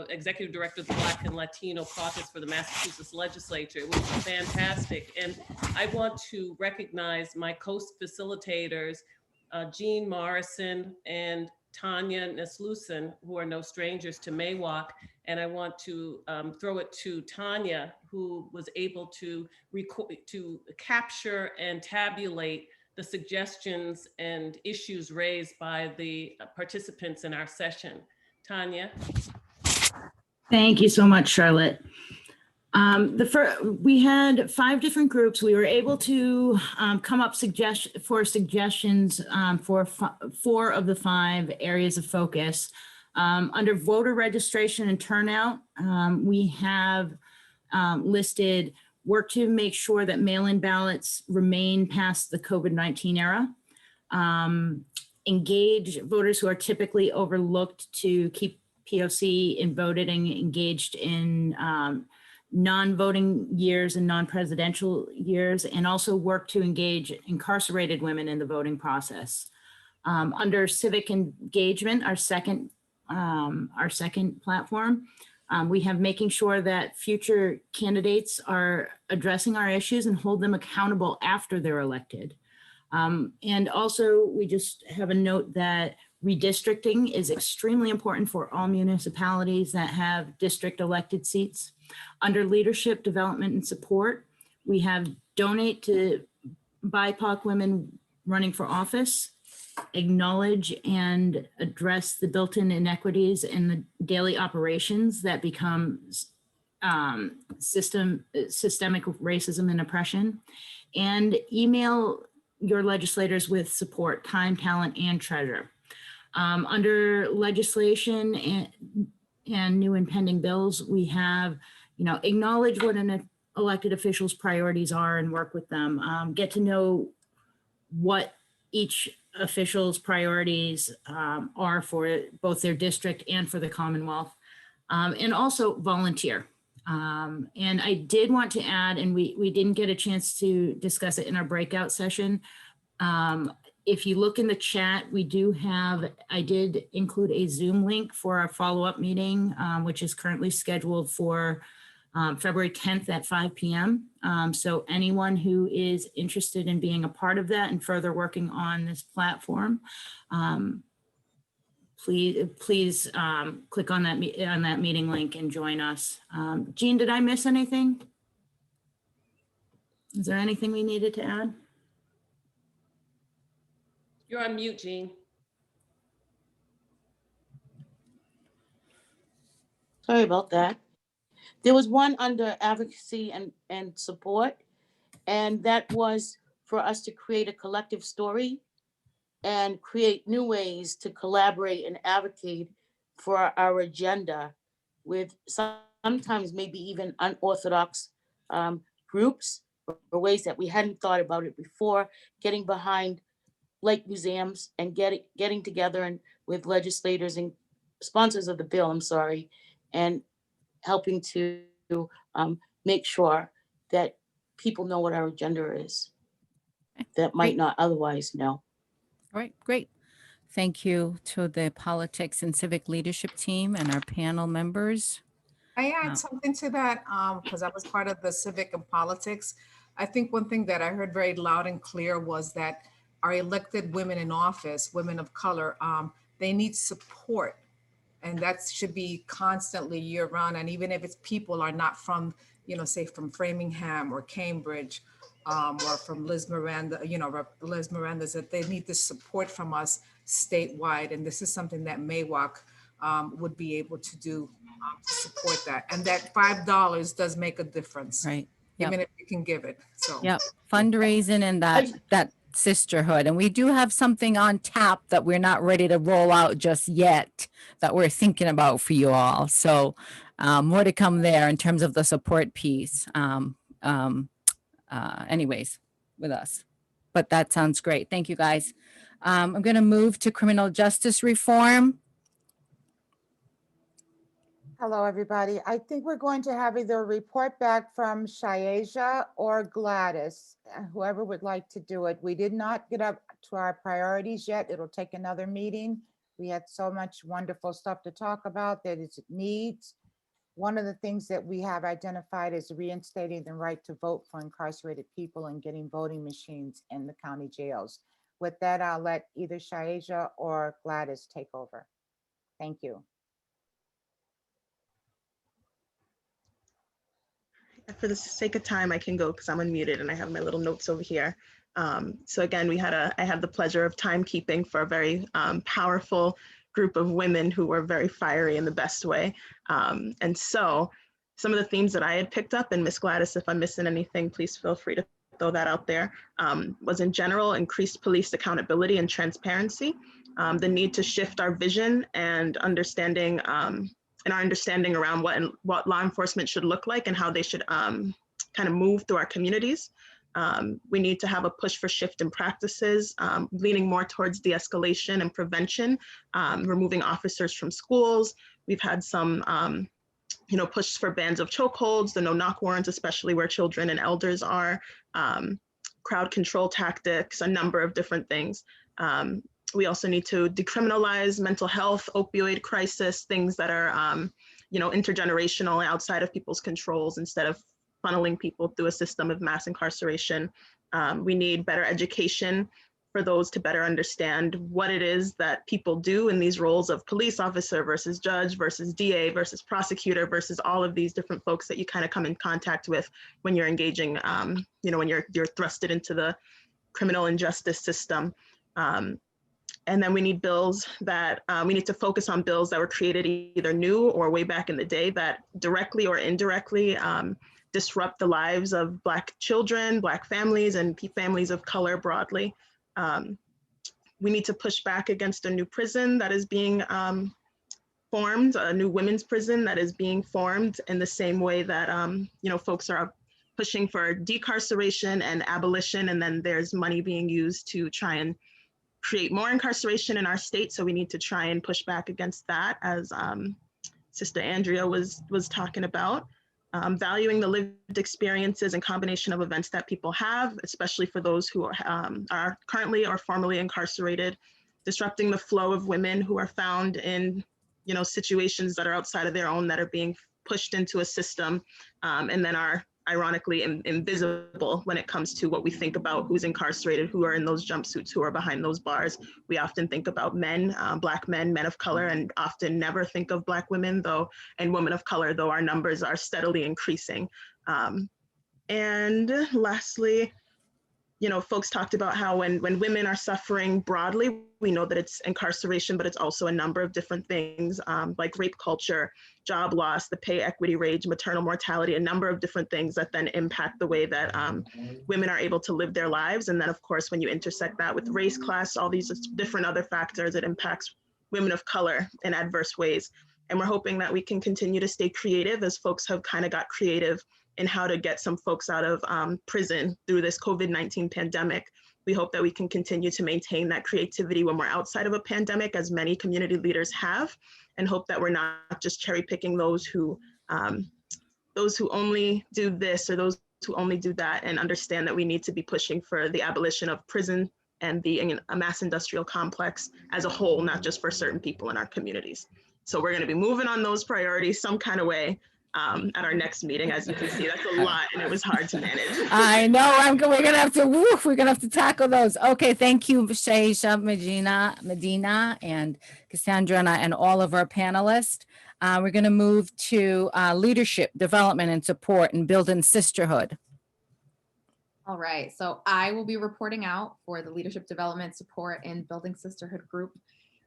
executive director of the Black and Latino Caucus for the Massachusetts Legislature. It was fantastic. And I want to recognize my co-facilitators, Jean Morrison and Tanya Neslusen, who are no strangers to MAWOCC. And I want to throw it to Tanya, who was able to capture and tabulate the suggestions and issues raised by the participants in our session. Tanya. Thank you so much, Charlotte. We had 5 different groups. We were able to come up suggestions for 4 of the 5 areas of focus. Under voter registration and turnout, we have listed work to make sure that mail-in ballots remain past the COVID-19 era. Engage voters who are typically overlooked to keep POC in voted and engaged in non-voting years and non-presidential years, and also work to engage incarcerated women in the voting process. Under civic engagement, our second platform, we have making sure that future candidates are addressing our issues and hold them accountable after they're elected. And also, we just have a note that redistricting is extremely important for all municipalities that have district elected seats. Under leadership development and support, we have donate to BIPOC women running for office, acknowledge and address the built-in inequities in the daily operations that become systemic racism and oppression, and email your legislators with support, time, talent, and treasure. Under legislation and new and pending bills, we have, acknowledge what an elected official's priorities are and work with them. Get to know what each official's priorities are for both their district and for the Commonwealth, and also volunteer. And I did want to add, and we didn't get a chance to discuss it in our breakout session. If you look in the chat, I did include a Zoom link for our follow-up meeting, which is currently scheduled for February 10th at 5 p.m. So anyone who is interested in being a part of that and further working on this platform, please click on that meeting link and join us. Jean, did I miss anything? Is there anything we needed to add? You're on mute, Jean. Sorry about that. There was one under advocacy and support, and that was for us to create a collective story and create new ways to collaborate and advocate for our agenda with sometimes maybe even unorthodox groups or ways that we hadn't thought about it before, getting behind like museums and getting together and with legislators and sponsors of the bill, and helping to make sure that people know what our agenda is that might not otherwise know. All right, great. Thank you to the politics and civic leadership team and our panel members. I add something to that because I was part of the civic and politics. I think one thing that I heard very loud and clear was that our elected women in office, women of color, they need support. And that should be constantly year round. And even if it's people are not from, say from Framingham or Cambridge or from Liz Miranda, Liz Miranda's, that they need this support from us statewide. And this is something that MAWOCC would be able to do to support that. And that $5 does make a difference, right? Even if you can give it. So Fundraising and that sisterhood. And we do have something on tap that we're not ready to roll out just yet that we're thinking about for you all. So more to come there in terms of the support piece. Anyways, with us. but that sounds great. Thank you, guys. I'm going to move to criminal justice reform. Hello, everybody. I think we're going to have either a report back from Shayeja or Gladys, whoever would like to do it. We did not get up to our priorities yet. It'll take another meeting. We had so much wonderful stuff to talk about that it needs. One of the things that we have identified is reinstating the right to vote for incarcerated people and getting voting machines in the county jails. With that, I'll let either Shayeja or Gladys take over. Thank you. For the sake of time, I can go because I'm unmuted and I have my little notes over here. So again, I had the pleasure of timekeeping for a very powerful group of women who were very fiery in the best way. And so some of the themes that I had picked up, and Miss Gladys, if I'm missing anything, please feel free to throw that out there, was in general, increased police accountability and transparency, the need to shift our vision and understanding and our understanding around what law enforcement should look like and how they should kind of move through our communities. We need to have a push for shift in practices, leaning more towards de-escalation and prevention, removing officers from schools. We've had some, push for bans of chokeholds, the no-knock warrants, especially where children and elders are, crowd control tactics, a number of different things. We also need to decriminalize mental health, opioid crisis, things that are, intergenerational outside of people's controls instead of funneling people through a system of mass incarceration. We need better education for those to better understand what it is that people do in these roles of police officer versus judge versus DA versus prosecutor versus all of these different folks that you kind of come in contact with when you're engaging, when you're thrusted into the criminal and justice system. And then we need bills that, we need to focus on bills that were created either new or way back in the day that directly or indirectly disrupt the lives of Black children, Black families, and families of color broadly. We need to push back against a new prison that is being formed, a new women's prison that is being formed in the same way that, folks are pushing for decarceration and abolition, and then there's money being used to try and create more incarceration in our state. So we need to try and push back against that, as Sister Andrea was talking about. Valuing the lived experiences and combination of events that people have, especially for those who are currently or formerly incarcerated, disrupting the flow of women who are found in, situations that are outside of their own, that are being pushed into a system, and then are ironically invisible when it comes to what we think about who's incarcerated, who are in those jumpsuits, who are behind those bars. We often think about men, Black men, men of color, and often never think of Black women and women of color, though our numbers are steadily increasing. And lastly, folks talked about how when women are suffering broadly, we know that it's incarceration, but it's also a number of different things like rape culture, job loss, the pay equity rate, maternal mortality, a number of different things that then impact the way that women are able to live their lives. And then of course, when you intersect that with race, class, all these different other factors, it impacts women of color in adverse ways. And we're hoping that we can continue to stay creative, as folks have kind of got creative in how to get some folks out of prison through this COVID-19 pandemic. We hope that we can continue to maintain that creativity when we're outside of a pandemic, as many community leaders have, and hope that we're not just cherry picking those who only do this or those who only do that, and understand that we need to be pushing for the abolition of prison and the mass industrial complex as a whole, not just for certain people in our communities. So we're going to be moving on those priorities some kind of way at our next meeting. As you can see, that's a lot, and it was hard to manage. I know. We're gonna have to tackle those. Okay, thank you, Shayeja, Medina, and Cassandra, and all of our panelists. We're gonna move to leadership, development, and support, and building sisterhood. All right, so I will be reporting out for the leadership development, support, and building sisterhood group.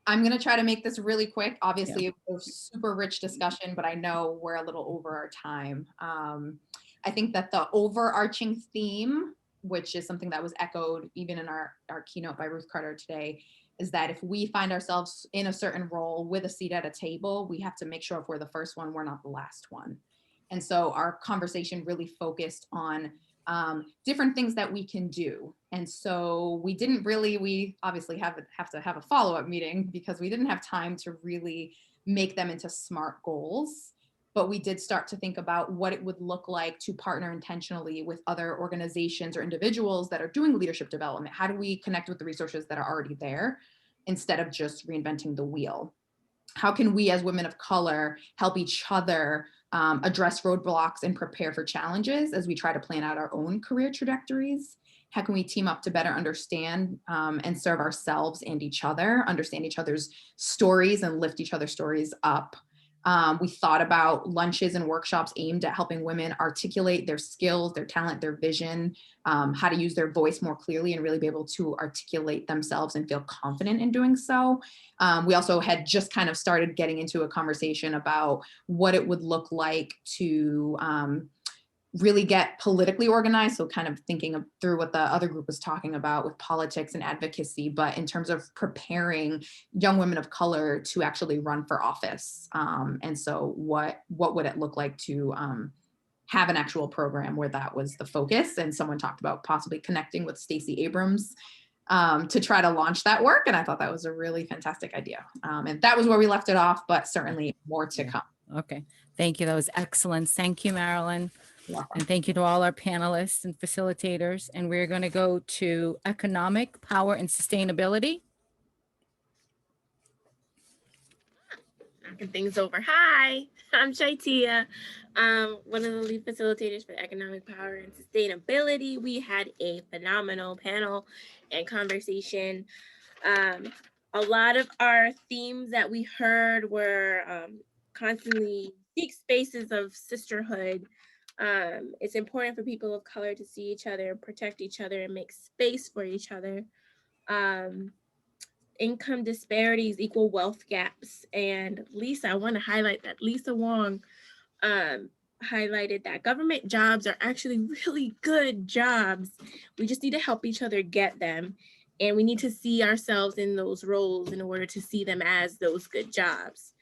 I'm going to try to make this really quick. Obviously, it was a super rich discussion, but I know we're a little over our time. I think that the overarching theme, which is something that was echoed even in our keynote by Ruth Carter today, is that if we find ourselves in a certain role with a seat at a table, we have to make sure if we're the first one, we're not the last one. And so our conversation really focused on different things that we can do. And so we obviously have to have a follow-up meeting because we didn't have time to really make them into SMART goals. But we did start to think about what it would look like to partner intentionally with other organizations or individuals that are doing leadership development. How do we connect with the resources that are already there instead of just reinventing the wheel? How can we as women of color help each other address roadblocks and prepare for challenges as we try to plan out our own career trajectories? How can we team up to better understand and serve ourselves and each other, understand each other's stories and lift each other's stories up? We thought about lunches and workshops aimed at helping women articulate their skills, their talent, their vision, how to use their voice more clearly and really be able to articulate themselves and feel confident in doing so. We also had just kind of started getting into a conversation about what it would look like to really get politically organized. So kind of thinking through what the other group was talking about with politics and advocacy, but in terms of preparing young women of color to actually run for office. And so what would it look like to have an actual program where that was the focus? And someone talked about possibly connecting with Stacey Abrams to try to launch that work. And I thought that was a really fantastic idea. And that was where we left it off, but certainly more to come. Okay, thank you. That was excellent. Thank you, Marilyn. And thank you to all our panelists and facilitators. And we're going to go to economic power and sustainability. Knocking things over. Hi, I'm Shaitia, one of the lead facilitators for economic power and sustainability. We had a phenomenal panel and conversation. A lot of our themes that we heard were constantly seek spaces of sisterhood. It's important for people of color to see each other, protect each other, and make space for each other. Income disparities equal wealth gaps. And Lisa, I want to highlight that Lisa Wong highlighted that government jobs are actually really good jobs. We just need to help each other get them. And we need to see ourselves in those roles in order to see them as those good jobs.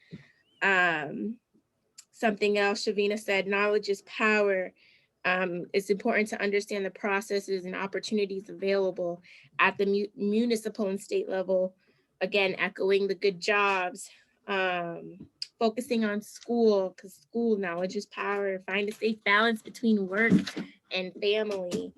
Something else Shavina said, knowledge is power. It's important to understand the processes and opportunities available at the municipal and state level. Again, echoing the good jobs, focusing on school, because school knowledge is power. Find a safe balance between work and family.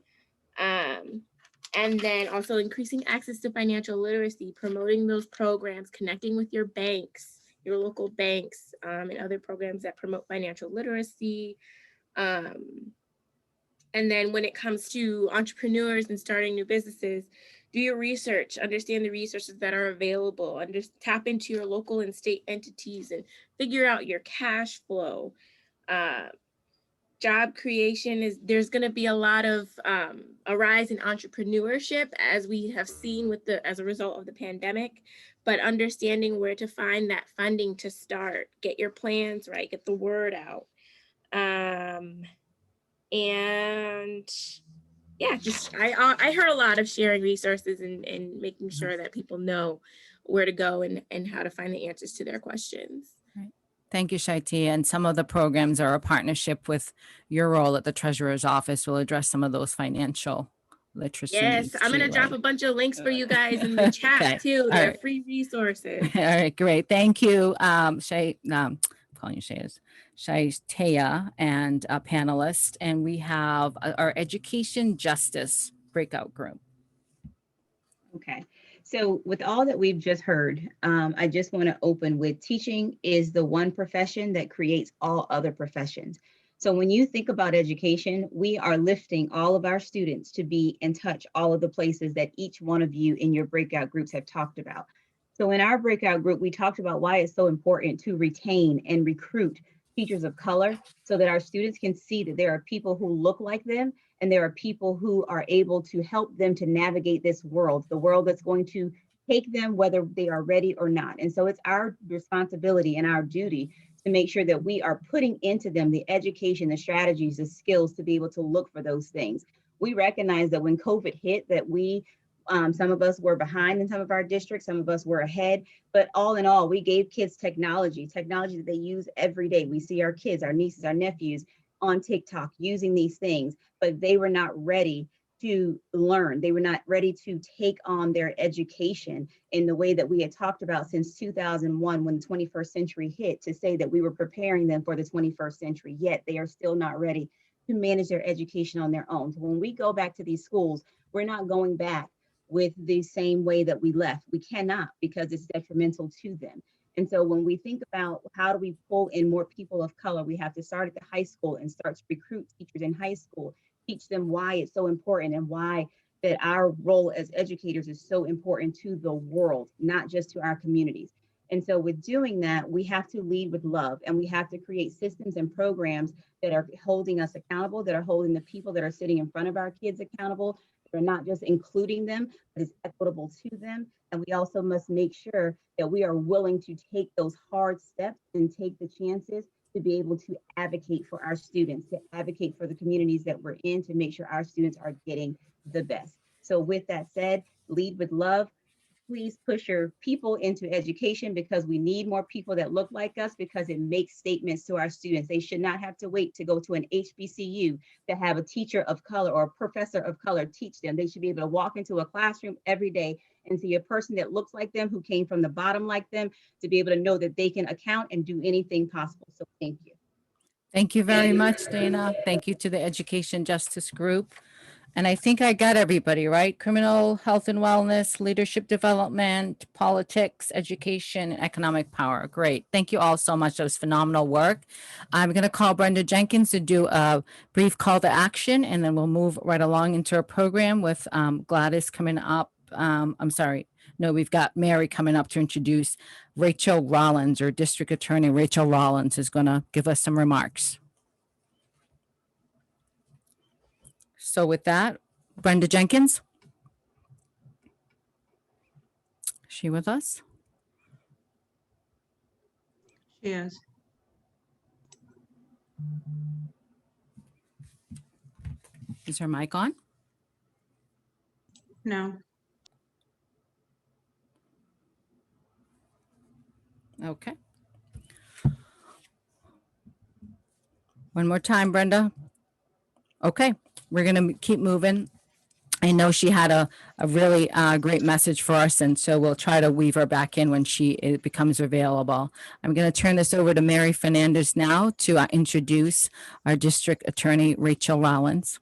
And then also increasing access to financial literacy, promoting those programs, connecting with your banks, your local banks, and other programs that promote financial literacy. And then when it comes to entrepreneurs and starting new businesses, do your research, understand the resources that are available, tap into your local and state entities and figure out your cash flow. Job creation there's going to be a lot of a rise in entrepreneurship as we have seen as a result of the pandemic, but understanding where to find that funding to start, get your plans right, get the word out. And yeah, just I heard a lot of sharing resources and making sure that people know where to go and how to find the answers to their questions. Thank you, Shaitia. And some of the programs are a partnership with your role at the Treasurer's Office. Will address some of those financial literacy. Yes, I'm going to drop a bunch of links for you guys in the chat Okay. too. All They're right. free resources. All right, great. Thank you, I'm calling you Shaitia and a panelist. And we have our education justice breakout group. Okay, so with all that we've just heard, I just want to open with teaching is the one profession that creates all other professions. So when you think about education, we are lifting all of our students to be and touch all of the places that each one of you in your breakout groups have talked about. So in our breakout group, we talked about why it's so important to retain and recruit teachers of color so that our students can see that there are people who look like them and there are people who are able to help them to navigate this world, the world that's going to take them whether they are ready or not. And so it's our responsibility and our duty to make sure that we are putting into them the education, the strategies, the skills to be able to look for those things. We recognize that when COVID hit, that some of us were behind in some of our districts, some of us were ahead, but all in all, we gave kids technology that they use every day. We see our kids, our nieces, our nephews on TikTok using these things, but they were not ready to learn. They were not ready to take on their education in the way that we had talked about since 2001 when the 21st century hit, to say that we were preparing them for the 21st century, yet they are still not ready to manage their education on their own. So when we go back to these schools, we're not going back with the same way that we left. We cannot, because it's detrimental to them. And so when we think about how do we pull in more people of color, we have to start at the high school and start to recruit teachers in high school, teach them why it's so important and why that our role as educators is so important to the world, not just to our communities. And so with doing that, we have to lead with love, and we have to create systems and programs that are holding us accountable, that are holding the people that are sitting in front of our kids accountable, that are not just including them, but is equitable to them. And we also must make sure that we are willing to take those hard steps and take the chances to be able to advocate for our students, to advocate for the communities that we're in, to make sure our students are getting the best. So with that said, lead with love. Please push your people into education, because we need more people that look like us, because it makes statements to our students. They should not have to wait to go to an HBCU to have a teacher of color or a professor of color teach them. They should be able to walk into a classroom every day and see a person that looks like them, who came from the bottom like them, to be able to know that they can account and do anything possible. So thank you. Thank you very much, Dana. Thank you to the Education Justice Group. And I think I got everybody, right? Criminal health and wellness, leadership development, politics, education, and economic power. Great. Thank you all so much. That was phenomenal work. I'm going to call Brenda Jenkins to do a brief call to action, and then we'll move right along into our program with Gladys coming up. I'm sorry. No, we've got Mary coming up to introduce Rachel Rollins, or District Attorney Rachel Rollins is going to give us some remarks. So with that, Brenda Jenkins. Is she with us? She is. Is her mic on? No. Okay. One more time, Brenda. Okay, we're going to keep moving. I know she had a really great message for us, and so we'll try to weave her back in when she becomes available. I'm going to turn this over to Mary Fernandez now to introduce our District Attorney, Rachel Rollins.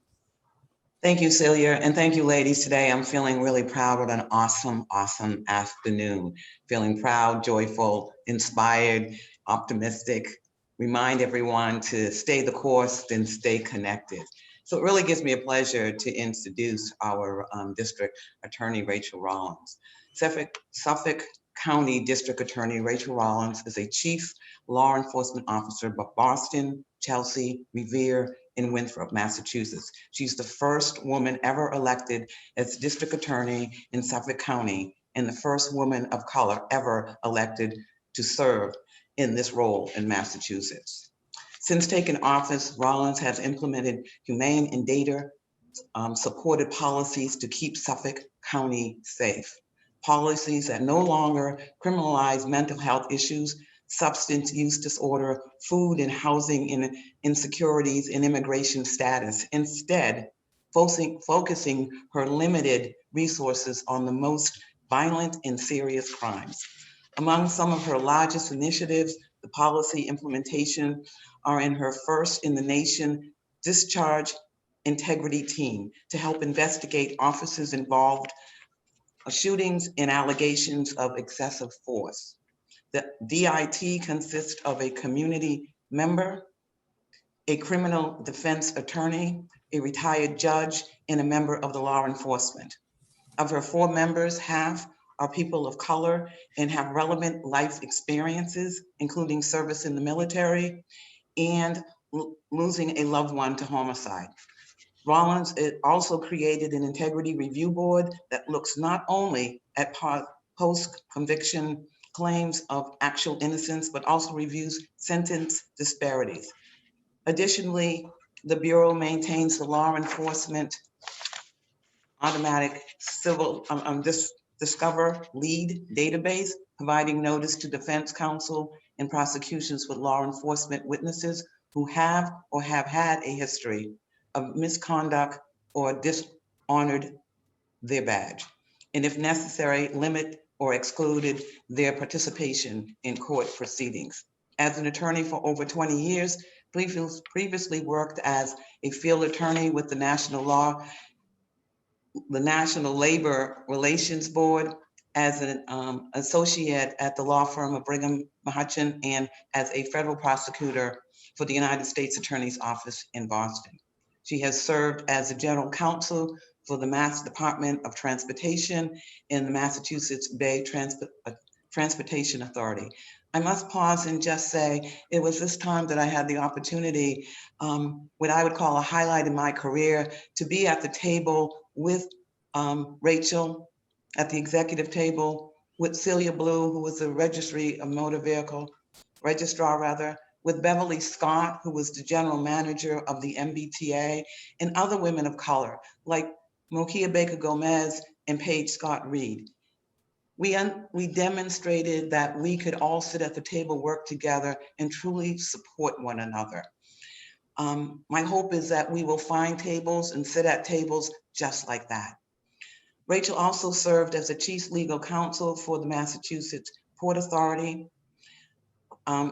Thank you, Celia, and thank you, ladies. Today, I'm feeling really proud of an awesome, awesome afternoon. Feeling proud, joyful, inspired, optimistic. Remind everyone to stay the course and stay connected. So it really gives me a pleasure to introduce our District Attorney, Rachel Rollins. Suffolk County District Attorney Rachel Rollins is a Chief Law Enforcement Officer of Boston, Chelsea, Revere, and Winthrop, Massachusetts. She's the first woman ever elected as District Attorney in Suffolk County, and the first woman of color ever elected to serve in this role in Massachusetts. Since taking office, Rollins has implemented humane and data supported policies to keep Suffolk County safe. Policies that no longer criminalize mental health issues, substance use disorder, food and housing insecurities, and immigration status. Instead, focusing her limited resources on the most violent and serious crimes. Among some of her largest initiatives, the policy implementation are in her first in the nation discharge integrity team to help investigate officers involved shootings and allegations of excessive force. The DIT consists of a community member, a criminal defense attorney, a retired judge, and a member of the law enforcement. Of her 4 members, half are people of color and have relevant life experiences, including service in the military and losing a loved one to homicide. Rollins also created an integrity review board that looks not only at post-conviction claims of actual innocence, but also reviews sentence disparities. Additionally, the Bureau maintains the law enforcement automatic civil Discover lead database, providing notice to defense counsel and prosecutions with law enforcement witnesses who have or have had a history of misconduct or dishonored their badge, and if necessary, limit or excluded their participation in court proceedings. As an attorney for over 20 years, previously worked as a field attorney with the National Labor Relations Board, as an associate at the law firm of Brigham Mahutchin, and as a federal prosecutor for the United States Attorney's Office in Boston. She has served as the general counsel for the Mass Department of Transportation in the Massachusetts Bay Transportation Authority. I must pause and just say, it was this time that I had the opportunity, what I would call a highlight in my career, to be at the table with Rachel, at the executive table with Celia Blue, who was the registrar of motor vehicle, with Beverly Scott, who was the general manager of the MBTA, and other women of color, like Mokia Baker Gomez and Paige Scott Reed. We demonstrated that we could all sit at the table, work together, and truly support one another. My hope is that we will find tables and sit at tables just like that. Rachel also served as the chief legal counsel for the Massachusetts Port Authority.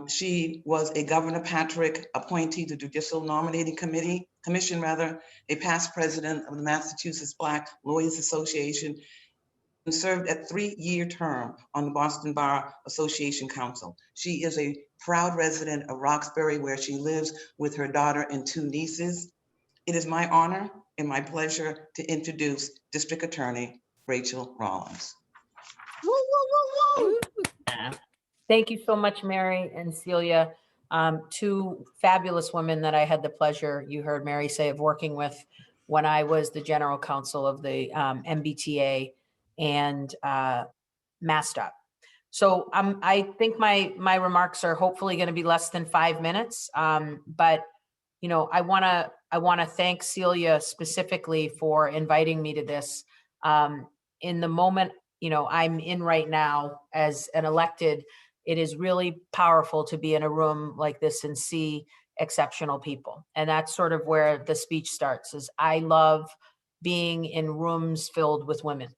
She was a Governor Patrick appointee to Judicial Nominating Commission, a past president of the Massachusetts Black Lawyers Association, and served a 3-year term on the Boston Bar Association Council. She is a proud resident of Roxbury, where she lives with her daughter and 2 nieces. It is my honor and my pleasure to introduce District Attorney Rachel Rollins. Woo, woo, woo, woo. Thank you so much, Mary and Celia. 2 fabulous women that I had the pleasure, you heard Mary say, of working with when I was the general counsel of the MBTA and MassDOT. So I think my remarks are hopefully going to be less than 5 minutes, but you know, I want to thank Celia specifically for inviting me to this. In the moment, you know, I'm in right now as an elected, it is really powerful to be in a room like this and see exceptional people. And that's sort of where the speech starts, is I love being in rooms filled with women.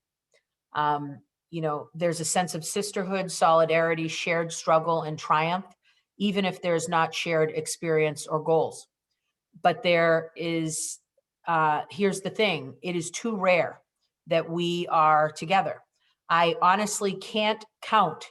You know, there's a sense of sisterhood, solidarity, shared struggle and triumph, even if there's not shared experience or goals. But there is, here's the thing, it is too rare that we are together. I honestly can't count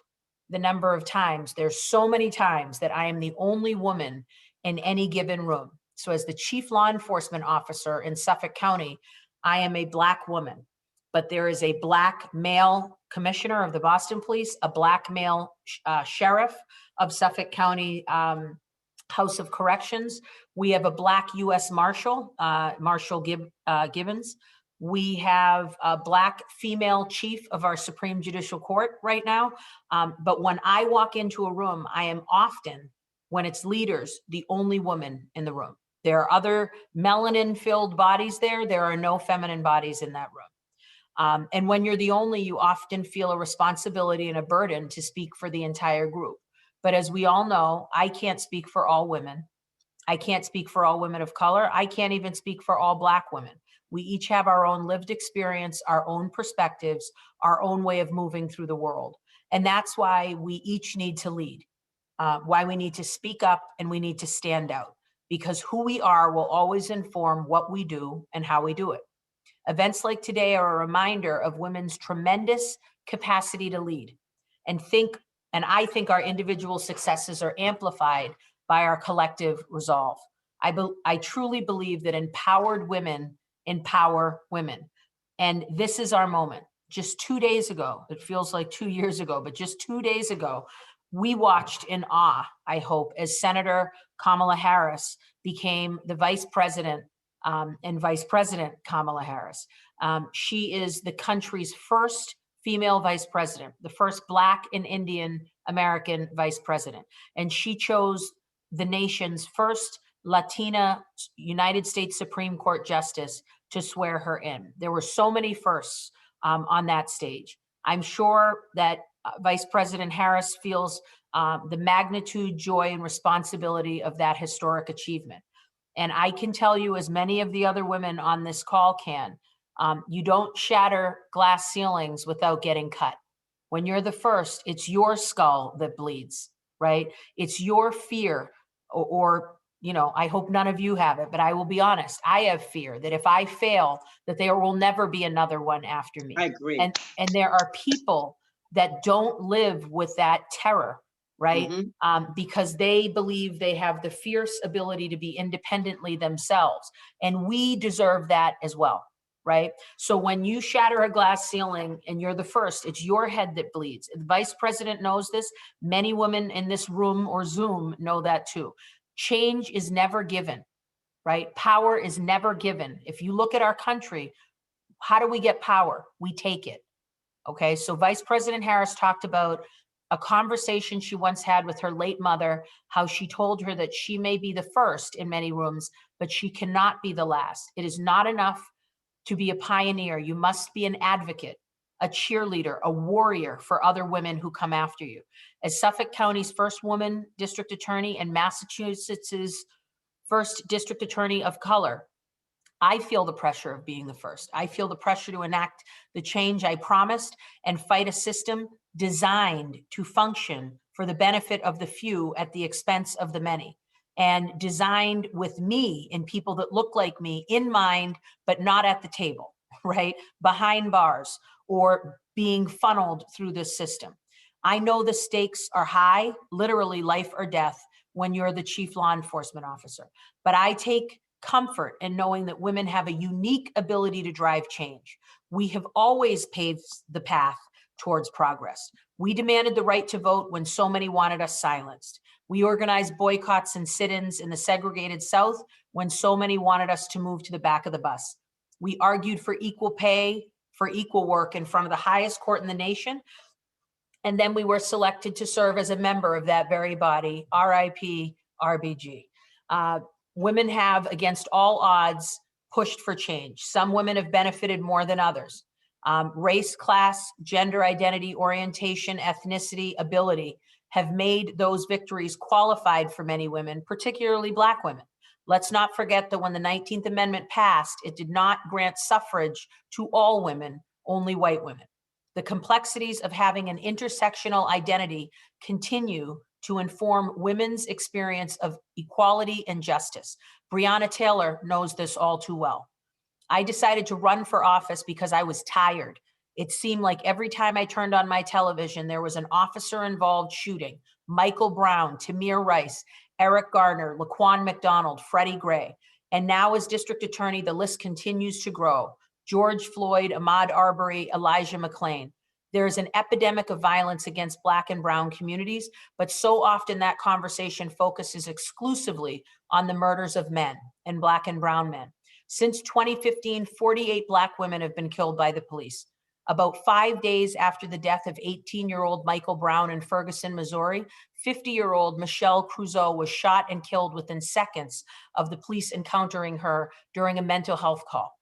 the number of times, there's so many times that I am the only woman in any given room. So as the chief law enforcement officer in Suffolk County, I am a Black woman, but there is a Black male commissioner of the Boston Police, a Black male sheriff of Suffolk County House of Corrections. We have a Black U.S. Marshal, Marshal Gibbons. We have a Black female chief of our Supreme Judicial Court right now. But when I walk into a room, I am often, when it's leaders, the only woman in the room. There are other melanin-filled bodies there. There are no feminine bodies in that room. And when you're the only, you often feel a responsibility and a burden to speak for the entire group. But as we all know, I can't speak for all women. I can't speak for all women of color. I can't even speak for all Black women. We each have our own lived experience, our own perspectives, our own way of moving through the world. And that's why we each need to lead, why we need to speak up and we need to stand out, because who we are will always inform what we do and how we do it. Events like today are a reminder of women's tremendous capacity to lead and I think our individual successes are amplified by our collective resolve. I truly believe that empowered women empower women. And this is our moment. Just 2 days ago, it feels like 2 years ago, but just 2 days ago, we watched in awe, I hope, as Senator Kamala Harris became the vice president and Vice President Kamala Harris. She is the country's first female vice president, the first Black and Indian American vice president. And she chose the nation's first Latina United States Supreme Court justice to swear her in. There were so many firsts on that stage. I'm sure that Vice President Harris feels the magnitude, joy, and responsibility of that historic achievement. And I can tell you, as many of the other women on this call can, you don't shatter glass ceilings without getting cut. When you're the first, it's your skull that bleeds, right? It's your fear, or you know, I hope none of you have it, but I will be honest, I have fear that if I fail, that there will never be another one after me. I agree. And there are people that don't live with that terror, right? Because they believe they have the fierce ability to be independently themselves. And we deserve that as well, right? So when you shatter a glass ceiling and you're the first, it's your head that bleeds. The vice president knows this. Many women in this room or Zoom know that too. Change is never given, right? Power is never given. If you look at our country, how do we get power? We take it. Okay, so Vice President Harris talked about a conversation she once had with her late mother, how she told her that she may be the first in many rooms, but she cannot be the last. It is not enough to be a pioneer. You must be an advocate, a cheerleader, a warrior for other women who come after you. As Suffolk County's first woman district attorney and Massachusetts's first district attorney of color, I feel the pressure of being the first. I feel the pressure to enact the change I promised and fight a system designed to function for the benefit of the few at the expense of the many, and designed with me and people that look like me in mind, but not at the table, right? Behind bars or being funneled through this system. I know the stakes are high, literally life or death, when you're the chief law enforcement officer, but I take comfort in knowing that women have a unique ability to drive change. We have always paved the path towards progress. We demanded the right to vote when so many wanted us silenced. We organized boycotts and sit-ins in the segregated South when so many wanted us to move to the back of the bus. We argued for equal pay, for equal work in front of the highest court in the nation. And then we were selected to serve as a member of that very body, RIP, RBG. Women have, against all odds, pushed for change. Some women have benefited more than others. Race, class, gender identity, orientation, ethnicity, ability have made those victories qualified for many women, particularly Black women. Let's not forget that when the 19th Amendment passed, it did not grant suffrage to all women, only white women. The complexities of having an intersectional identity continue to inform women's experience of equality and justice. Breonna Taylor knows this all too well. I decided to run for office because I was tired. It seemed like every time I turned on my television, there was an officer-involved shooting. Michael Brown, Tamir Rice, Eric Garner, Laquan McDonald, Freddie Gray. And now as district attorney, the list continues to grow. George Floyd, Ahmaud Arbery, Elijah McClain. There is an epidemic of violence against Black and Brown communities, but so often that conversation focuses exclusively on the murders of men and Black and Brown men. Since 2015, 48 Black women have been killed by the police. About 5 days after the death of 18-year-old Michael Brown in Ferguson, Missouri, 50-year-old Michelle Crusoe was shot and killed within seconds of the police encountering her during a mental health call.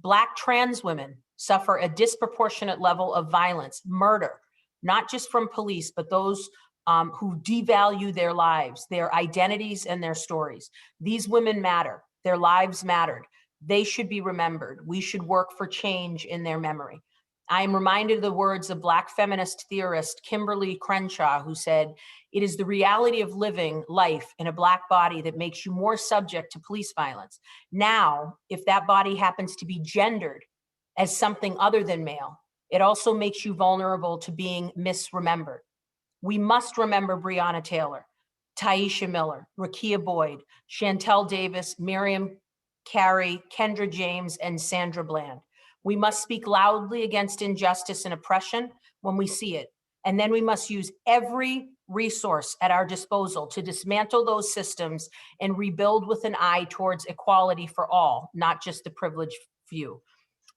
Black trans women suffer a disproportionate level of violence, murder, not just from police, but those who devalue their lives, their identities, and their stories. These women matter. Their lives mattered. They should be remembered. We should work for change in their memory. I am reminded of the words of Black feminist theorist Kimberly Crenshaw, who said, "It is the reality of living life in a Black body that makes you more subject to police violence. Now, if that body happens to be gendered as something other than male, it also makes you vulnerable to being misremembered." We must remember Breonna Taylor, Taisha Miller, Rakia Boyd, Chantel Davis, Miriam Carey, Kendra James, and Sandra Bland. We must speak loudly against injustice and oppression when we see it. And then we must use every resource at our disposal to dismantle those systems and rebuild with an eye towards equality for all, not just the privileged few.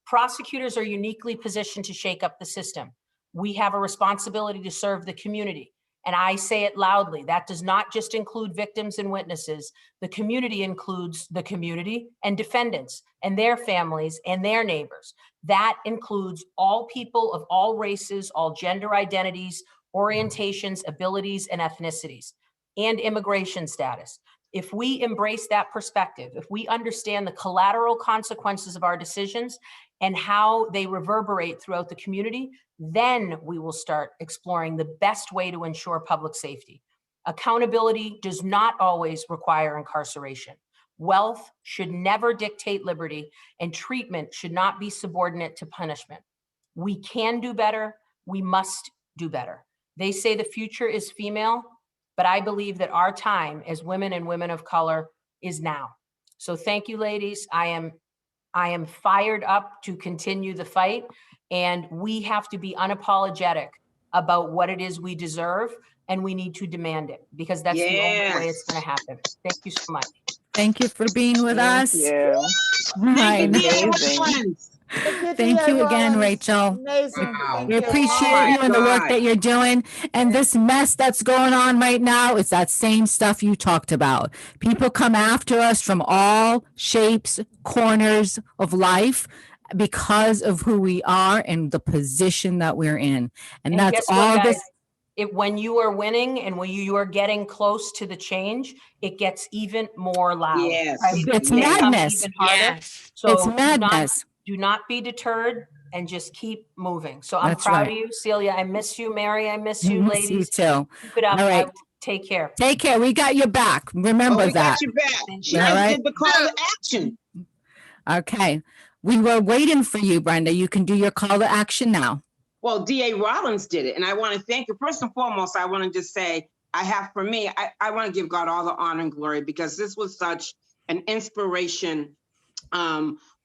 Prosecutors are uniquely positioned to shake up the system. We have a responsibility to serve the community. And I say it loudly, that does not just include victims and witnesses. The community includes the community and defendants and their families and their neighbors. That includes all people of all races, all gender identities, orientations, abilities, and ethnicities, and immigration status. If we embrace that perspective, if we understand the collateral consequences of our decisions and how they reverberate throughout the community, then we will start exploring the best way to ensure public safety. Accountability does not always require incarceration. Wealth should never dictate liberty, and treatment should not be subordinate to punishment. We can do better. We must do better. They say the future is female, but I believe that our time as women and women of color is now. So thank you, ladies. I am fired up to continue the fight, and we have to be unapologetic about what it is we deserve, and we need to demand it, because that's the only way it's going to happen. Thank you so much. Thank you for being with us. You. Right. Amazing. Thank you again, Rachel. Amazing. Thank We you. appreciate you and the work that you're doing. And this mess that's going on right now is that same stuff you talked about. People come after us from all shapes, corners of life because of who we are and the position that we're in. And that's guess what, all guys? this. When you are winning and when you are getting close to the change, it gets even more loud. Yes. Right? It's It becomes madness. even harder. Yes. So It's madness. Do not be deterred and just keep moving. So I'm That's proud right. of you, Celia. I miss you, Mary. I miss you, Miss you ladies. too. Keep it up. All right. Take care. Take care. We got your back. Remember We that. got your back. She All just right. did the call to action. Okay. We were waiting for you, Brenda. You can do your call to action now. Well, DA Rollins did it. And I want to thank you. First and foremost, I want to just say, I want to give God all the honor and glory, because this was such an inspiration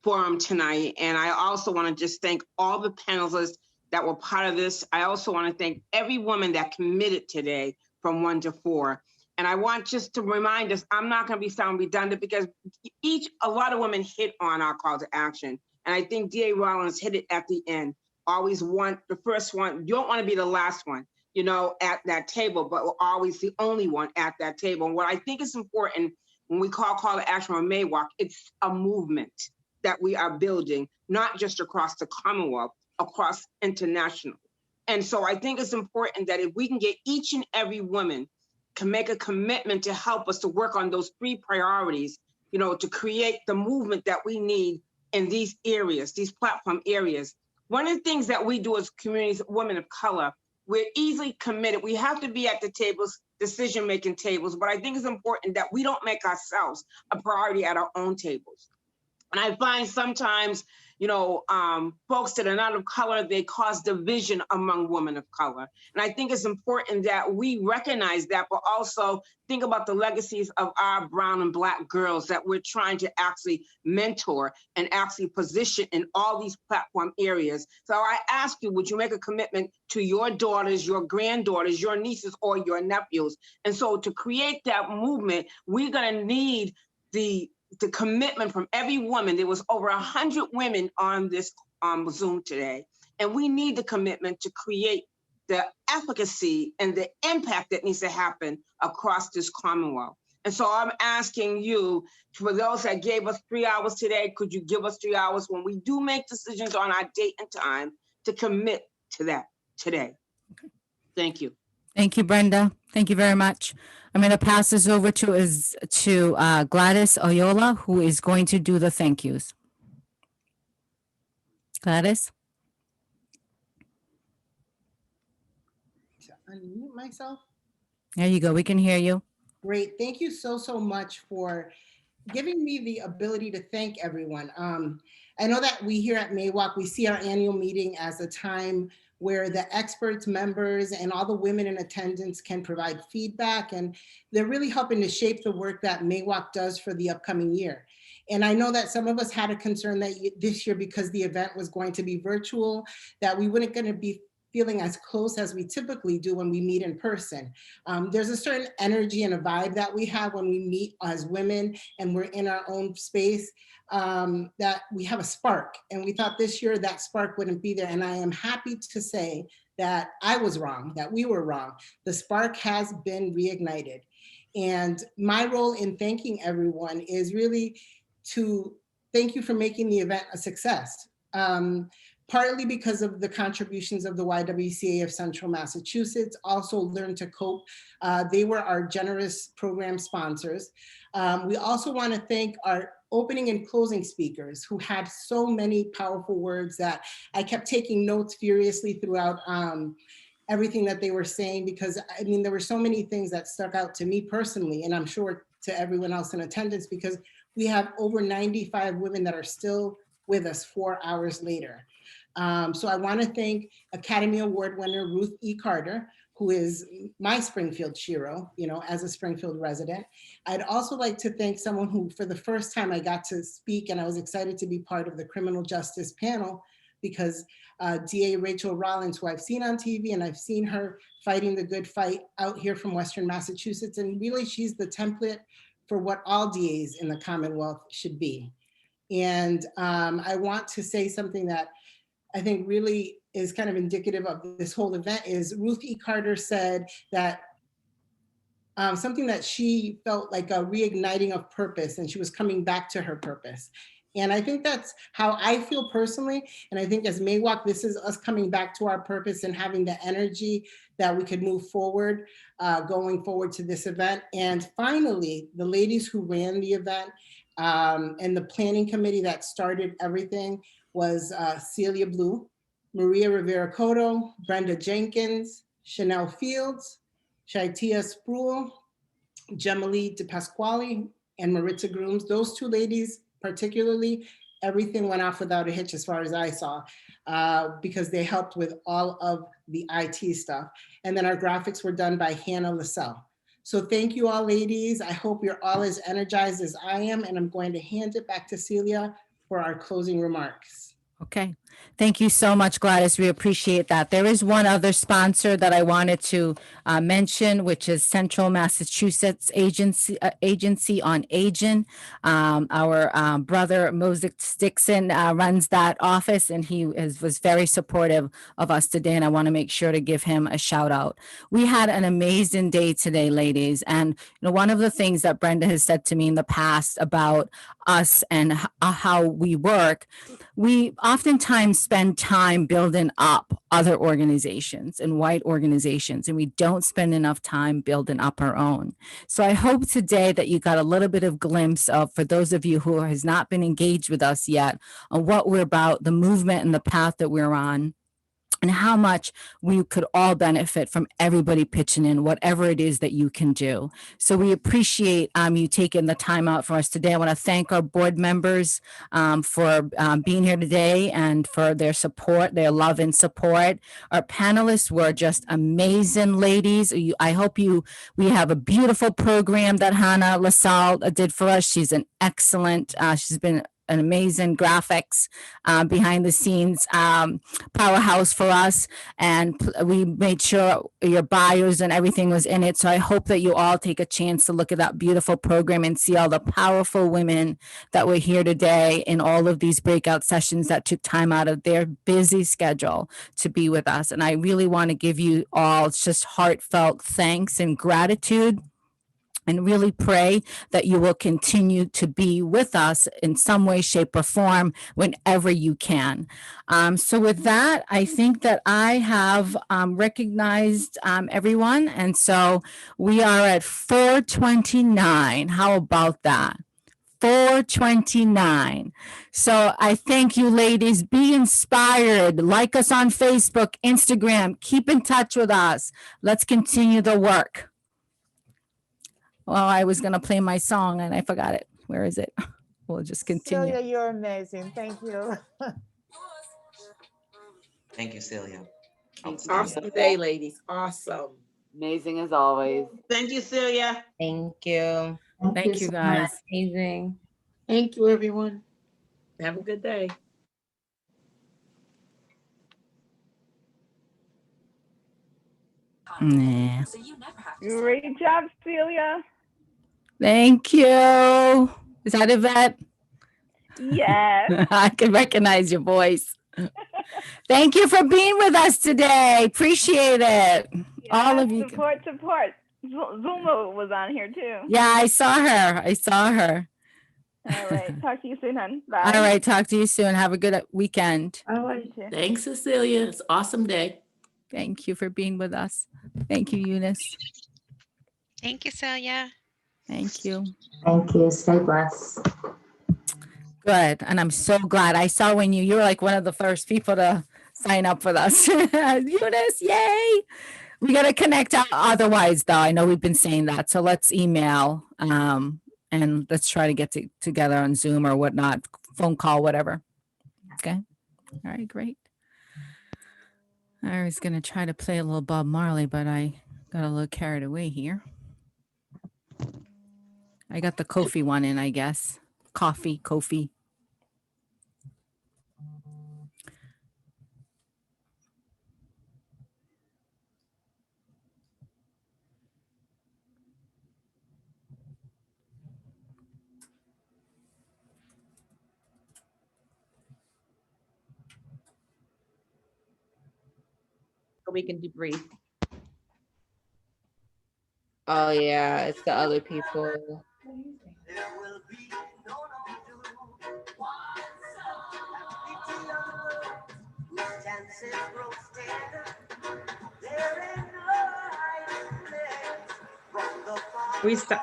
forum tonight. And I also want to just thank all the panelists that were part of this. I also want to thank every woman that committed today from 1 to 4. And I want just to remind us, I'm not going to be sound redundant, because a lot of women hit on our call to action. And I think DA Rollins hit it at the end. Always want the first one. You don't want to be the last one, at that table, but we're always the only one at that table. And what I think is important when we call to action on MAWOCC, it's a movement that we are building, not just across the Commonwealth, across international. And so I think it's important that if we can get each and every woman can make a commitment to help us to work on those 3 priorities, to create the movement that we need in these areas, these platform areas. One of the things that we do as communities, women of color, we're easily committed. We have to be at the tables, decision-making tables, but I think it's important that we don't make ourselves a priority at our own tables. And I find sometimes, folks that are not of color, they cause division among women of color. And I think it's important that we recognize that, but also think about the legacies of our brown and Black girls that we're trying to actually mentor and actually position in all these platform areas. So I ask you, would you make a commitment to your daughters, your granddaughters, your nieces, or your nephews? And so to create that movement, we're gonna need the commitment from every woman. There was over 100 women on this Zoom today, and we need the commitment to create the efficacy and the impact that needs to happen across this Commonwealth. And so I'm asking you, for those that gave us 3 hours today, could you give us 3 hours when we do make decisions on our date and time to commit to that today? Okay. Thank you. Thank you, Brenda. Thank you very much. I'm going to pass this over to Gladys Oyola, who is going to do the thank yous. Gladys? To unmute myself. There you go. We can hear you. Great. Thank you so much for giving me the ability to thank everyone. I know that we here at MAWOCC, we see our annual meeting as a time where the experts, members, and all the women in attendance can provide feedback, and they're really helping to shape the work that MAWOCC does for the upcoming year. And I know that some of us had a concern that this year, because the event was going to be virtual, that we weren't going to be feeling as close as we typically do when we meet in person. There's a certain energy and a vibe that we have when we meet as women and we're in our own space, that we have a spark. And we thought this year that spark wouldn't be there. And I am happy to say that I was wrong, that we were wrong. The spark has been reignited. And my role in thanking everyone is really to thank you for making the event a success. partly because of the contributions of the YWCA of Central Massachusetts, also Learn to Cope. They were our generous program sponsors. We also want to thank our opening and closing speakers who had so many powerful words that I kept taking notes furiously throughout everything that they were saying, because I mean, there were so many things that stuck out to me personally, and I'm sure to everyone else in attendance, because we have over 95 women that are still with us 4 hours later. So I want to thank Academy Award winner Ruth E. Carter, who is my Springfield Shiro, you know, as a Springfield resident. I'd also like to thank someone who, for the first time, I got to speak, and I was excited to be part of the criminal justice panel, because DA Rachel Rollins, who I've seen on TV, and I've seen her fighting the good fight out here from Western Massachusetts, and really she's the template for what all DAs in the Commonwealth should be. And I want to say something that I think really is kind of indicative of this whole event is Ruth E. Carter said that something that she felt like a reigniting of purpose, and she was coming back to her purpose. And I think that's how I feel personally. And I think as MAWOCC, this is us coming back to our purpose and having the energy that we could move forward, going forward to this event. And finally, the ladies who ran the event and the planning committee that started everything was Celia Blue, Maria Rivera Cotto, Brenda Jenkins, Chanel Fields, Shaitia Spruill, Gemalie DePasquale, and Maritza Grooms. Those two ladies particularly, everything went off without a hitch as far as I saw, because they helped with all of the IT stuff. And then our graphics were done by Hannah Lascelle. So thank you all, ladies. I hope you're all as energized as I am, and I'm going to hand it back to Celia for our closing remarks. Okay. Thank you so much, Gladys. We appreciate that. There is one other sponsor that I wanted to mention, which is Central Massachusetts Agency on Aging. Our brother Moses Dixon runs that office, and he was very supportive of us today, and I want to make sure to give him a shout out. We had an amazing day today, ladies, and one of the things that Brenda has said to me in the past about us and how we work, we oftentimes spend time building up other organizations and white organizations, and we don't spend enough time building up our own. So I hope today that you got a little bit of glimpse of, for those of you who has not been engaged with us yet, on what we're about, the movement and the path that we're on, and how much we could all benefit from everybody pitching in, whatever it is that you can do. So we appreciate you taking the time out for us today. I want to thank our board members for being here today and for their support, their love and support. Our panelists were just amazing, ladies. I hope we have a beautiful program that Hannah LaSalle did for us. She's an excellent, she's been an amazing graphics behind the scenes powerhouse for us, and we made sure your bios and everything was in it. So I hope that you all take a chance to look at that beautiful program and see all the powerful women that were here today in all of these breakout sessions that took time out of their busy schedule to be with us. And I really want to give you all just heartfelt thanks and gratitude, and really pray that you will continue to be with us in some way, shape, or form whenever you can. So with that, I think that I have recognized everyone. And so we are at 4:29. How about that? 4:29. So I thank you, ladies. Be inspired. Like us on Facebook, Instagram. Keep in touch with us. Let's continue the work. Well, I was going to play my song and I forgot it. Where is it? We'll just continue. Celia, you're amazing. Thank you. Thank you, Celia. Awesome day, ladies. Awesome. Amazing as always. Thank you, Celia. Thank you. Thank you, guys. Amazing. Thank you, everyone. Have a good day. Nah. Great job, Celia. Thank you. Is that Yvette? Yes. I can recognize your voice. Thank you for being with us today. Appreciate it. All of you. Support. Zuma was on here too. Yeah, I saw her. All right. Talk to you soon, hon. Bye. All right. Talk to you soon. Have a good weekend. All right. You too. Thanks, Cecilia. It's an awesome day. Thank you for being with us. Thank you, Eunice. Thank you, Celia. Thank you. Thank you. Stay blessed. Good. And I'm so glad. I saw when you were like one of the first people to sign up with us. Eunice, yay. We got to connect otherwise, though. I know we've been saying that. So let's email and let's try to get together on Zoom or whatnot, phone call, whatever. Okay. All right, great. I was going to try to play a little Bob Marley, but I got a little carried away here. I got the Kofi one in, I guess. Kofi. So we can debrief. Oh yeah, it's the other people.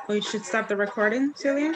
We should stop the recording, Celia.